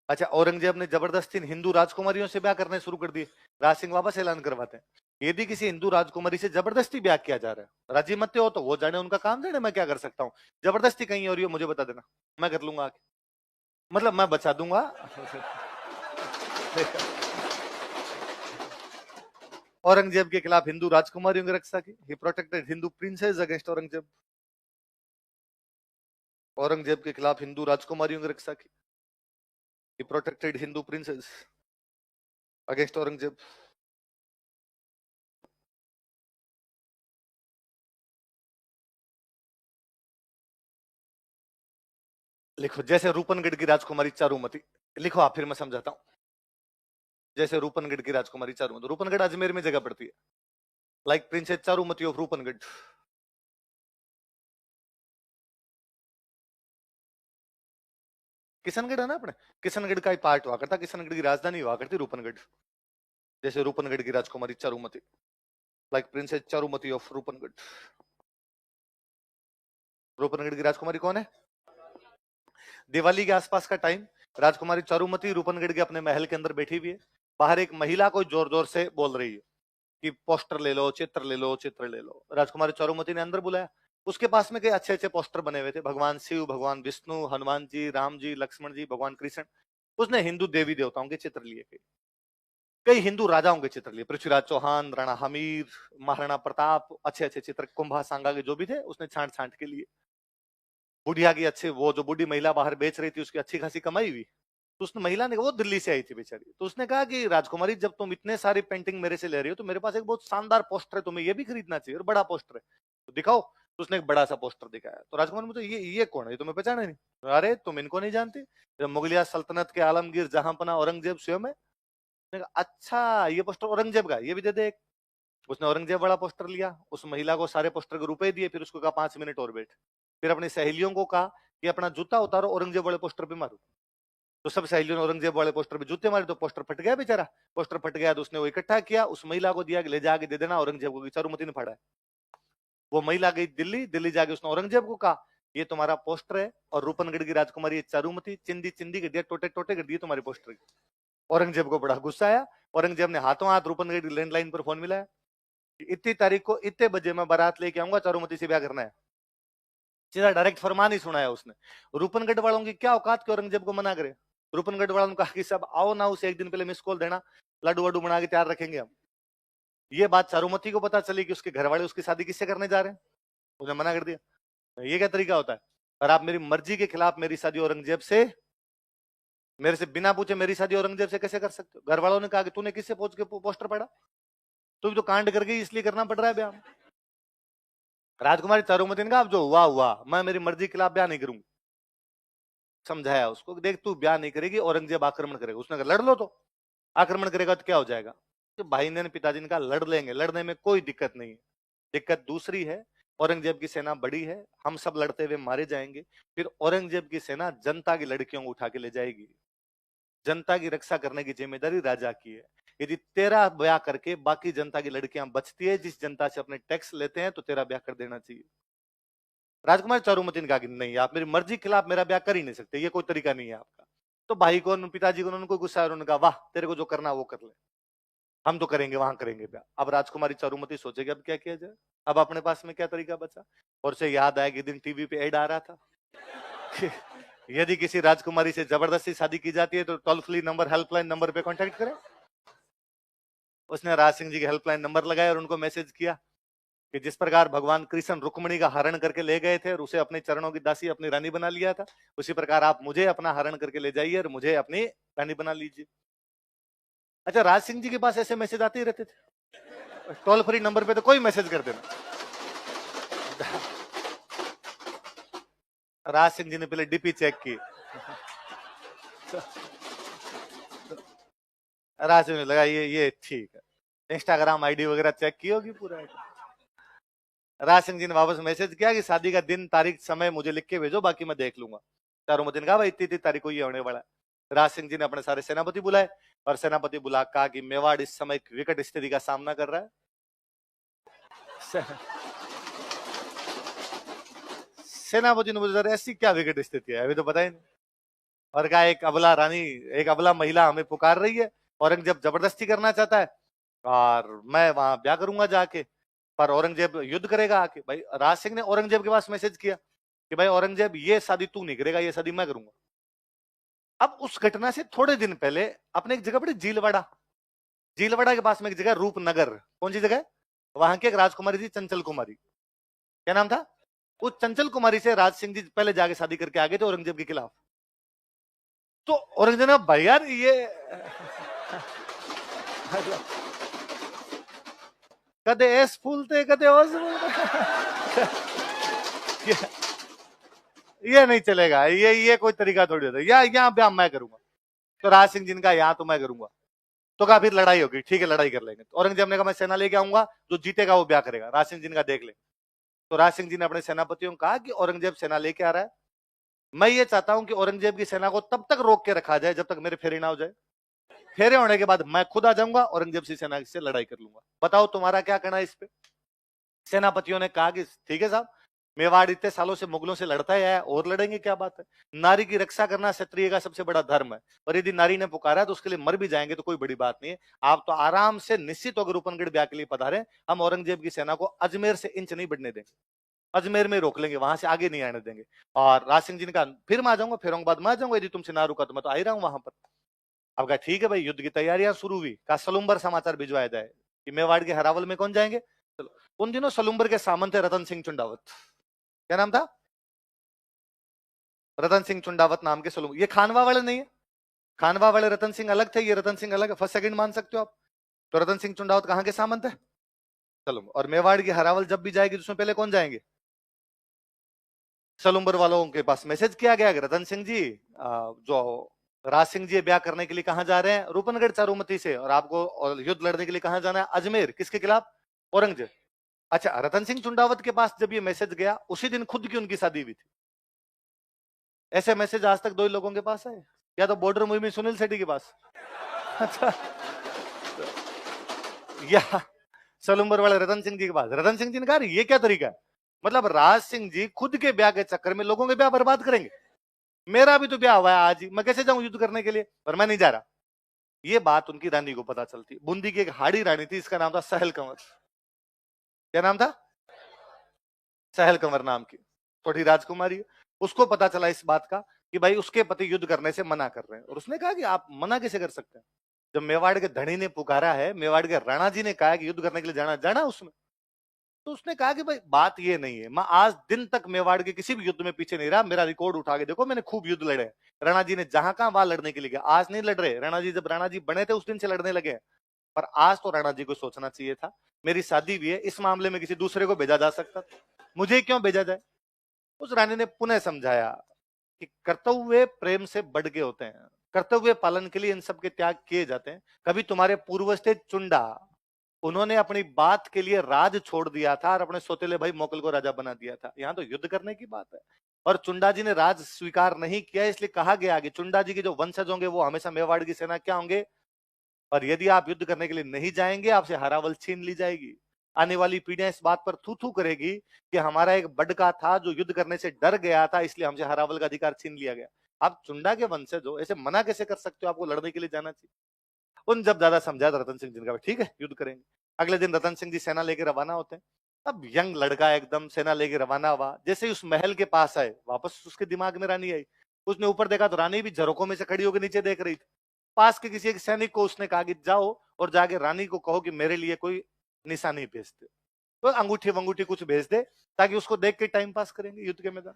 अच्छा, औरंगजेब ने जबरदस्ती हिंदू राजकुमारियों से ब्याह करने शुरू कर दिए। राज सिंह वापस ऐलान करवाते हैं, यदि किसी हिंदू राजकुमारी से जबरदस्ती ब्याह किया जा रहा है, राजी मत हो तो वो जाने, उनका काम जाने, मैं क्या कर सकता हूँ। जबरदस्ती कहीं हो रही हो मुझे बता देना, मैं कर लूंगा आके, मतलब मैं बचा दूंगा। औरंगजेब के खिलाफ हिंदू राजकुमारियों की रक्षा की। He protected Hindu princesses against Aurangzeb. Aurangzeb के खिलाफ हिंदू राजकुमारियों की रक्षा की। He protected Hindu princesses against Aurangzeb. लिखो, जैसे रूपनगढ़ की राजकुमारी चारुमती। लिखो आप, फिर मैं समझाता हूं। जैसे रूपनगढ़ की राजकुमारी चारुमती, रूपनगढ़ अजमेर में जगह पड़ती है। Like princess Charumati of Rupnagarh. Kishangarh है ना अपने, किशनगढ़ का ही पार्ट हुआ करता, किशनगढ़ की राजधानी हुआ करती रूपनगढ़। जैसे रूपनगढ़ की राजकुमारी Charumati, like princess Charumati of Rupnagarh. Rupnagarh की राजकुमारी कौन है? दिवाली के आसपास का टाइम, राजकुमारी चारुमती रूपनगढ़ के अपने महल के अंदर बैठी हुई है। बाहर एक महिला कोई जोर जोर से बोल रही है कि पोस्टर ले लो, चित्र ले लो, चित्र ले लो। राजकुमारी चारुमती ने अंदर बुलाया। उसके पास में कई अच्छे अच्छे पोस्टर बने हुए थे, भगवान शिव, भगवान विष्णु, हनुमान जी, राम जी, लक्ष्मण जी, भगवान कृष्ण। उसने हिंदू देवी देवताओं के चित्र लिए थे, कई हिंदू राजाओं के चित्र लिए, पृथ्वीराज चौहान, राणा हमीर, महाराणा प्रताप, अच्छे अच्छे चित्र, कुंभा सांगा के जो भी थे उसने छांट छांट के लिए। बुढ़िया की अच्छे, वो जो बूढ़ी महिला बाहर बेच रही थी उसकी अच्छी खासी कमाई हुई। तो उसने, महिला ने, वो दिल्ली से आई थी बेचारी, तो उसने कहा कि राजकुमारी जब तुम इतने सारी पेंटिंग मेरे से ले रही हो तो मेरे पास एक बहुत शानदार पोस्टर है, तुम्हें ये भी खरीदना चाहिए, और बड़ा पोस्टर है, तो दिखाओ। तो उसने एक बड़ा सा पोस्टर दिखाया। तो राजकुमार मुझे, ये कौन है, तुम्हें पहचाने नहीं? अरे तुम इनको नहीं जानते, मुगलिया सल्तनत के आलमगीर जहांपना औरंगजेब स्वयं है। अच्छा, ये पोस्टर औरंगजेब का, ये भी दे दे एक। उसने औरंगजेब वाला पोस्टर लिया, उस महिला को सारे पोस्टर के रुपए दिए, फिर उसको कहा 5 मिनट और बैठ। फिर अपनी सहेलियों को कहा कि अपना जूता उतारो, औरंगजेब वाले पोस्टर पे मारो। तो सब सहेलियों ने औरंगजेब वाले पोस्टर पे जूते मारे, तो पोस्टर फट गया बेचारा। पोस्टर फट गया तो उसने वो इकट्ठा किया, उस महिला को दिया कि ले जाके दे देना औरंगजेब को, चारुमती ने फाड़ा है। वो महिला गई दिल्ली, दिल्ली जाके उसने औरंगजेब को कहा ये तुम्हारा पोस्टर है, और रूपनगढ़ की राजकुमारी चारुमती चिंदी चिंदी कर दिया, टोटे टोटे कर दिए तुम्हारे पोस्टर। औरंगजेब को बड़ा गुस्सा आया। औरंगजेब ने हाथों हाथ रूपनगढ़ की लैंडलाइन पर फोन मिलाया, इतनी तारीख को इतने बजे मैं बारात लेके आऊंगा, चारुमती से ब्याह करना है। सीधा डायरेक्ट फरमान ही सुनाया उसने। रूपनगढ़ वालों की क्या औकात के औरंगजेब को मना करे। रूपनगढ़ वालों ने कहा कि सब आओ ना, उसे एक दिन पहले मिस कॉल देना, लड्डू वड्डू बना के तैयार रखेंगे हम। ये बात चारुमती को पता चली कि उसके घर वाले उसकी शादी किससे करने जा रहे हैं, उसने मना कर दिया। ये क्या तरीका होता है? और आप मेरी मर्जी के खिलाफ मेरी शादी औरंगजेब से, मेरे से बिना पूछे मेरी शादी औरंगजेब से कैसे कर सकते हो? घर वालों ने कहा कि तूने किससे पूछ के पोस्टर पढ़ा, तू भी तो कांड कर गई इसलिए करना पड़ रहा है ब्याह। राजकुमारी चारुमती ने कहा अब जो हुआ हुआ, मैं मेरी मर्जी के खिलाफ ब्याह नहीं करूंगी। समझाया उसको, देख तू ब्याह नहीं करेगी, औरंगजेब आक्रमण करेगा। उसने कहा लड़ लो, तो आक्रमण करेगा तो क्या हो जाएगा। तो भाई ने पिताजी ने कहा लड़ लेंगे, लड़ने में कोई दिक्कत नहीं है। दिक्कत दूसरी है, औरंगजेब की सेना बड़ी है, हम सब लड़ते हुए मारे जाएंगे, फिर औरंगजेब की सेना जनता की लड़कियों को उठा के ले जाएगी। जनता की रक्षा करने की जिम्मेदारी राजा की है। यदि तेरा ब्याह करके बाकी जनता की लड़कियां बचती है, जिस जनता से अपने टैक्स लेते हैं, तो तेरा ब्याह कर देना चाहिए। राजकुमार चारुमती ने कहा कि नहीं, आप मेरी मर्जी के खिलाफ मेरा ब्याह कर ही नहीं सकते, ये कोई तरीका नहीं है आपका। तो भाई को, पिताजी को, उनको गुस्सा आया, उन्होंने कहा वाह, तेरे को जो करना वो कर ले, हम तो करेंगे, वहां करेंगे ब्याह। अब राजकुमारी चारुमती सोचेगी अब क्या किया जाए, अब अपने पास में क्या तरीका बचा। और उसे याद आया कि दिन टीवी पे ऐड आ रहा था कि यदि किसी राजकुमारी से जबरदस्ती शादी की जाती है तो toll free number, helpline number पे कांटेक्ट करें। उसने राज सिंह जी के हेल्पलाइन नंबर लगाया और उनको मैसेज किया कि जिस प्रकार भगवान कृष्ण रुक्मणी का हरण करके ले गए थे और उसे अपने चरणों की दासी अपनी रानी बना लिया था, उसी प्रकार आप मुझे अपना हरण करके ले जाइए और मुझे अपनी रानी बना लीजिए। अच्छा, राज सिंह जी के पास ऐसे मैसेज आते ही रहते थे, टोल फ्री नंबर पे तो कोई मैसेज कर देना। राज सिंह जी ने पहले डीपी चेक की, राज सिंह ने लगा ये ठीक है, इंस्टाग्राम आईडी वगैरह चेक की होगी पूरा। राज सिंह जी ने वापस मैसेज किया कि शादी का दिन, तारीख, समय मुझे लिख के भेजो, बाकी मैं देख लूंगा। चारुमती ने कहा भाई इतनी तारीख को ये होने वाला है। राज सिंह जी ने अपने सारे सेनापति बुलाए और सेनापति बुला कहा कि मेवाड़ इस समय विकट स्थिति का सामना कर रहा है। सेनापति ने बोला ऐसी क्या विकट स्थिति है, अभी तो पता ही नहीं। और कहा एक अबला रानी, एक अबला महिला हमें पुकार रही है, औरंगजेब जबरदस्ती करना चाहता है और मैं वहां ब्याह करूंगा जाके, पर औरंगजेब युद्ध करेगा आके। भाई राज सिंह ने औरंगजेब के पास मैसेज किया कि भाई औरंगजेब ये शादी तू नहीं करेगा, ये शादी मैं करूंगा। अब उस घटना से थोड़े दिन पहले अपने एक जगह पड़ी जीलवाड़ा, जीलवाड़ा के पास में एक जगह रूपनगर, कौन सी जगह, वहां की एक राजकुमारी थी चंचल कुमारी, क्या नाम था। उस चंचल कुमारी से राज सिंह जी पहले जाके शादी करके आ गए थे औरंगजेब के खिलाफ। तो औरंगजेब ने भाई यार ये कदे एस फूलते कदे ओस फूलते ये नहीं चलेगा, ये कोई तरीका थोड़ी होता है, या यहाँ ब्याह मैं करूंगा। तो राज सिंह जी ने कहा यहाँ तो मैं करूंगा। तो कहा फिर लड़ाई होगी, ठीक है लड़ाई कर लेंगे। तो औरंगजेब ने कहा मैं सेना लेके आऊंगा, जो जीतेगा वो ब्याह करेगा। राज सिंह जी ने कहा देख ले। तो राज सिंह जी ने अपने सेनापतियों को कहा कि औरंगजेब सेना लेके आ रहा है, मैं ये चाहता हूं कि औरंगजेब की सेना को तब तक रोक के रखा जाए जब तक मेरे फेरे ना हो जाए, फेरे होने के बाद मैं खुद आ जाऊंगा, औरंगजेब की सेना से लड़ाई कर लूंगा। बताओ तुम्हारा क्या कहना है इस पे। सेनापतियों ने कहा कि ठीक है साहब, मेवाड़ इतने सालों से मुगलों से लड़ता है और लड़ेंगे, क्या बात है। नारी की रक्षा करना क्षत्रिय का सबसे बड़ा धर्म है, और यदि नारी ने पुकारा तो उसके लिए मर भी जाएंगे तो कोई बड़ी बात नहीं है। आप तो आराम से निश्चित होकर रूपनगढ़ ब्याह के लिए पधारे, हम औरंगजेब की सेना को अजमेर से इंच नहीं बढ़ने देंगे, अजमेर में रोक लेंगे, वहां से आगे नहीं आने देंगे। और राज सिंह जी ने कहा फिर मैं आ जाऊंगा, फेरों के बाद मैं आ जाऊंगा, यदि तुमसे ना रुका तो मैं तो आ ही रहा हूं वहां पर। अब कहा ठीक है भाई, युद्ध की तैयारियां शुरू हुई। कहा सलुम्बर समाचार भिजवाया जाए कि मेवाड़ के हरावल में कौन जाएंगे। चलो, उन दिनों सलुम्बर के सामंत है रतन सिंह चुंडावत, क्या नाम था, रतन सिंह चुंडावत नाम के सलूम। ये खानवा वाले नहीं है, खानवा वाले रतन सिंह अलग थे, ये रतन सिंह अलग है, फर्स्ट सेकंड मान सकते हो आप। तो रतन सिंह चुंडावत कहां के सामंत है, सलूम। और मेवाड़ की हरावल जब भी जाएगी तो उसमें पहले कौन जाएंगे, सलुम्बर वालों के पास मैसेज किया गया कि रतन सिंह जी, जो राज सिंह जी ब्याह करने के लिए कहां जा रहे हैं, रूपनगढ़ चारुमती से, और आपको और युद्ध लड़ने के लिए कहां जाना है, अजमेर, किसके खिलाफ, औरंगजेब। अच्छा, रतन सिंह चुंडावत के पास जब ये मैसेज गया उसी दिन खुद की उनकी शादी हुई थी। ऐसे मैसेज आज तक दो ही लोगों के पास है, या तो बॉर्डर मूवी में सुनील शेट्टी के पास, अच्छा, या सलुम्बर वाले रतन सिंह जी के पास। रतन सिंह जी ने कहा ये क्या तरीका है, मतलब राज सिंह जी खुद के ब्याह के चक्कर में लोगों के ब्याह बर्बाद करेंगे। मेरा भी तो ब्याह हुआ है आज ही, मैं कैसे जाऊं युद्ध करने के लिए, पर मैं नहीं जा रहा। ये बात उनकी रानी को पता चलती। बूंदी की एक हाड़ी रानी थी, इसका नाम था सहल कंवर। क्या नाम था, सहल कंवर नाम की, थोड़ी राजकुमारी। उसको पता चला इस बात का कि भाई उसके पति युद्ध करने से मना कर रहे हैं, और उसने कहा कि आप मना कैसे कर सकते हैं, जब मेवाड़ के धनी ने पुकारा है, मेवाड़ के राणा जी ने कहा कि युद्ध करने के लिए जाना, जाना उसने। तो उसने कहा कि भाई बात ये नहीं है, मैं आज दिन तक मेवाड़ के किसी भी युद्ध में पीछे नहीं रहा, मेरा रिकॉर्ड उठा के देखो, मैंने खूब युद्ध लड़े। राणा जी ने जहां कहां वहां लड़ने के लिए गया, आज नहीं लड़ रहे। राणा जी जब राणा जी बने थे उस दिन से लड़ने लगे। पर आज तो राणा जी को सोचना चाहिए था, मेरी शादी भी है, इस मामले में किसी दूसरे को भेजा जा सकता था, मुझे क्यों भेजा जाए। उस रानी ने पुनः समझाया कि कर्तव्य प्रेम से बढ़ के होते हैं, कर्तव्य पालन के लिए इन सब के त्याग किए जाते हैं। कभी तुम्हारे पूर्वज थे चुंडा, उन्होंने अपनी बात के लिए राज छोड़ दिया था और अपने सौतेले भाई मोकल को राजा बना दिया था। यहाँ तो युद्ध करने की बात है, और चुंडा जी ने राज स्वीकार नहीं किया, इसलिए कहा गया कि चुंडा जी के जो वंशज होंगे वो हमेशा मेवाड़ की सेना क्या होंगे, और यदि आप युद्ध करने के लिए नहीं जाएंगे आपसे हरावल छीन ली जाएगी। आने वाली पीढ़ियां इस बात पर थू थू करेगी कि हमारा एक बडका था जो युद्ध करने से डर गया था, इसलिए हमसे हरावल का अधिकार छीन लिया गया। आप चुंडा के वंशज हो, ऐसे मना कैसे कर सकते हो, आपको लड़ने के लिए जाना चाहिए। उन जब ज्यादा समझाया तो रतन सिंह जी ने कहा ठीक है युद्ध करेंगे। अगले दिन रतन सिंह जी सेना लेके रवाना होते हैं। अब यंग लड़का एकदम सेना लेके रवाना हुआ, जैसे ही उस महल के पास आए वापस उसके दिमाग में रानी आई। उसने ऊपर देखा तो रानी भी झरोकों में से खड़ी होकर नीचे देख रही थी। पास के किसी एक सैनिक को उसने कहा कि जाओ और जाके रानी को कहो कि मेरे लिए कोई निशानी भेज दे, तो अंगूठी वंगूठी कुछ भेज दे, ताकि उसको देख के टाइम पास करेंगे युद्ध के मैदान।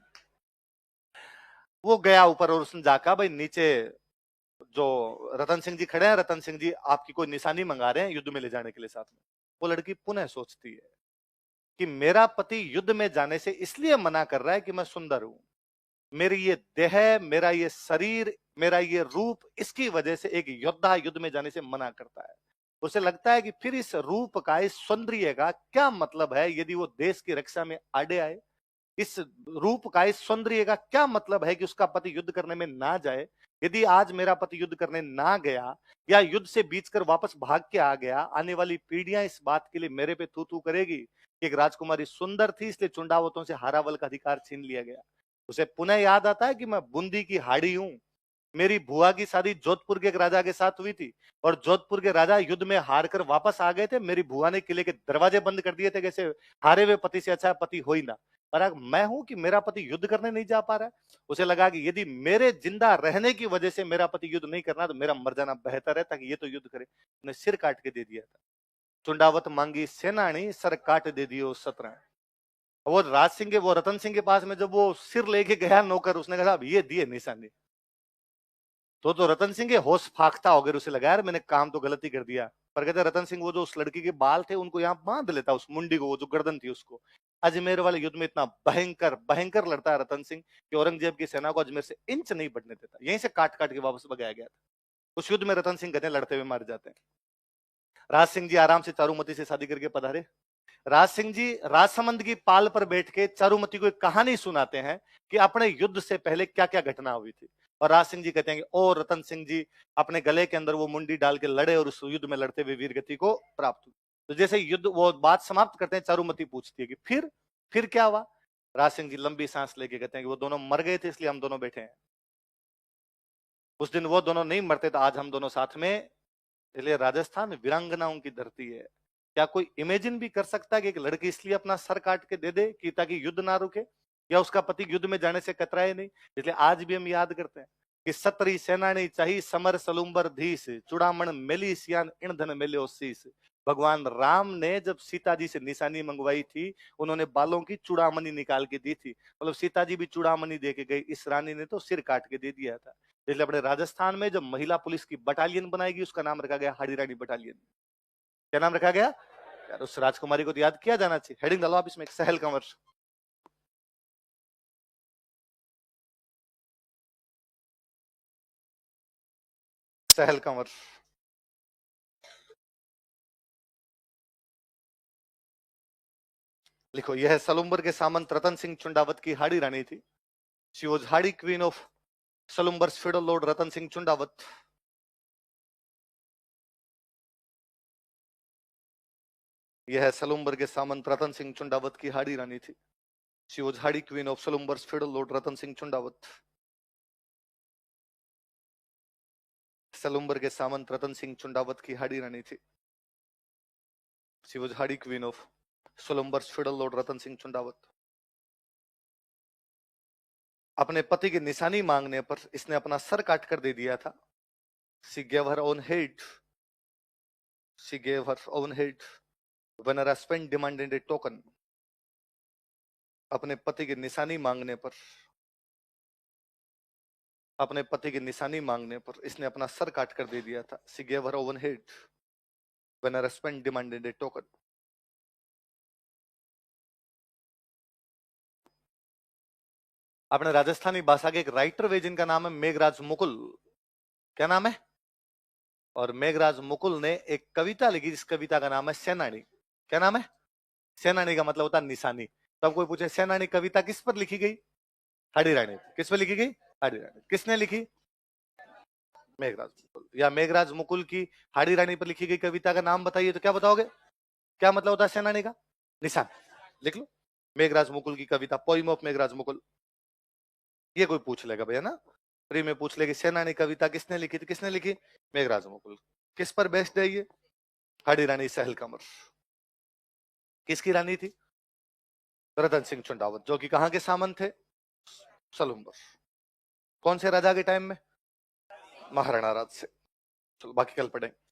वो गया ऊपर और उसने जाकर भाई नीचे जो रतन सिंह जी खड़े हैं, रतन सिंह जी आपकी कोई निशानी मंगा रहे हैं युद्ध में ले जाने के लिए साथ में। वो लड़की पुनः सोचती है कि मेरा पति युद्ध में जाने से इसलिए मना कर रहा है कि मैं सुंदर हूं, मेरी ये देह, मेरा ये शरीर, मेरा ये रूप, इसकी वजह से एक योद्धा युद्ध में जाने से मना करता है। उसे लगता है कि फिर इस रूप का, इस सौंदर्य का क्या मतलब है यदि वो देश की रक्षा में आड़े आए। इस रूप का, इस सौंदर्य का क्या मतलब है कि उसका पति युद्ध करने में ना जाए। यदि आज मेरा पति युद्ध करने ना गया या युद्ध से बीच कर वापस भाग के आ गया, आने वाली पीढ़ियां इस बात के लिए मेरे पे थू थू करेगी कि एक राजकुमारी सुंदर थी इसलिए चुंडावतों से हारावल का अधिकार छीन लिया गया। उसे पुनः याद आता है कि मैं बूंदी की हाड़ी हूं, मेरी बुआ की शादी जोधपुर के एक राजा के साथ हुई थी और जोधपुर के राजा युद्ध में हार कर वापस आ गए थे। मेरी बुआ ने किले के दरवाजे बंद कर दिए थे, कैसे हारे हुए पति से अच्छा पति हो ही ना। पर अब मैं हूं कि मेरा पति युद्ध करने नहीं जा पा रहा है। उसे लगा कि यदि मेरे जिंदा रहने की वजह से मेरा पति युद्ध नहीं करना तो मेरा मर जाना बेहतर है, ताकि ये तो युद्ध करे। उन्हें सिर काट के दे दिया था। चुंडावत मांगी सेनानी, सर काट दे दियो सत्रह। वो राज सिंह के, वो रतन सिंह के पास में जब वो सिर लेके गया नौकर, उसने कहा अब ये दिए निशानी। तो रतन सिंह के होश फाख्ता हो गए, उसे लगा यार मैंने काम तो गलती कर दिया। पर कहते रतन सिंह वो जो उस लड़की के बाल थे उनको यहाँ बांध लेता, उस मुंडी को, वो जो गर्दन थी उसको। अजमेर वाले युद्ध में इतना भयंकर भयंकर लड़ता है रतन सिंह कि औरंगजेब की सेना को अजमेर से इंच नहीं बढ़ने देता, यहीं से काट काट के वापस भगाया गया था। उस युद्ध में रतन सिंह कहते लड़ते हुए मार जाते हैं। राज सिंह जी आराम से चारूमती से शादी करके पधारे। राज सिंह जी राजसमंद की पाल पर बैठ के चारूमती को एक कहानी सुनाते हैं कि अपने युद्ध से पहले क्या क्या घटना हुई थी। और राज सिंह जी कहते हैं कि ओ रतन सिंह जी अपने गले के अंदर वो मुंडी डाल के लड़े और उस युद्ध में लड़ते हुए वीर गति को प्राप्त हुई। तो जैसे युद्ध वो बात समाप्त करते हैं, चारूमती पूछती है कि फिर क्या हुआ। राज सिंह जी लंबी सांस लेके कहते हैं कि वो दोनों मर गए थे इसलिए हम दोनों बैठे हैं। उस दिन वो दोनों नहीं मरते तो आज हम दोनों साथ में। इसलिए राजस्थान वीरांगनाओं की धरती है। क्या कोई इमेजिन भी कर सकता है कि एक लड़की इसलिए अपना सर काट के दे दे कि ताकि युद्ध ना रुके, या उसका पति युद्ध में जाने से कतराए नहीं। इसलिए आज भी हम याद करते हैं कि सतरी सेनानी चाही समर सलुम्बर धीस, चुड़ामण मेली सियान ईंधन मेल्यो शीस। भगवान राम ने जब सीता जी से निशानी मंगवाई थी, उन्होंने बालों की चूड़ामणि निकाल के दी थी, मतलब सीता जी भी चूड़ामणि दे के गई, इस रानी ने तो सिर काट के दे दिया था। इसलिए अपने राजस्थान में जब महिला पुलिस की बटालियन बनाएगी उसका नाम रखा गया हाड़ी रानी बटालियन। क्या नाम रखा गया यार, उस राजकुमारी को तो याद किया जाना चाहिए। हेडिंग डालो आप इसमें, एक सहल कंवर। सहल कंवर लिखो। यह सलुम्बर के सामंत रतन सिंह चुंडावत की हाड़ी रानी थी। She was Hadi queen of Salumbar's federal lord Ratan Singh Chundawat. यह सलुम्बर के सामंत रतन सिंह चुंडावत की हाड़ी रानी थी। She was Hadi queen of Salumbar's federal lord Ratan Singh Chundawat. Salumbar के सामंत रतन सिंह चुंडावत की हाड़ी रानी थी। She was Hadi queen of Salumbar's federal lord Ratan Singh Chundawat. अपने पति की निशानी मांगने पर इसने अपना सर काट कर दे दिया था। She gave her own head. She gave her own head when her husband demanded a token. अपने पति की निशानी मांगने पर, अपने पति की निशानी मांगने पर इसने अपना सर काट कर दे दिया था। She gave her own head when a respondent demanded a token. अपने राजस्थानी भाषा के एक राइटर वे जिनका नाम है मेघराज मुकुल. क्या नाम है? और मेघराज मुकुल ने एक कविता लिखी जिस कविता का नाम है सेनानी. क्या नाम है? सेनानी का मतलब होता है निशानी. तब कोई पूछे सेनानी कविता किस पर लिखी गई? हाड़ी रानी. किस पर लिखी गई? हाड़ी रानी. किसने लिखी? मेघराज मुकुल. या मेघराज मुकुल की हाड़ी रानी पर लिखी गई कविता का नाम बताइए तो क्या बताओगे? क्या मतलब होता है सेनानी का? निशान. लिख लो मेघराज मुकुल की कविता, पोइम ऑफ मेघराज मुकुल. ये कोई पूछ लेगा भैया ना, फ्री में पूछ लेगी सेनानी कविता किसने लिखी थी? किसने लिखी? मेघराज मुकुल. किस पर बेस्ड है ये? हाड़ी रानी सहल कमर. किसकी रानी थी? रतन सिंह चुंडावत, जो कि कहां के सामंत थे? सलूम्बर. कौन से राजा के टाइम में? महाराणा राज से. चलो बाकी कल पढ़ेंगे.